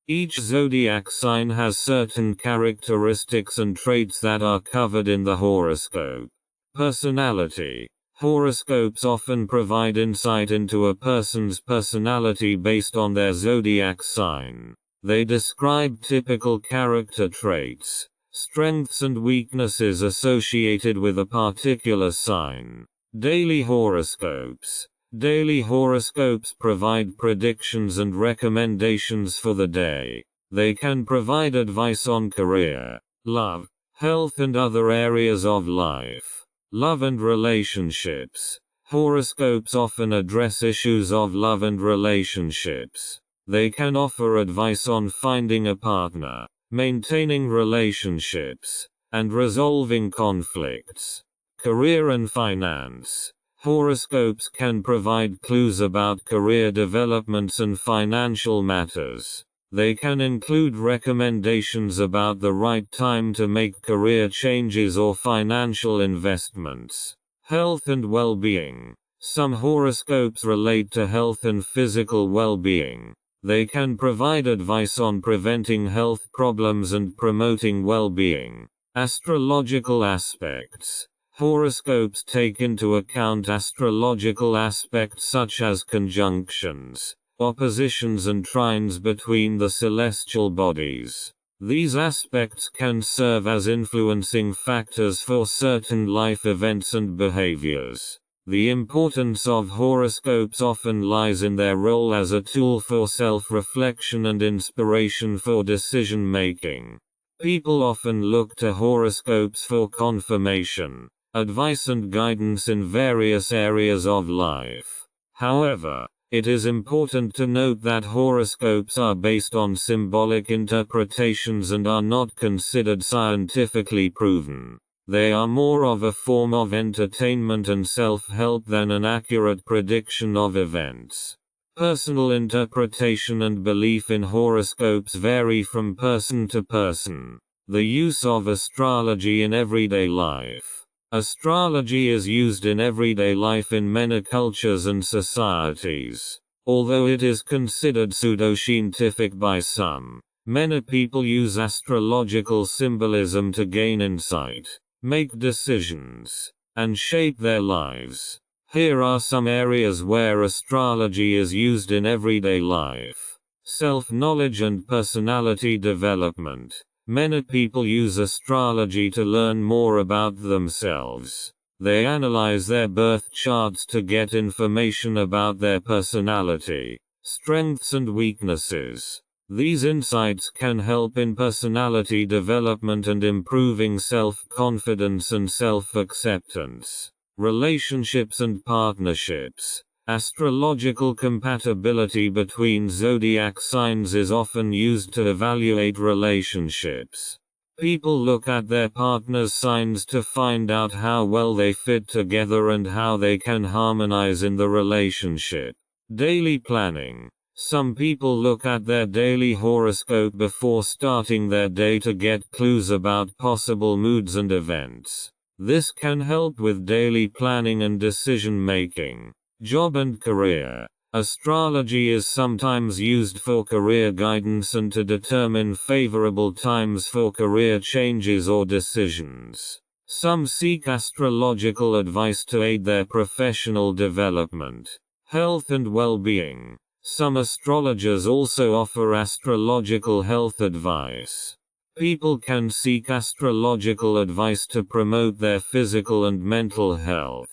Each zodiac sign has certain characteristics and traits that are covered in the horoscope. Personality. Horoscopes often provide insight into a person's personality based on their zodiac sign. They describe typical character traits, strengths and weaknesses associated with a particular sign. Daily horoscopes. Daily horoscopes provide predictions and recommendations for the day. They can provide advice on career, love, health and other areas of life. Love and relationships. Horoscopes often address issues of love and relationships. They can offer advice on finding a partner, maintaining relationships, and resolving conflicts. Career and finance. Horoscopes can provide clues about career developments and financial matters. They can include recommendations about the right time to make career changes or financial investments. Health and well-being. Some horoscopes relate to health and physical well-being. They can provide advice on preventing health problems and promoting well-being. Astrological aspects. Horoscopes take into account astrological aspects such as conjunctions, oppositions and trines between the celestial bodies. These aspects can serve as influencing factors for certain life events and behaviors. The importance of horoscopes often lies in their role as a tool for self-reflection and inspiration for decision-making. People often look to horoscopes for confirmation, advice and guidance in various areas of life. However, It is important to note that horoscopes are based on symbolic interpretations and are not considered scientifically proven. They are more of a form of entertainment and self-help than an accurate prediction of events. Personal interpretation and belief in horoscopes vary from person to person. The use of astrology in everyday life. Astrology is used in everyday life in many cultures and societies. Although it is considered pseudoscientific by some, many people use astrological symbolism to gain insight, make decisions, and shape their lives. Here are some areas where astrology is used in everyday life. Self-knowledge and personality development. Many people use astrology to learn more about themselves. They analyze their birth charts to get information about their personality, strengths and weaknesses. These insights can help in personality development and improving self-confidence and self-acceptance. Relationships and partnerships. Astrological compatibility between zodiac signs is often used to evaluate relationships. People look at their partner's signs to find out how well they fit together and how they can harmonize in the relationship. Daily planning. Some people look at their daily horoscope before starting their day to get clues about possible moods and events. This can help with daily planning and decision making. Job and career. Astrology is sometimes used for career guidance and to determine favorable times for career changes or decisions. Some seek astrological advice to aid their professional development, health and well-being. Some astrologers also offer astrological health advice. People can seek astrological advice to promote their physical and mental health.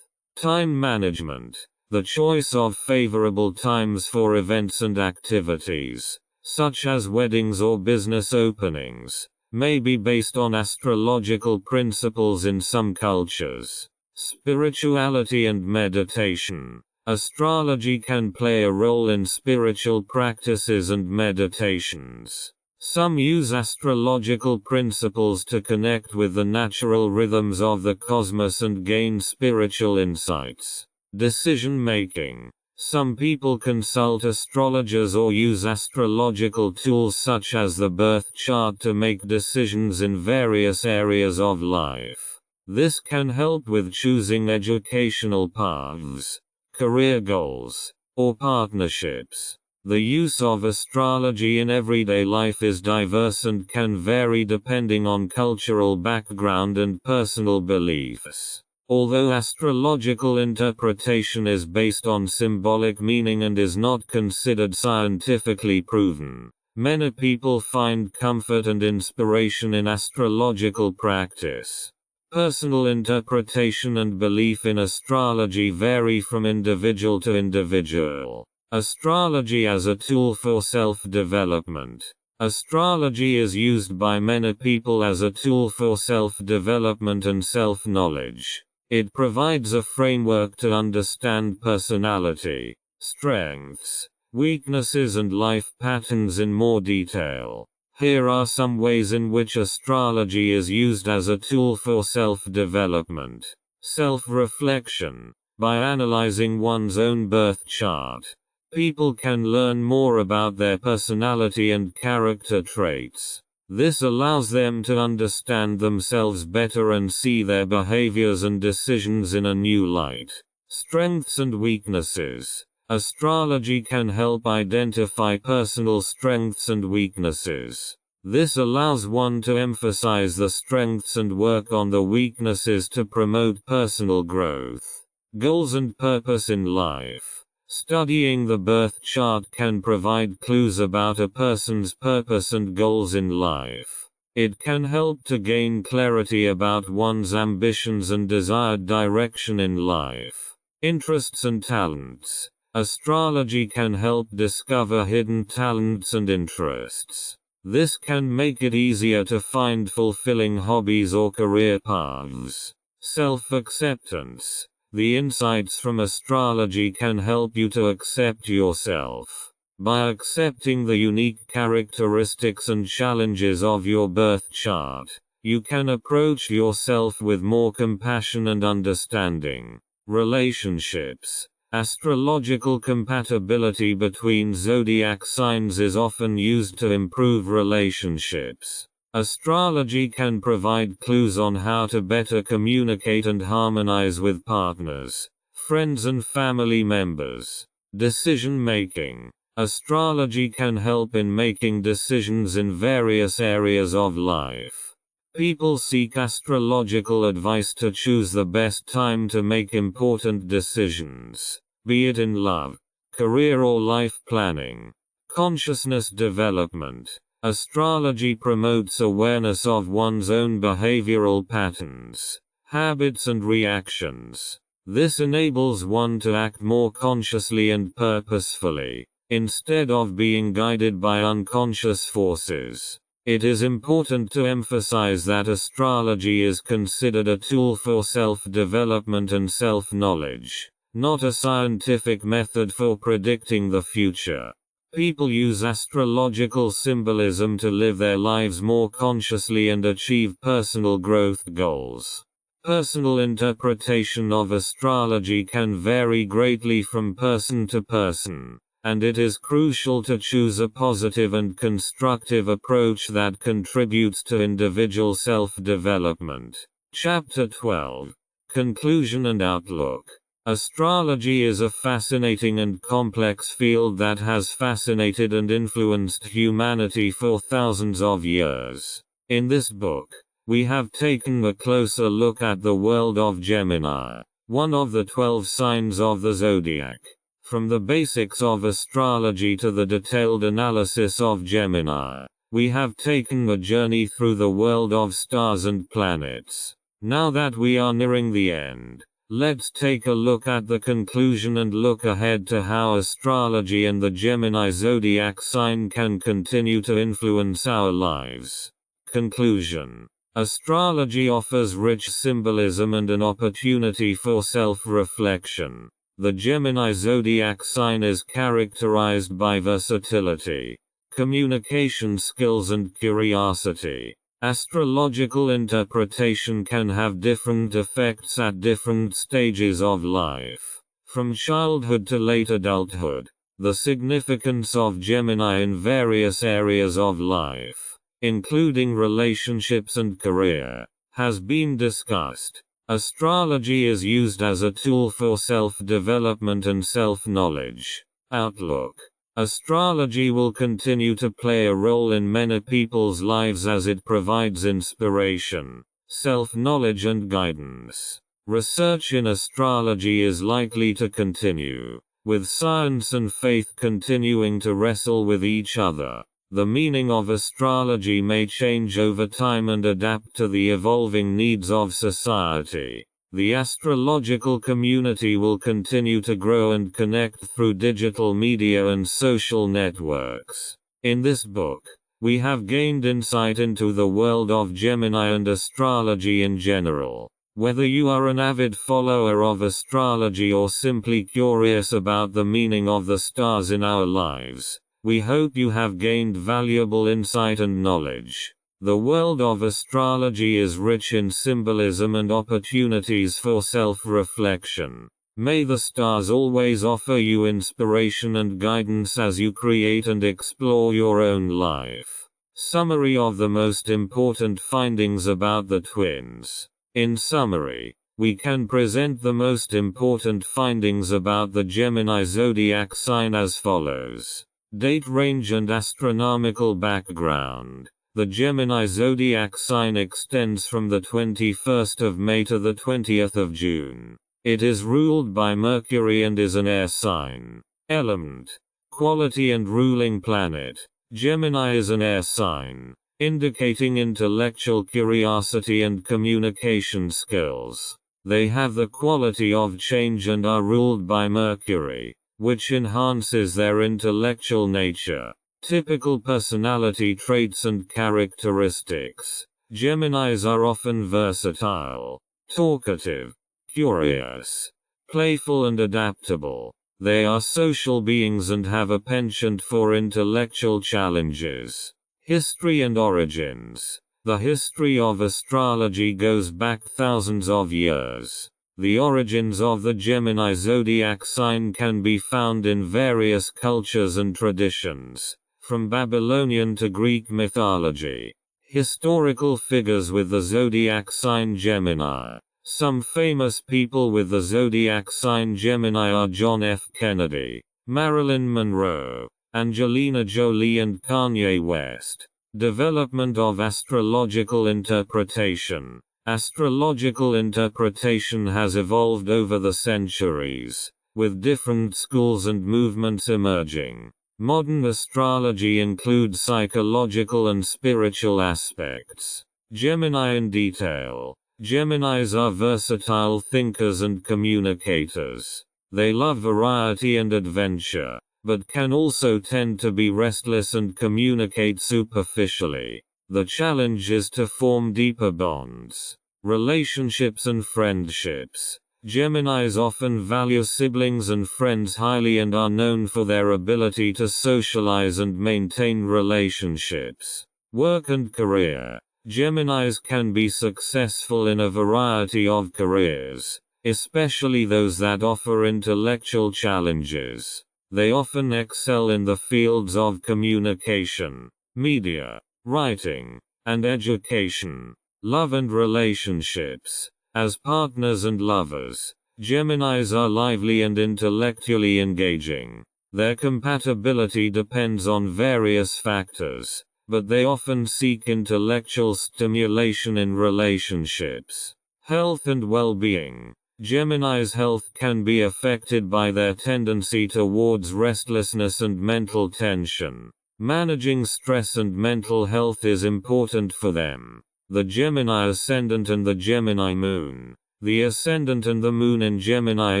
Time management. The choice of favorable times for events and activities, such as weddings or business openings, may be based on astrological principles in some cultures. Spirituality and meditation. Astrology can play a role in spiritual practices and meditations. Some use astrological principles to connect with the natural rhythms of the cosmos and gain spiritual insights. Decision making. Some people consult astrologers or use astrological tools such as the birth chart to make decisions in various areas of life. This can help with choosing educational paths, career goals, or partnerships. The use of astrology in everyday life is diverse and can vary depending on cultural background and personal beliefs. Although astrological interpretation is based on symbolic meaning and is not considered scientifically proven, many people find comfort and inspiration in astrological practice. Personal interpretation and belief in astrology vary from individual to individual. Astrology as a tool for self-development. Astrology is used by many people as a tool for self-development and self-knowledge. It provides a framework to understand personality, strengths, weaknesses and life patterns in more detail. Here are some ways in which astrology is used as a tool for self-development. Self-reflection. By analyzing one's own birth chart, people can learn more about their personality and character traits. This allows them to understand themselves better and see their behaviors and decisions in a new light. Strengths and weaknesses. Astrology can help identify personal strengths and weaknesses. This allows one to emphasize the strengths and work on the weaknesses to promote personal growth. Goals and purpose in life. Studying the birth chart can provide clues about a person's purpose and goals in life. It can help to gain clarity about one's ambitions and desired direction in life. Interests and talents. Astrology can help discover hidden talents and interests. This can make it easier to find fulfilling hobbies or career paths. Self-acceptance. The insights from astrology can help you to accept yourself. By accepting the unique characteristics and challenges of your birth chart, you can approach yourself with more compassion and understanding. Relationships. Astrological compatibility between zodiac signs is often used to improve relationships. Astrology can provide clues on how to better communicate and harmonize with partners, friends and family members. Decision making. Astrology can help in making decisions in various areas of life. People seek astrological advice to choose the best time to make important decisions, be it in love, career or life planning. Consciousness development. Astrology promotes awareness of one's own behavioral patterns, habits and reactions. This enables one to act more consciously and purposefully, instead of being guided by unconscious forces. It is important to emphasize that astrology is considered a tool for self-development and self-knowledge, not a scientific method for predicting the future. People use astrological symbolism to live their lives more consciously and achieve personal growth goals. Personal interpretation of astrology can vary greatly from person to person, and it is crucial to choose a positive and constructive approach that contributes to individual self-development. Chapter 12. Conclusion and Outlook. Astrology is a fascinating and complex field that has fascinated and influenced humanity for thousands of years. In this book, we have taken a closer look at the world of Gemini, one of the 12 signs of the zodiac. From the basics of astrology to the detailed analysis of Gemini, we have taken a journey through the world of stars and planets. Now that we are nearing the end, let's take a look at the conclusion and look ahead to how astrology and the Gemini zodiac sign can continue to influence our lives. Conclusion. Astrology offers rich symbolism and an opportunity for self-reflection. The Gemini zodiac sign is characterized by versatility, communication skills and curiosity. Astrological interpretation can have different effects at different stages of life, from childhood to late adulthood. The significance of Gemini in various areas of life, including relationships and career, has been discussed. Astrology is used as a tool for self-development and self-knowledge. Outlook. Astrology will continue to play a role in many people's lives as it provides inspiration, self-knowledge and guidance. Research in astrology is likely to continue, with science and faith continuing to wrestle with each other. The meaning of astrology may change over time and adapt to the evolving needs of society. The astrological community will continue to grow and connect through digital media and social networks. In this book, we have gained insight into the world of Gemini and astrology in general. Whether you are an avid follower of astrology or simply curious about the meaning of the stars in our lives, we hope you have gained valuable insight and knowledge. The world of astrology is rich in symbolism and opportunities for self-reflection. May the stars always offer you inspiration and guidance as you create and explore your own life. Summary of the most important findings about the twins. In summary, we can present the most important findings about the Gemini zodiac sign as follows. Date range and astronomical background. The Gemini zodiac sign extends from the 21st of May to the 20th of June. It is ruled by Mercury and is an air sign. Element. Quality and ruling planet. Gemini is an air sign, indicating intellectual curiosity and communication skills. They have the quality of change and are ruled by Mercury, which enhances their intellectual nature. Typical personality traits and characteristics. Geminis are often versatile, talkative, curious, playful and adaptable. They are social beings and have a penchant for intellectual challenges. History and origins. The history of astrology goes back thousands of years. The origins of the Gemini zodiac sign can be found in various cultures and traditions, from Babylonian to Greek mythology. Historical figures with the zodiac sign Gemini. Some famous people with the zodiac sign Gemini are John F. Kennedy, Marilyn Monroe, Angelina Jolie and Kanye West. Development of astrological interpretation. Astrological interpretation has evolved over the centuries, with different schools and movements emerging. Modern astrology includes psychological and spiritual aspects. Gemini in detail. Geminis are versatile thinkers and communicators. They love variety and adventure, but can also tend to be restless and communicate superficially. The challenge is to form deeper bonds. Relationships and friendships. Geminis often value siblings and friends highly and are known for their ability to socialize and maintain relationships. Work and career. Geminis can be successful in a variety of careers, especially those that offer intellectual challenges. They often excel in the fields of communication, media, writing, and education. Love and relationships. As partners and lovers, Geminis are lively and intellectually engaging. Their compatibility depends on various factors, but they often seek intellectual stimulation in relationships. Health and well-being. Gemini's health can be affected by their tendency towards restlessness and mental tension. Managing stress and mental health is important for them. The Gemini ascendant and the Gemini moon. The ascendant and the moon in Gemini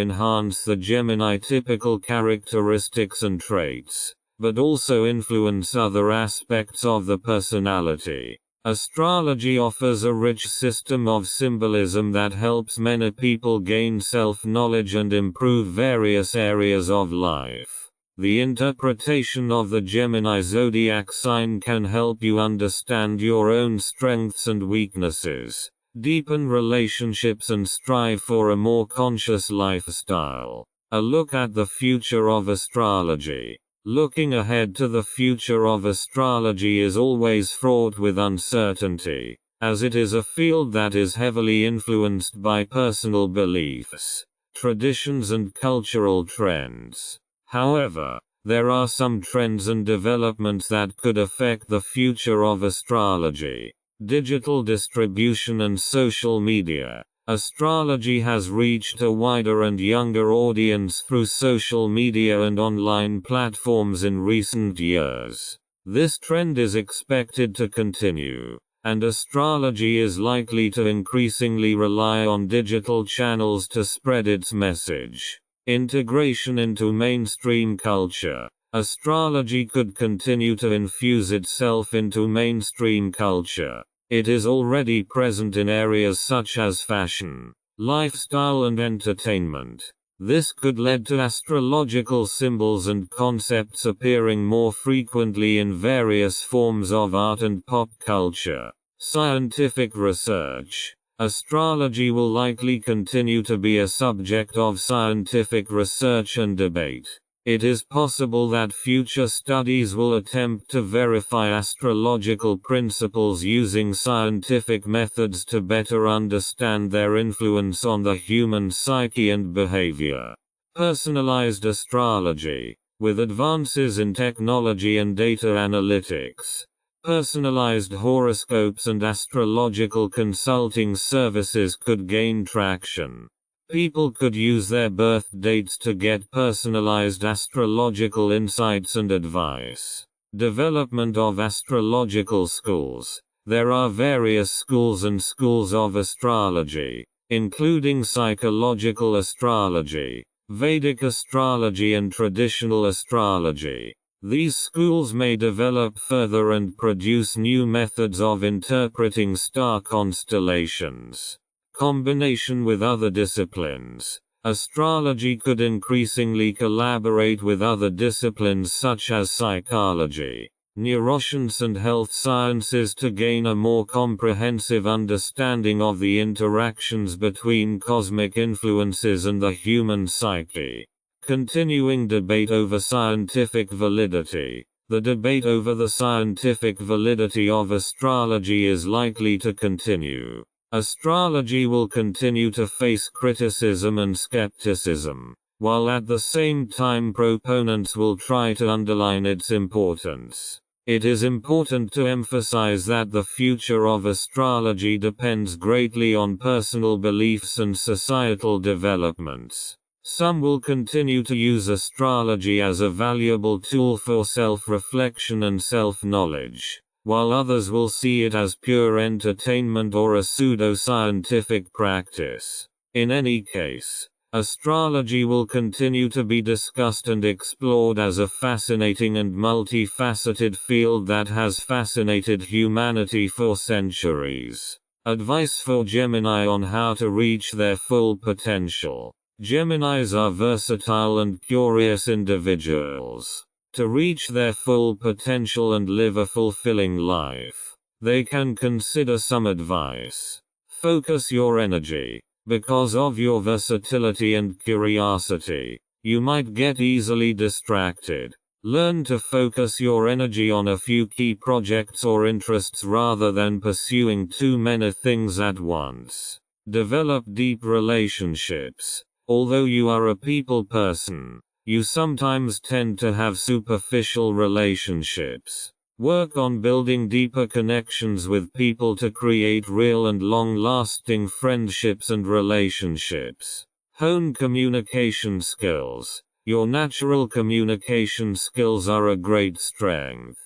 enhance the Gemini typical characteristics and traits, but also influence other aspects of the personality. Astrology offers a rich system of symbolism that helps many people gain self-knowledge and improve various areas of life. The interpretation of the Gemini zodiac sign can help you understand your own strengths and weaknesses, deepen relationships and strive for a more conscious lifestyle. A look at the future of astrology. Looking ahead to the future of astrology is always fraught with uncertainty, as it is a field that is heavily influenced by personal beliefs, traditions and cultural trends. However, there are some trends and developments that could affect the future of astrology. Digital distribution and social media. Astrology has reached a wider and younger audience through social media and online platforms in recent years. This trend is expected to continue, and astrology is likely to increasingly rely on digital channels to spread its message. Integration into mainstream culture. Astrology could continue to infuse itself into mainstream culture. It is already present in areas such as fashion, lifestyle and entertainment. This could lead to astrological symbols and concepts appearing more frequently in various forms of art and pop culture. Scientific research. Astrology will likely continue to be a subject of scientific research and debate. It is possible that future studies will attempt to verify astrological principles using scientific methods to better understand their influence on the human psyche and behavior. Personalized astrology. With advances in technology and data analytics, personalized horoscopes and astrological consulting services could gain traction. People could use their birth dates to get personalized astrological insights and advice. Development of astrological schools. There are various schools and schools of astrology, including psychological astrology, Vedic astrology and traditional astrology. These schools may develop further and produce new methods of interpreting star constellations. Combination with other disciplines. Astrology could increasingly collaborate with other disciplines such as psychology, neuroscience and health sciences to gain a more comprehensive understanding of the interactions between cosmic influences and the human psyche. Continuing debate over scientific validity. The debate over the scientific validity of astrology is likely to continue. Astrology will continue to face criticism and skepticism, while at the same time proponents will try to underline its importance. It is important to emphasize that the future of astrology depends greatly on personal beliefs and societal developments. Some will continue to use astrology as a valuable tool for self-reflection and self-knowledge, while others will see it as pure entertainment or a pseudo-scientific practice. In any case, astrology will continue to be discussed and explored as a fascinating and multifaceted field that has fascinated humanity for centuries. Advice for Gemini on how to reach their full potential. Geminis are versatile and curious individuals. To reach their full potential and live a fulfilling life, they can consider some advice. Focus your energy. Because of your versatility and curiosity, you might get easily distracted. Learn to focus your energy on a few key projects or interests rather than pursuing too many things at once. Develop deep relationships. Although you are a people person, you sometimes tend to have superficial relationships. Work on building deeper connections with people to create real and long-lasting friendships and relationships. Hone communication skills. Your natural communication skills are a great strength.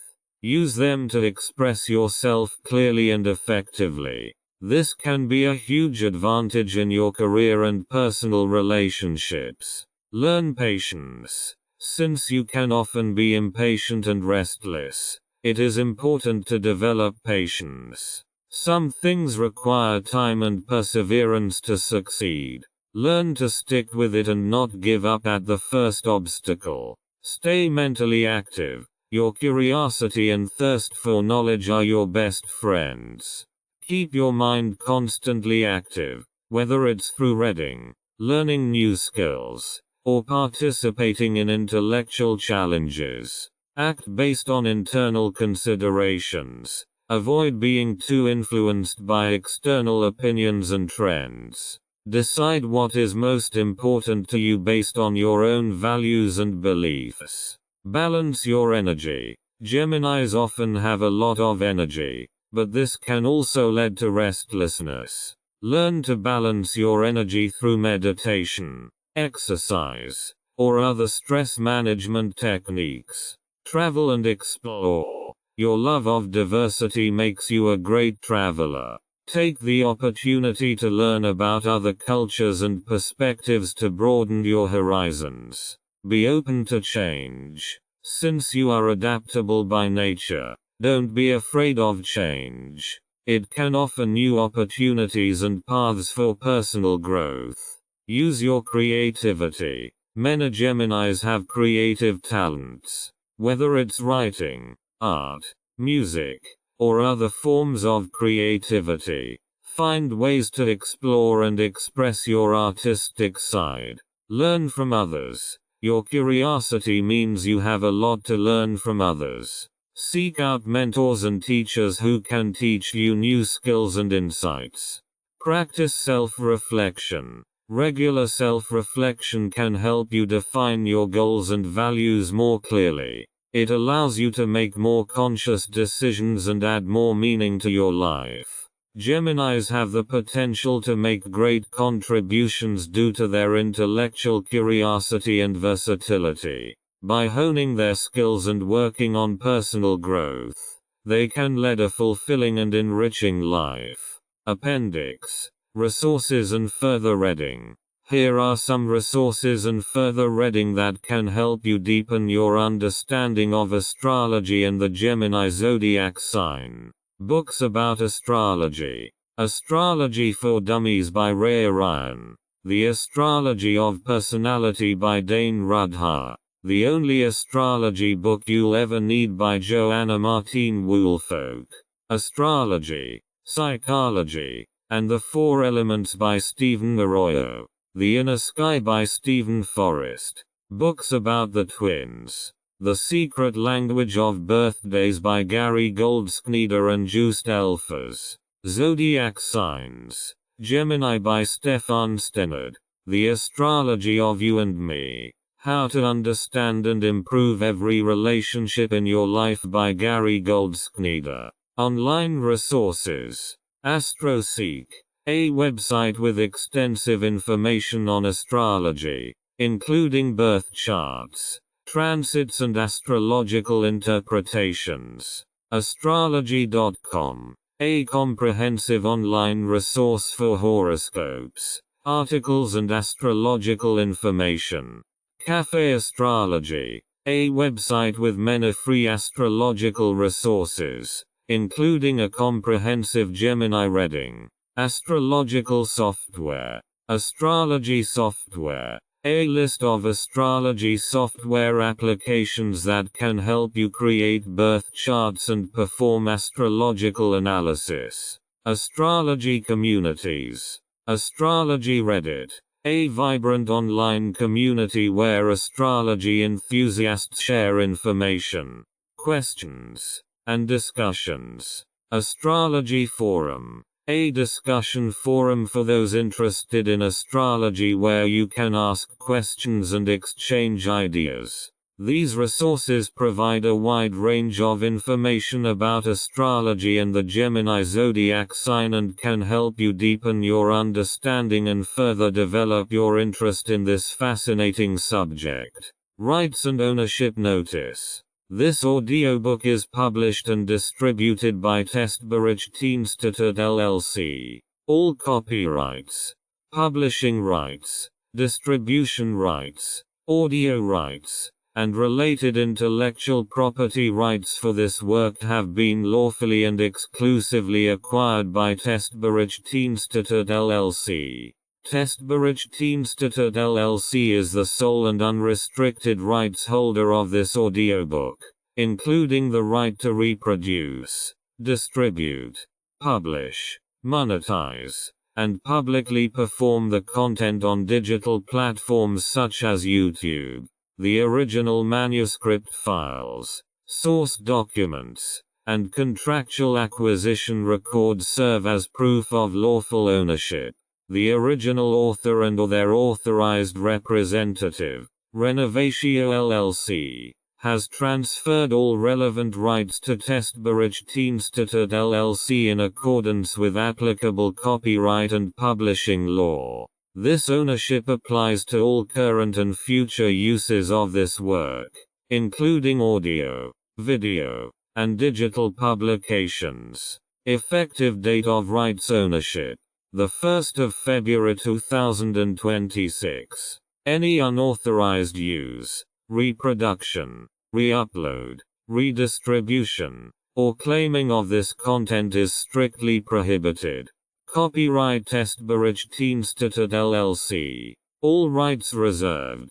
Use them to express yourself clearly and effectively. This can be a huge advantage in your career and personal relationships. Learn patience. Since you can often be impatient and restless, it is important to develop patience. Some things require time and perseverance to succeed. Learn to stick with it and not give up at the first obstacle. Stay mentally active. Your curiosity and thirst for knowledge are your best friends. Keep your mind constantly active, whether it's through reading, learning new skills, or participating in intellectual challenges. Act based on internal considerations. Avoid being too influenced by external opinions and trends. Decide what is most important to you based on your own values and beliefs. Balance your energy. Geminis often have a lot of energy, but this can also lead to restlessness. Learn to balance your energy through meditation, exercise, or other stress management techniques. Travel and explore. Your love of diversity makes you a great traveler. Take the opportunity to learn about other cultures and perspectives to broaden your horizons. Be open to change. Since you are adaptable by nature, don't be afraid of change. It can offer new opportunities and paths for personal growth. Use your creativity. Many Geminis have creative talents. Whether it's writing, art, music, or other forms of creativity, find ways to explore and express your artistic side. Learn from others. Your curiosity means you have a lot to learn from others. Seek out mentors and teachers who can teach you new skills and insights. Practice self-reflection. Regular self-reflection can help you define your goals and values more clearly. It allows you to make more conscious decisions and add more meaning to your life. Geminis have the potential to make great contributions due to their intellectual curiosity and versatility. By honing their skills and working on personal growth, they can lead a fulfilling and enriching life. Appendix. Resources and further reading. Here are some resources and further reading that can help you deepen your understanding of astrology and the Gemini zodiac sign. Books about astrology. Astrology for Dummies by Ray Ryan. The Astrology of Personality by Dane Rudher. The only astrology book you'll ever need by Joanna Martine Woolfolk. Astrology, Psychology, and the Four Elements by Stephen Arroyo. The Inner Sky by Stephen Forrest. Books about the twins. The Secret Language of Birthdays by Gary Goldschneider and Joost Elfers. Zodiac Signs. Gemini by Stefan Stennard. The Astrology of You and Me. How to Understand and Improve Every Relationship in Your Life by Gary Goldschneider. Online resources. AstroSeek, a website with extensive information on astrology, including birth charts, transits and astrological interpretations. Astrology.com, a comprehensive online resource for horoscopes, articles and astrological information. Cafe Astrology, a website with many free astrological resources, including a comprehensive Gemini reading. Astrological software. Astrology software, a list of astrology software applications that can help you create birth charts and perform astrological analysis. Astrology communities. Astrology Reddit, a vibrant online community where astrology enthusiasts share information, questions, and discussions. Astrology Forum, a discussion forum for those interested in astrology where you can ask questions and exchange ideas. These resources provide a wide range of information about astrology and the Gemini zodiac sign and can help you deepen your understanding and further develop your interest in this fascinating subject. Rights and ownership notice. This audiobook is published and distributed by Testberichtdienste LLC. All copyrights, publishing rights, distribution rights, audio rights, and related intellectual property rights for this work have been lawfully and exclusively acquired by Testberichtdienste LLC. Testberichtdienste LLC is the sole and unrestricted rights holder of this audiobook, including the right to reproduce, distribute, publish, monetize, and publicly perform the content on digital platforms such as YouTube. The original manuscript files, source documents, and contractual acquisition records serve as proof of lawful ownership. The original author and/or their authorized representative, Renovatio LLC, has transferred all relevant rights to Testberichtdienste LLC in accordance with applicable copyright and publishing law. This ownership applies to all current and future uses of this work, including audio, video, and digital publications. Effective date of rights ownership: the 1st of February 2026. Any unauthorized use, reproduction, re-upload, redistribution, or claiming of this content is strictly prohibited. Copyright Testberichtdienste LLC. All rights reserved.